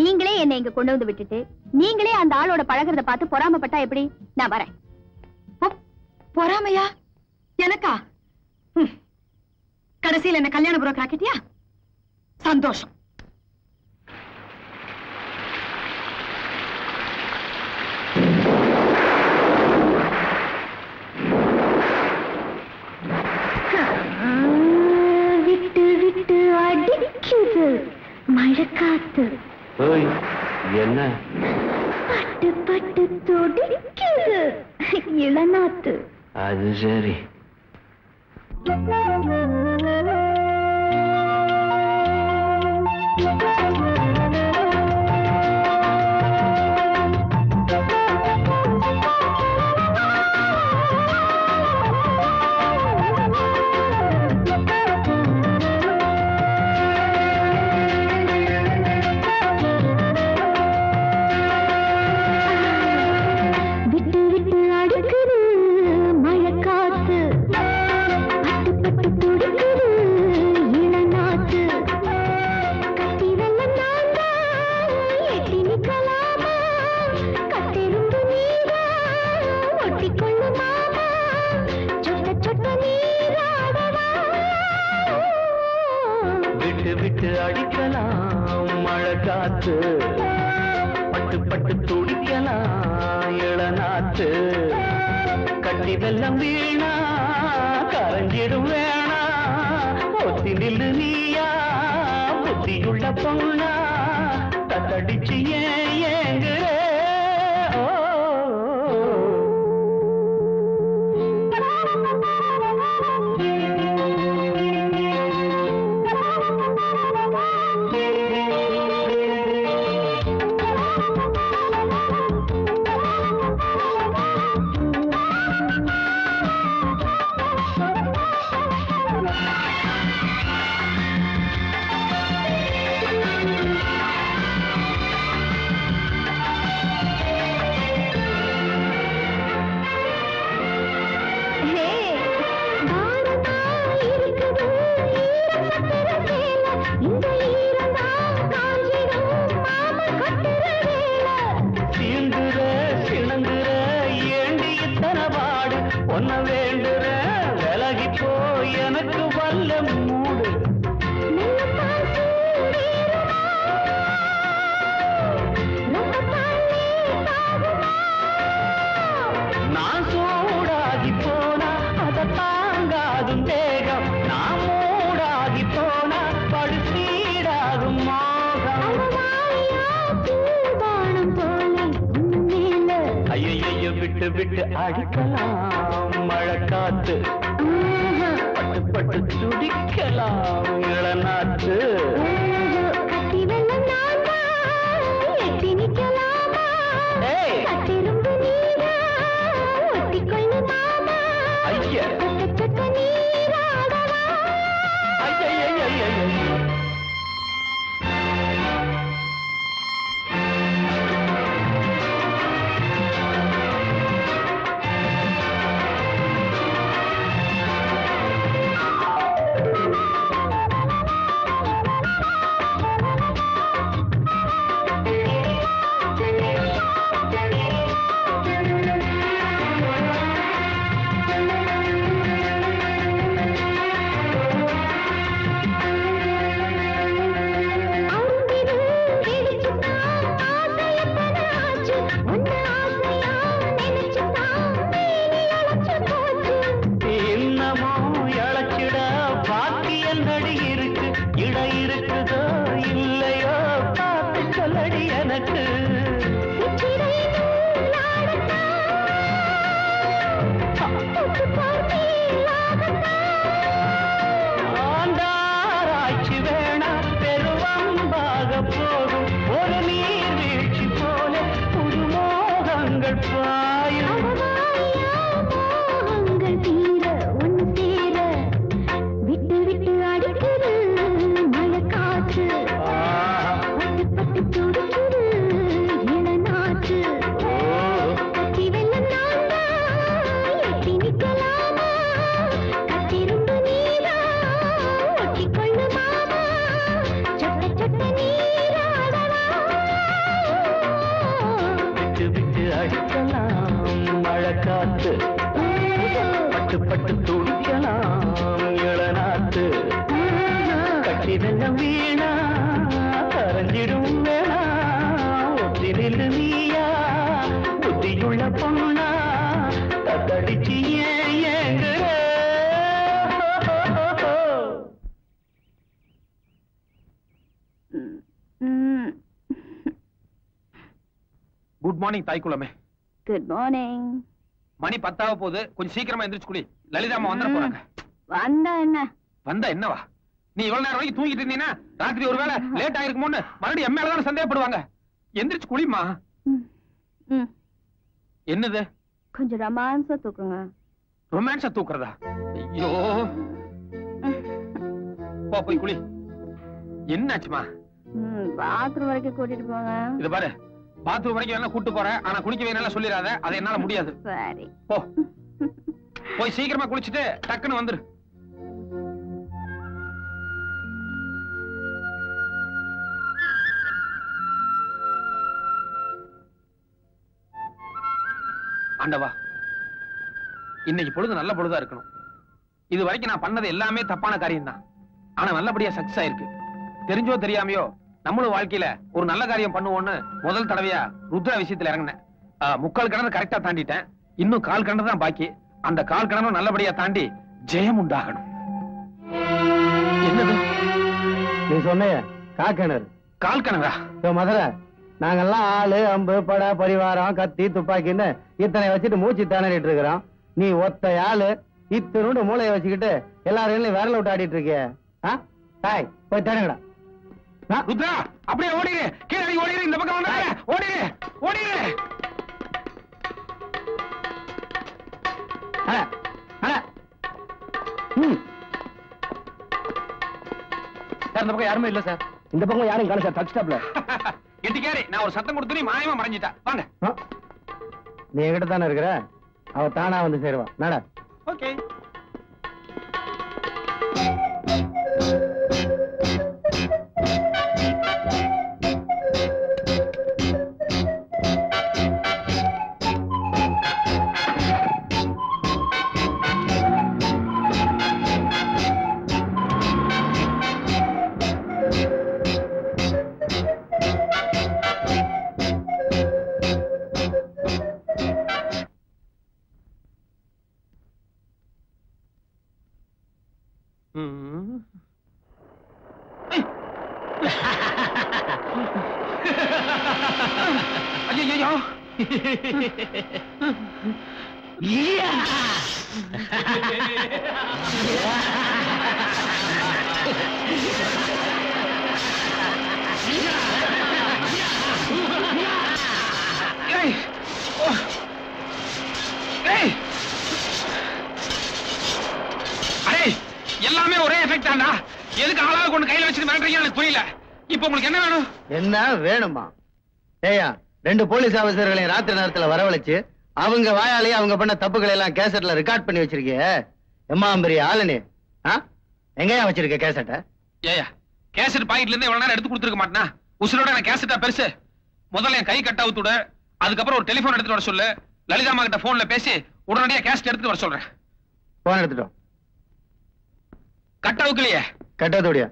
நீங்களே என்னை இங்க கொண்டு வந்து விட்டுட்டு நீங்களே அந்த ஆளோட பழகிறத பார்த்து பொறாமப்பட்டா எப்படி? நான் வரேன். பொறாமையா? எனக்கா? கடைசியில் என்ன கல்யாண புரோக்கர் ஆக்கிட்டியா? சந்தோஷம். விட்டு விட்டு அடிக்குது மழைக்காத்து. என்ன பட்டு பட்டு துடிக்குது இளநாத்து. அது சரி. விட்டு அடிக்கலாம் மழை காத்து, பட்டு பட்டு துடிக்கலாம் இளநாத்து. கட்டி வெள்ளம் வீணா கரைஞ்சிடும் வேணா, ஒத்தி நில்லு நீயா புத்தியுள்ள பொண்ணா, தத்தடிச்சு ஏங்குற. விட்டு அடிக்கலாம் மழைக்காத்து, பட்டு பட்டு துடிக்கலாம் இளநாத்து. கட்டி வெள்ளம் நானா எட்டி நிக்கலாமா, கட்டிரும்பு நீரா ஒட்டிக்கொள்ளு மாமா, ஐயா சொட்ட நீராடவா. ஐயா பட்டு பட்டு துடிக்கலாம் இளநாத்து. கட்டி வெள்ளம் வீணா கரைஞ்சிடும் வேணா, ஒத்தி நில்லு நீயா புத்தியுள்ள பொண்ணா, தத்தடிச்சு ஏங்குற. குட் மார்னிங் தாய்க்குளமே. Good morning. மணி 10 போகுது, கொஞ்சம் சீக்கிரமா எந்திரிச்சு குளி. லலிதாமா வந்துட போறாங்க. வந்தா என்ன? வந்தா என்னவா? நீ இவ்வளவு நேரம் வரைக்கும் தூங்கிட்டு இருந்தீங்கன்னா ராத்திரி ஒருவேளை லேட் ஆயிருக்குமோன்னு மறுபடியும் எம்மையில தானே சந்தேகப்படுவாங்க. எந்திரிச்சு குளிமா. என்னது? கொஞ்சம் ரொமான்ஸா தூக்குங்க. ரொமான்ஸா தூக்குறதா? ஐயோ, போ போய் குளி. என்னாச்சுமா? பாத்ரூம் வரைக்கும் கூட்டிட்டு போங்க. இது பாரு, பாத்ரூம் வரைக்கும் வேணா கூட்டு போறேன், ஆனா குளிக்க வேணாலும் சொல்லிடாத. அது என்னால முடியாது. சரி போ, போய் சீக்கிரமா குளிச்சுட்டு டக்குன்னு வந்துரு. ஆண்டவா, இன்னைக்கு பொழுது நல்ல பொழுதா இருக்கணும். இது வரைக்கும் நான் பண்ணது எல்லாமே தப்பான காரியம் தான், ஆனா நல்லபடியா சக்சஸ் ஆயிருக்கு. தெரிஞ்சோ தெரியாமையோ நம்மளும் வாழ்க்கையில ஒரு நல்ல காரியம் பண்ணுவோம்னு முதல் தடவையா ருத்ரா விஷயத்துல இறங்கினேன். 3/4 கிணறு கரெக்டா தாண்டிட்டேன். இன்னும் 1/4 கிணறு தான் பாக்கி. அந்த 1/4 கிணறும் நல்லபடியா தாண்டி ஜெயம் உண்டாகணும். என்னது நீ சொன்ன காக்கிணறு? 1/4 கிணறா? மதுரை, நாங்கெல்லாம் ஆளு அம்பு பட பரிவாரம் கத்தி துப்பாக்கின்னு இத்தனை வச்சுட்டு மூச்சு திணறிட்டு இருக்கிறோம். நீ ஒத்த ஆளு இத்தனோடு மூளையை வச்சுக்கிட்டு எல்லாரும் விரல விட்டு ஆடிட்டு இருக்கிய. போய் திணங்கடா. ருத்ரா, அப்படியே ஓடிடு. கீழே ஓடிடு. இந்த பக்கம் வந்தாங்க. ஓடிடு, ஓடிடு. சார், இந்த பக்கம் யாருமே இல்ல சார். இந்த பக்கம் யாரும் காணல சார். டச் ஸ்டாப்ல கெட்டிக்காரி, நான் ஒரு சத்தம் கொடுத்து நீ மாயமா மறைஞ்சிட்டா. வாங்க. நீ என்கிட்ட தானே இருக்கிற, அவ தானா வந்து சேருவா. நட. ஓகே. ஐயோ, எல்லாமே ஒரே எஃபெக்ட் தான்டா. எதுக்கு ஆளாக கொண்டு கையில வச்சுட்டு மிரட்டுறீங்க எனக்கு புரியல. இப்போ உங்களுக்கு என்ன வேணும்? என்ன வேணுமா? ஏயா, 2 போலீஸ் ஆபீசர்களையும் ராத்திரி நேரத்துல வரவழைச்சு அவங்க வாயாலேயே அவங்க பண்ண தப்புகளை எல்லாம் கேசட்ல ரெக்கார்ட் பண்ணி வச்சிருக்கிய. எம்மா பெரிய ஆளுனே, எங்கயா வச்சிருக்க கேசட்ட? ஏயா, கேசட் பாக்கெட்ல இருந்து இவ்வளவு நேரம் எடுத்து கொடுத்துருக்க மாட்டேனா? உசுரோட நான் கேசட்டா பெருசு. முதல்ல என் கை கட் அவுத்துடு, அதுக்கப்புறம் ஒரு டெலிபோன் எடுத்துட்டு வர சொல்லு. லலிதாமா கிட்ட போன்ல பேசி உடனடியா கேசட் எடுத்துட்டு வர சொல்றேன். போன் எடுத்துட்டோம். கட் அவுக்கலையே? கட் அவுத்துடியா?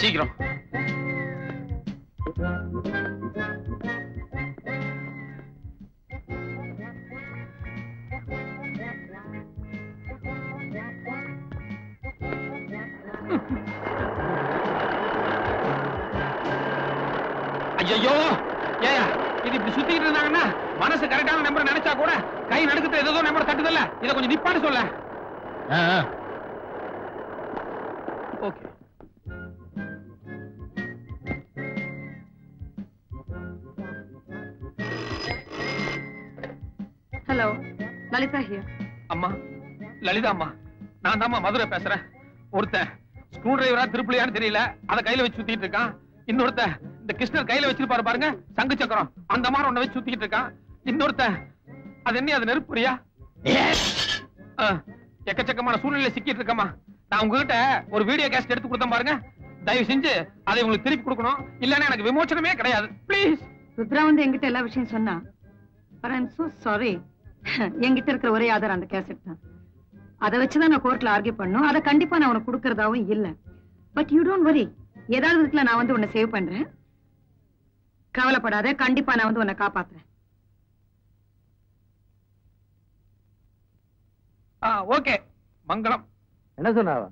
சீக்கிரம். ஐயோ, ஏயா இது இப்படி சுத்திட்டு இருந்தாங்கன்னா மனசு கரெக்டான நம்பர் நினைச்சா கூட கை நடுக்கத்துல ஏதோ நம்பர் தட்டுதல்ல. இதை கொஞ்சம் நிப்பான்னு சொல்ல. ஓகே. Hello, Lalitha here. அம்மா, லலிதா அம்மா, நான் தாம்மா மதுரை பேசுறேன். ஒருத்தன் ஸ்க்ரூ டிரைவரா திருப்பிலையான்னு தெரியல, அதை கையில வச்சு சுத்திட்டு இருக்கான். இன்னொருத்த இந்த கிருஷ்ணர் கையில வச்சிருப்பாரு பாருங்க, சங்கு சக்கரம், அந்த மாதிரி ஒண்ண வச்சு சுத்திட்டு இருக்கான். இன்னொருத்த அது என்ன, அது நெருப்புரியா? எக்கச்சக்கமான சூழ்நிலை சிக்கிட்டு இருக்கமா. நான் உங்ககிட்ட ஒரு வீடியோ கேஸ்ட் எடுத்து கொடுத்தேன் பாருங்க, தயவு செஞ்சு அதை உங்களுக்கு திருப்பி கொடுக்கணும், இல்லன்னா எனக்கு விமோச்சனமே கிடையாது. ப்ளீஸ். ருத்ரா வந்து என்கிட்ட எல்லா விஷயம் சொன்னா. But I'm so sorry. என்கிட்ட இருக்கிற ஒரே ஆதாரம் அந்த கேசட் தான். அதை வச்சுதான் நான் கோர்ட்ல ஆர்கியூ பண்ணும். அதை கண்டிப்பா நான் உனக்கு கொடுக்கறதாவும் இல்ல. பட் யூ டோன்ட் வரி, ஏதாவது இருக்குல்ல, நான் வந்து உன்னை சேவ் பண்றேன். கவலைப்படாத, கண்டிப்பா நான் வந்து உன்னை காப்பாத்துறேன். ஓகே, மங்களம். என்ன சொன்னாவ?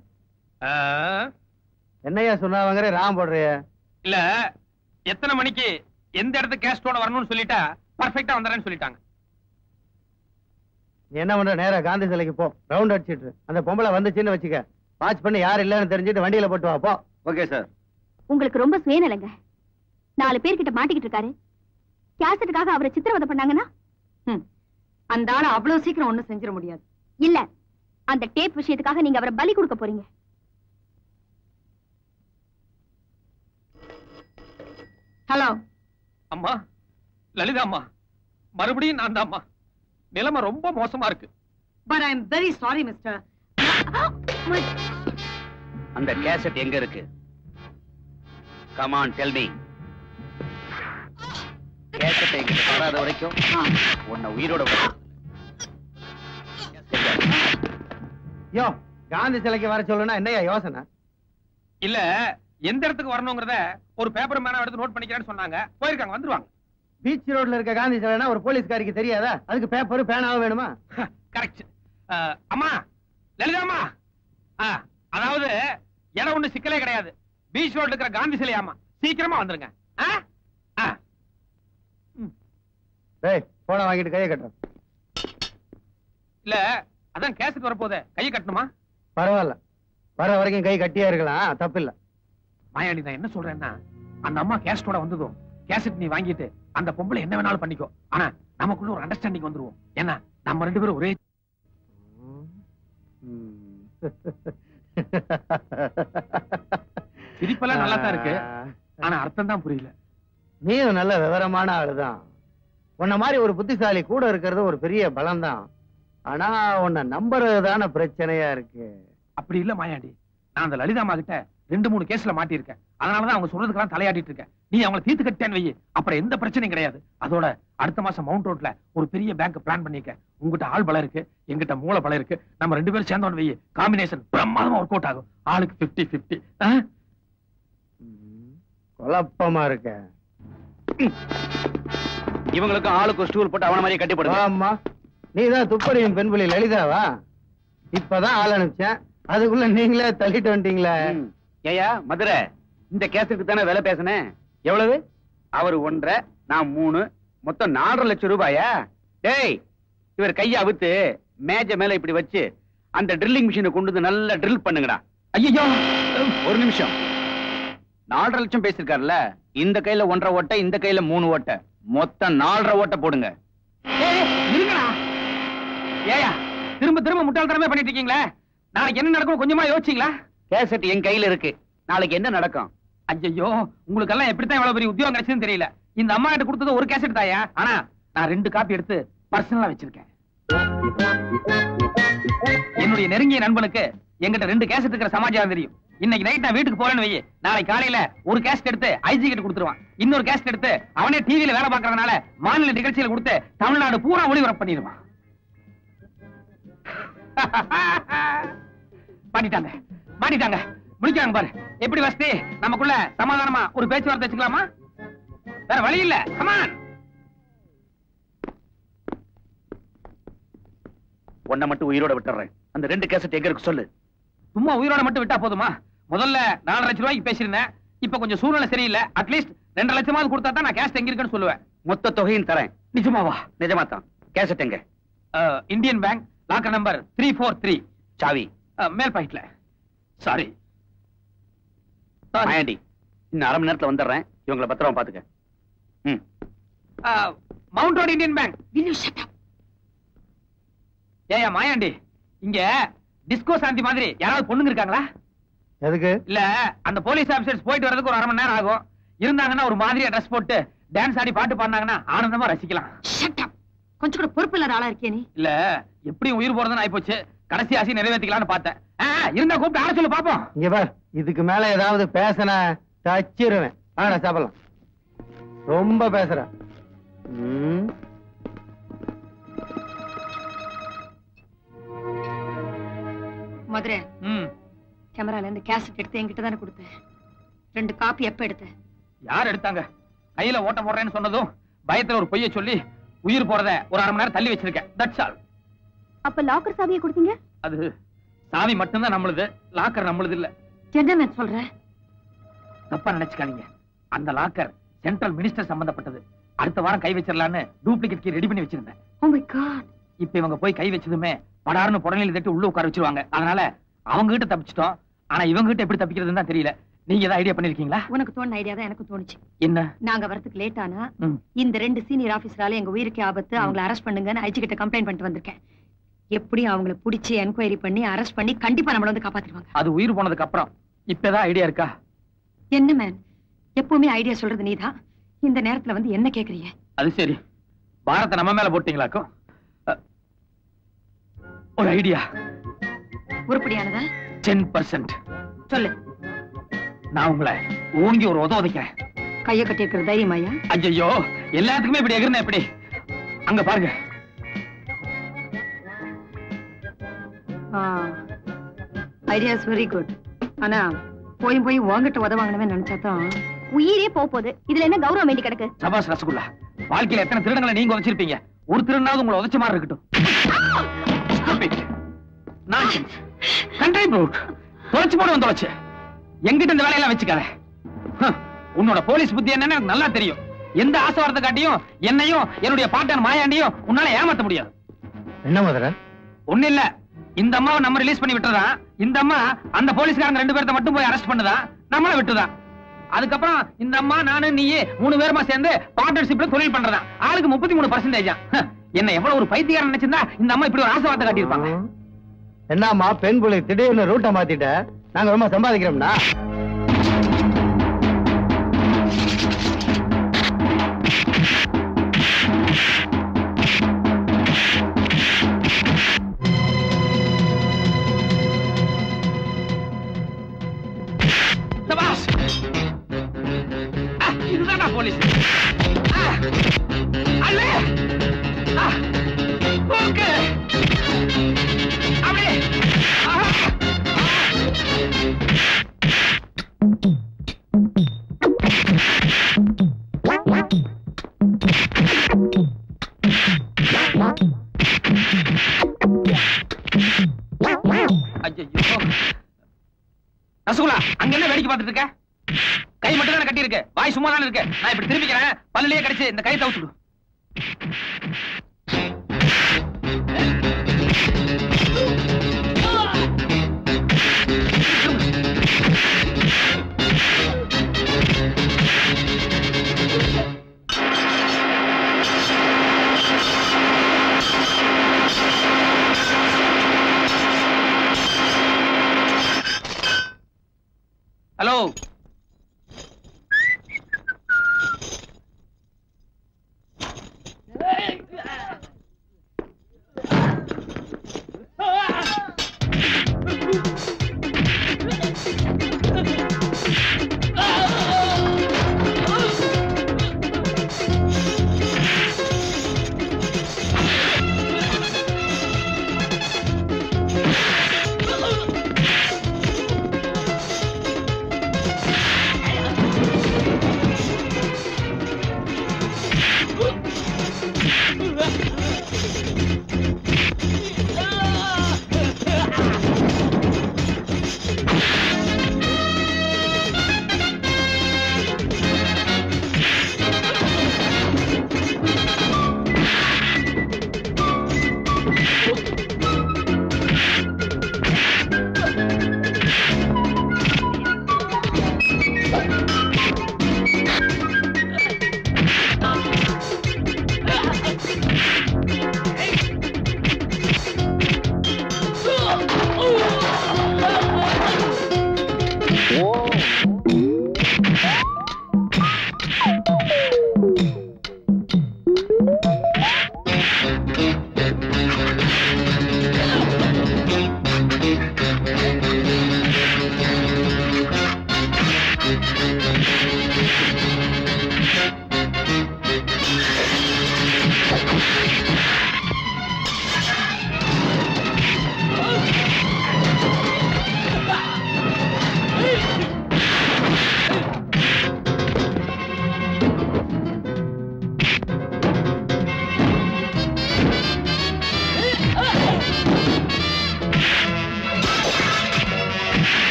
என்னையா சொன்னாவங்கிற ராம் போடுறிய? இல்ல, எத்தனை மணிக்கு எந்த இடத்துக்கு கேஸ்டோட வரணும்னு சொல்லிட்டா பர்ஃபெக்ட்டா வந்துறேன்னு சொல்லிட்டாங்க. நீ என்ன பண்ற, நேரா காந்தி சிலைக்கு போ, ரவுண்ட் அடிச்சிட்டு அந்த பொம்பளை வந்துச்சுன்னு வச்சுக்க, வாட்ச் பண்ணி யார் இல்லன்னு தெரிஞ்சுட்டு வண்டியில போட்டு வா போ. Okay sir. உங்களுக்கு ரொம்ப சுயநலங்க. 4 பேர்கிட்ட மாட்டிக்கிட்டு இருக்காரு. கேசட்டுக்காக அவரை சித்திரவதை பண்ணாங்கன்னா அந்த ஆளை அவ்வளவு சீக்கிரம் ஒண்ணும் செஞ்சிட முடியாது. இல்ல, அந்த டேப் விஷயத்துக்காக நீங்க அவரை பலி கொடுக்க போறீங்க. ஹலோ அம்மா, லலிதா அம்மா, மறுபடியும் நான் தான் அம்மா. நிலைமை ரொம்ப மோசமா இருக்கு. But I am very sorry, mister. அந்த கேசட் எங்க இருக்கு? Come on, tell me. Cassette எங்க வராத வரைக்கும் உன்னை உயிரோட யோ, காந்தி சிலைக்கு வர சொல்லுனா என்னையா யோசனை? இல்ல, எந்த இடத்துக்கு வரணுங்கிறத ஒரு பேப்பர் மேனா எடுத்து நோட் பண்ணிக்கிறேன்னு சொன்னாங்க. போயிருக்காங்க, வந்துருவாங்க. பீச் ரோட்ல இருக்க காந்தி சிலைனா ஒரு போலீஸ்காரிக்கு தெரியாதா? அதுக்கு பேப்பர் பேனாவும் வேணுமா? கரெக்ட். அம்மா, லலிதா அம்மா, அதாவது இடம் ஒண்ணு சிக்கலே கிடையாது. பீச் ரோட்ல இருக்கிற காந்தி சிலையாமா, சீக்கிரமா வந்துருங்க. டேய், போன வாங்கிட்டு கையை கட்டுறேன். இல்ல, அதான் கேசட் வரப்போதே, கையை கட்டணுமா? பரவாயில்ல, வர வரைக்கும் கை கட்டியா இருக்கலாம், தப்பு இல்ல. மாயாண்டி, நான் என்ன சொல்றேன்னா, அந்த அம்மா கேசட்டோட வந்ததும் கேசட் நீ வாங்கிட்டு அந்த பொம்பளை என்ன வேணாலும் பண்ணிக்கோ. ஆனா நமக்குள்ள ஒரு அண்டர்ஸ்டாண்டிங் வந்துருவோம். ஏன்னா நம்ம 2 பேரும் ஒரே. சிரிப்பெல்லாம் நல்லா தான் இருக்கு, ஆனா அர்த்தம் தான் புரியல. நீயும் நல்ல விவரமான ஆளுதான். உன்ன மாதிரி ஒரு புத்திசாலி கூட இருக்கிறது ஒரு பெரிய பலம் தான். ஆனா உன்னை நம்புறதுதான பிரச்சனையா இருக்கு. அப்படி இல்ல மாயாண்டி, நான் அந்த லலிதாமா கிட்ட 2-3 கேஸ்ல மாட்டிருக்கேன். அதனாலதான் அவங்க சொல்றதுக்கெல்லாம் தலையாடிட்டு இருக்கேன். நீ அவங்களை தீர்த்து கட்டேன்னு வை, அப்புறம் எந்த பிரச்சனையும் கிடையாது. அதோட அடுத்த மாசம் மவுண்ட் ரோட்ல ஒரு பெரிய பேங்க் பிளான் பண்ணிக்க. உங்ககிட்ட ஆள் பலம் இருக்கு, எங்கிட்ட மூளை பலம் இருக்கு. நம்ம 2 பேரும் சேர்ந்தோன்னு வை, காம்பினேஷன் பிரமாதமா ஒர்க் அவுட் ஆகும். ஆளுக்கு 50-50. குழப்பமா இருக்க. இவங்களுக்கு ஆளுக்கு ஒரு ஸ்டூல் போட்டு அவன மாதிரி கட்டி போடுங்க. ஆமா, நீதான் துப்பறியும் பெண்புலி லலிதாவா? இப்பதான் ஆள் அனுப்பிச்சேன், அதுக்குள்ள நீங்களே தள்ளிட்டு வந்துட்டீங்களே. ஏயா மதுரை, இந்த கேஸுக்கு தானே வேலை பேசினேன். எவ்வளவு? அவர் 1.5, நான் 3, மொத்தம் 4.5 லட்சம் ரூபாயா? டேய், இவர் கையை அவுத்து மேஜ மேல இப்படி வச்சு அந்த ட்ரில்லிங் மிஷினை கொண்டு வந்து நல்லா ட்ரில் பண்ணுங்கடா. ஐயோ, ஒரு நிமிஷம். 4.5 லட்சம் பேசிருக்காருல்ல, இந்த கையில 1.5 ஓட்டை, இந்த கையில 3 ஓட்டை, மொத்தம் 4.5 ஓட்டை போடுங்க. ஏயா திரும்ப திரும்ப முட்டாள்தனமே பண்ணிட்டு இருக்கீங்களே? நாளைக்கு என்ன நடக்கும் கொஞ்சமா யோசிச்சீங்களா? கேசட் என் கையில இருக்கு, நாளைக்கு என்ன நடக்கும்? ஐயோ, உங்களுக்கு எல்லாம் எப்படித்தான் இவ்வளவு பெரிய உத்தியோகம் கிடைச்சதுன்னு தெரியல. இந்த அம்மா கிட்ட கொடுத்தது ஒரு கேசட் தாயா, ஆனா நான் 2 காப்பி எடுத்து பர்சனலா வச்சிருக்கேன். என்னுடைய நெருங்கிய நண்பனுக்கு எங்கிட்ட 2 கேசட் இருக்கிற சமாச்சாரம் தெரியும். இன்னைக்கு நைட் நான் வீட்டுக்கு போறேன்னு வை, நாளைக்கு காலையில ஒரு கேசட் எடுத்து ஐஜி கிட்ட கொடுத்துருவான். இன்னொரு கேசட் எடுத்து அவனே டிவியில வேலை பார்க்கறதுனால மாநில நிகழ்ச்சியில கொடுத்து தமிழ்நாடு பூரா ஒளிபரப்பு பண்ணிடுவான். மாட்டிட்டாங்க மாட்டிட்டாங்க, முடிக்காங்க பாரு. எப்படி வசதி, நமக்குள்ள சமாதானமா ஒரு பேச்சுவார்த்தை வச்சுக்கலாமா? வேற வழி இல்ல. கமான். உன்னை மட்டும் உயிரோட விட்டுறேன். அந்த 2 கேசட் எங்க இருக்கு சொல்லு. சும்மா உயிரோட மட்டும் விட்டா போதுமா? முதல்ல 4.5 லட்சம் ரூபாய்க்கு பேசியிருந்தேன், இப்ப கொஞ்சம் சூழ்நிலை சரியில்லை. அட்லீஸ்ட் 2.5 லட்சமாவது கொடுத்தா தான் நான் கேசட் எங்க இருக்குன்னு சொல்லுவேன். மொத்த தொகையும் தரேன். நிஜமாவா? நிஜமா தான். கேசட் எங்க? Indian bank locker number 343. சாவி மேல் பாக்கெட்ல. சாரி மாயாண்டி, இன்னும் 1/2 மணி நேரத்துல வந்துடுறேன். இவங்களை பத்திரமா பாத்துக்க. Mount road Indian bank. ஏயா மாயாண்டி, இங்க டிஸ்கோ சாந்தி மாதிரி யாராவது பொண்ணுங்க இருக்காங்களா? எதுக்கு? இல்ல, அந்த போலீஸ் ஆபீசர்ஸ் போயிட்டு வரதுக்கு ஒரு 1/2 மணி நேரம் ஆகும். இருந்தாங்கன்னா ஒரு மாதிரியா ட்ரெஸ் போட்டு டான்ஸ் ஆடி பாட்டு பாடினாங்கன்னா ஆனந்தமா ரசிக்கலாம். கொஞ்சம் கூட பொறுப்பு இல்லாத ஆளா இருக்கே நீ. இல்ல, எப்படியும் உயிர் போறதுன்னு ஆயிப்போச்சு. கடைசி ஆசை நிறைவேற்றிக்கலாம்னு பார்த்தேன். இருந்தா கூப்பிட்டு ஆள சொல்லு பாப்போம். இங்க பார், இதுக்கு மேல ஏதாவது பேசின தச்சிருவேன். வாங்கடா சாப்பிடலாம். ரொம்ப பேசுற. மதுரை, கேமரால இருந்து கேசட் எடுத்து என்கிட்ட தானே கொடுத்தேன். 2 காப்பி எப்ப எடுத்த? யார் எடுத்தாங்க? கையில ஓட்ட போடுறேன்னு சொன்னதும் பயத்துல ஒரு பொய்யை சொல்லி உயிர் போறத ஒரு 1/2 மணி நேரம் தள்ளி வச்சிருக்கேன். That's all. அப்ப லாக்கர் சாவியை கொடுத்தீங்க? அது சாவி மட்டும்தான் நம்மளுது, லாக்கர் நம்மளுது இல்ல. என்ன சொல்ற? தப்பா நினைச்சுக்காதீங்க. அந்த லாக்கர் சென்ட்ரல் மினிஸ்டர் சம்பந்தப்பட்டது. அடுத்த வாரம் கை வச்சிடலான்னு டூப்ளிகேட் கீ ரெடி பண்ணி வச்சிருந்தேன். Oh my God. இப்ப இவங்க போய் கை வச்சதுமே படாருன்னு புடனையில தட்டி உள்ள உட்கார வச்சிருவாங்க. அதனால அவங்க கிட்ட தப்பிச்சிட்டோம். ஆனா இவங்க கிட்ட எப்படி தப்பிக்கிறதுன்னு தான் தெரியல. நீங்க ஏதாவது ஐடியா பண்ணிருக்கீங்களா? உனக்கு தோணுன ஐடியா தான் எனக்கு தோணுச்சு. என்ன? நாங்க வரதுக்கு லேட் ஆனா இந்த 2 சீனியர் ஆபீசரால எங்க உயிருக்கே ஆபத்து, அவங்களை அரெஸ்ட் பண்ணுங்கன்னு ஐஜி கிட்ட கம்ப்ளைண்ட் பண்ணிட்டு வந்திருக்கேன். எப்படி அவங்கள புடிச்சு என்கொயரி பண்ணி அரெஸ்ட் பண்ணி கண்டிப்பா நம்மள வந்து காப்பாத்திடுவாங்க. அது உயிர் போனதுக்கு அப்புறம். இப்பதான் ஐடியா இருக்கா? என்ன மேன், எப்பவுமே ஐடியா சொல்றது நீதான். இந்த நேரத்துல வந்து என்ன கேக்குறீங்க? அது சரி, பாரத்தை நம்ம மேல போட்டீங்களாக்கும். ஒரு ஐடியா. உருப்படியானதா? 10%. சொல்லு. நான் உங்களை ஓங்கி ஒரு உதைக்கிறேன். கைய கட்டி இருக்கிற தைரியமாயா? ஐயோ, எல்லாத்துக்குமே இப்படி எகிர்னா எப்படி? அங்க பாருங்க. Idea is very good. ஆனா போய் போய் உங்ககிட்ட உதவாங்கன்னு நினைச்சாதான் உயிரே போகுது. இதுல என்ன கௌரவம் வேண்டி கிடக்கு? சபாஸ் ரசகுல்லா, வாழ்க்கையில எத்தனை திருடங்களை நீங்க உதைச்சிருப்பீங்க. ஒரு திருடனாவது உங்களை உதைச்ச மாதிரி இருக்கட்டும். தொலைச்சு போடுவோம். தொலைச்சு எங்கிட்ட இந்த வேலையெல்லாம் வச்சுக்காத. உன்னோட போலீஸ் புத்தி என்னன்னு எனக்கு நல்லா தெரியும். எந்த ஆசைவாரத்தை காட்டியும் என்னையும் என்னுடைய பார்ட்னர் மாயாண்டியும் உன்னால ஏமாத்த முடியாது. என்ன மதுரை? ஒண்ணு இல்ல, இந்த அம்மாவை நம்ம ரிலீஸ் பண்ணி விட்டுறதான். இந்த அம்மா அந்த போலீஸ்காரங்க 2 பேர்த்த மட்டும் போய் அரெஸ்ட் பண்ணுதான், நம்மள விட்டுதான். அதுக்கப்புறம் இந்த அம்மா நானு நீ 3 பேருமா சேர்ந்து பார்ட்னர்ஷிப்ல தொழில் பண்றதா. ஆளுக்கு 33%. என்ன எவ்வளவு ஒரு பைத்தியக்காரன் நினைச்சிருந்தா இந்த அம்மா இப்படி ஒரு ஆசைவார்த்தை காட்டியிருப்பாங்க. என்னம்மா பெண் புள்ளி திடீர்னு ரூட்டை மாத்திட்ட? நாங்க ரொம்ப சம்பாதிக்கிறோம்னா? இதுதான் போலீஸ். ரசகுல்லா, அங்க என்ன வேடிக்கை பார்த்துட்டு இருக்க? கை மட்டும் தானே கட்டி இருக்கு, வாய் சும்மா தானே இருக்கு. நான் இப்படி திரும்பிக்கிறேன், பல்லிலேயே கடிச்சு இந்த கை தவுத்துடு. Hello,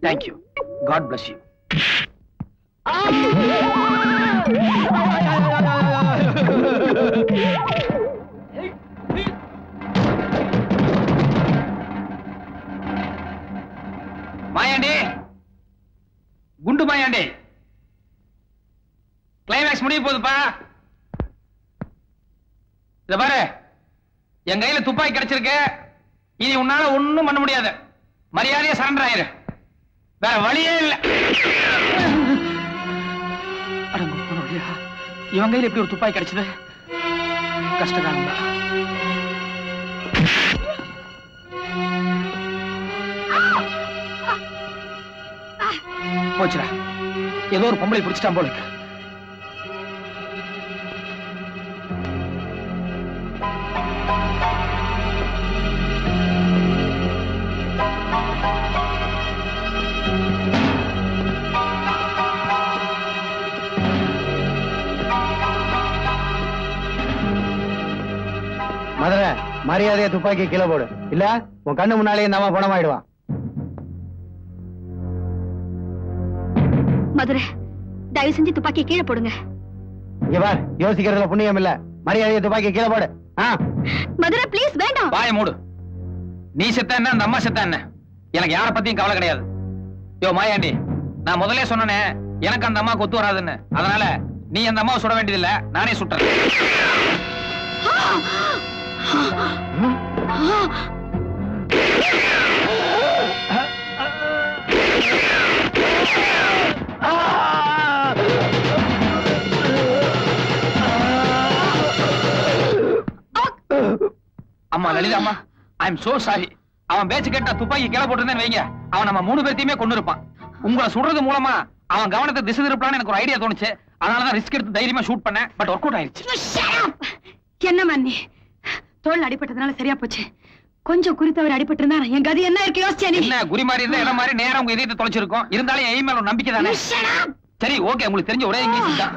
Thank you. God bless you. Mayandi, குண்டு மாயாண்டி, கிளைமேக்ஸ் முடிய போகுதுப்பா. இத பாரு, என் கையில துப்பாக்கி கிடைச்சிருக்கு. இனி உன்னால ஒண்ணும் பண்ண முடியாது. மரியாதையா சரண்டர் ஆயிரு. வேற வழியே இல்ல. இவன் கையில எப்படி ஒரு துப்பாக்கி கிடைச்சது? கஷ்டகாலம் தான். போச்சுடா, ஏதோ ஒரு பொம்பளை பிடிச்சிட்டான் போல இருக்கு. மரியாதையை துப்பாக்கி கீழே போடு, இல்ல உன் கண்ணு முன்னாலே இந்த அம்மா பணமாயிடுவான். மதுரை, தயவு செஞ்சு துப்பாக்கி கீழே போடுங்க. இங்க பார், யோசிக்கிறதுல புண்ணியம் இல்ல. மரியாதையை துப்பாக்கி கீழே போடு. மதுரை ப்ளீஸ், வேண்டாம். வாய மூடு. நீ செத்த என்ன, அந்த அம்மா செத்த என்ன, எனக்கு யார பத்தியும் கவலை கிடையாது. யோ மாயாண்டி, நான் முதல்ல சொன்னனே எனக்கு அந்த அம்மா கொத்து வராதுன்னு. அதனால நீ அந்த அம்மாவை சுட வேண்டியதில்லை, நானே சுட்டுறேன். அம்மா லலிதா, அம்மா ஐ எம் சோ சாரி. அவன் பேச்சு கேட்டா துப்பாக்கி கீழே போட்டிருந்தேன்னு வைங்க, அவன் நம்ம 3 பேர்த்தையுமே கொண்டு இருப்பான். உங்களை சுடுறது மூலமா அவன் கவனத்தை திசை திருப்பலான்னு எனக்கு ஒரு ஐடியா தோணுச்சு. அதனாலதான் ரிஸ்க் எடுத்து தைரியமா ஷூட் பண்ணேன். பட் ஒர்க் அவுட் ஆயிடுச்சு. என்ன மன்னி, தோல் அடிபட்டதுனால சரியா போச்சு. கொஞ்சம் குறித்தவர் அடிபட்டு இருந்தா என் கதி என்ன இருக்கு யோசிச்சா? நீ என்ன குறி மாதிரி இருந்தா இடம் மாதிரி நேரம் உங்க இதயத்தை தொலைச்சிருக்கும். இருந்தாலும் என் மேல ஒரு நம்பிக்கை தானே. சரி ஓகே, உங்களுக்கு தெரிஞ்ச ஒரே இங்கிலீஷ் தான்.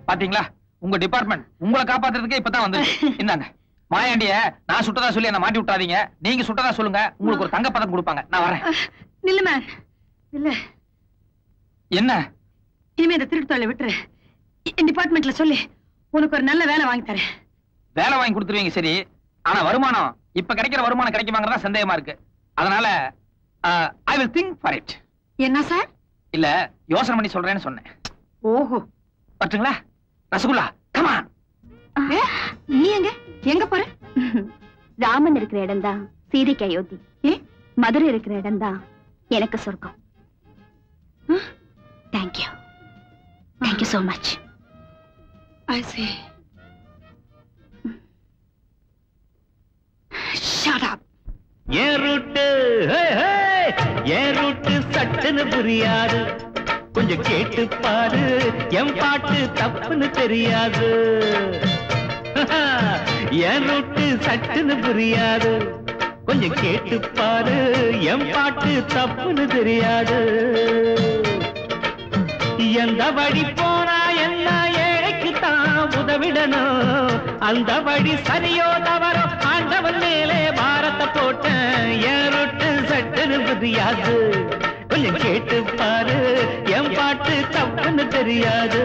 பாத்தீங்களா, உங்க டிபார்ட்மெண்ட் உங்களை காப்பாத்துறதுக்கே இப்பதான் வந்து. இந்தாங்க மாயாண்டிய நான் சுட்டதா சொல்லி என்ன மாட்டி விட்டாதீங்க. நீங்க சுட்டதா சொல்லுங்க, உங்களுக்கு ஒரு தங்க பதக்கம் கொடுப்பாங்க. நான் வரேன். நில்லு மேன், இல்ல என்ன இனிமே இந்த திருட்டு தொழிலை விட்டுரு. என் டிபார்ட்மெண்ட்ல சொல்லி உனக்கு ஒரு நல்ல வேலை வாங்கி தரேன். வேலை வாங்கி கொடுத்துருவீங்க சரி, ஆனா வருமானம் இப்ப கிடைக்கிற வருமானம் கிடைக்குமாங்கிறதா சந்தேகமா இருக்கு. அதனால I will think for it. என்ன சார்? இல்ல யோசனை பண்ணி சொல்றேன்னு சொன்னேன். ஓஹோ, பட்டுங்களா ரசகுல்லா, come on. நீ எங்க போற? ராமன் இருக்கிற இடம் தான் சீதைக்கு அயோத்தி, மதுரை இருக்கிற இடம் தான் எனக்கு சொர்க்கம். Thank you, thank you so much. I see. Shut up. ஏன் ரூட்டு சட்டுன்னு புரியாது, கொஞ்சம் கேட்டு பாரு, என் பாட்டு தப்புன்னு தெரியாது. என் ரூட்டு சட்டுன்னு புரியாது, கொஞ்சம் கேட்டு பாரு, என் பாட்டு தப்புன்னு தெரியாது. எந்த வழி போனா என்ன, ஏழைக்கு தான் உதவிடணும். அந்த வழி சரியோ தவறோ ஆண்டவன் மேலே பாரத்தை போட்டேன். என் ரூட்டு சட்டுன்னு புரியாது, கொஞ்சம் கேட்டு பாரு, என் பாட்டு தப்புன்னு தெரியாது.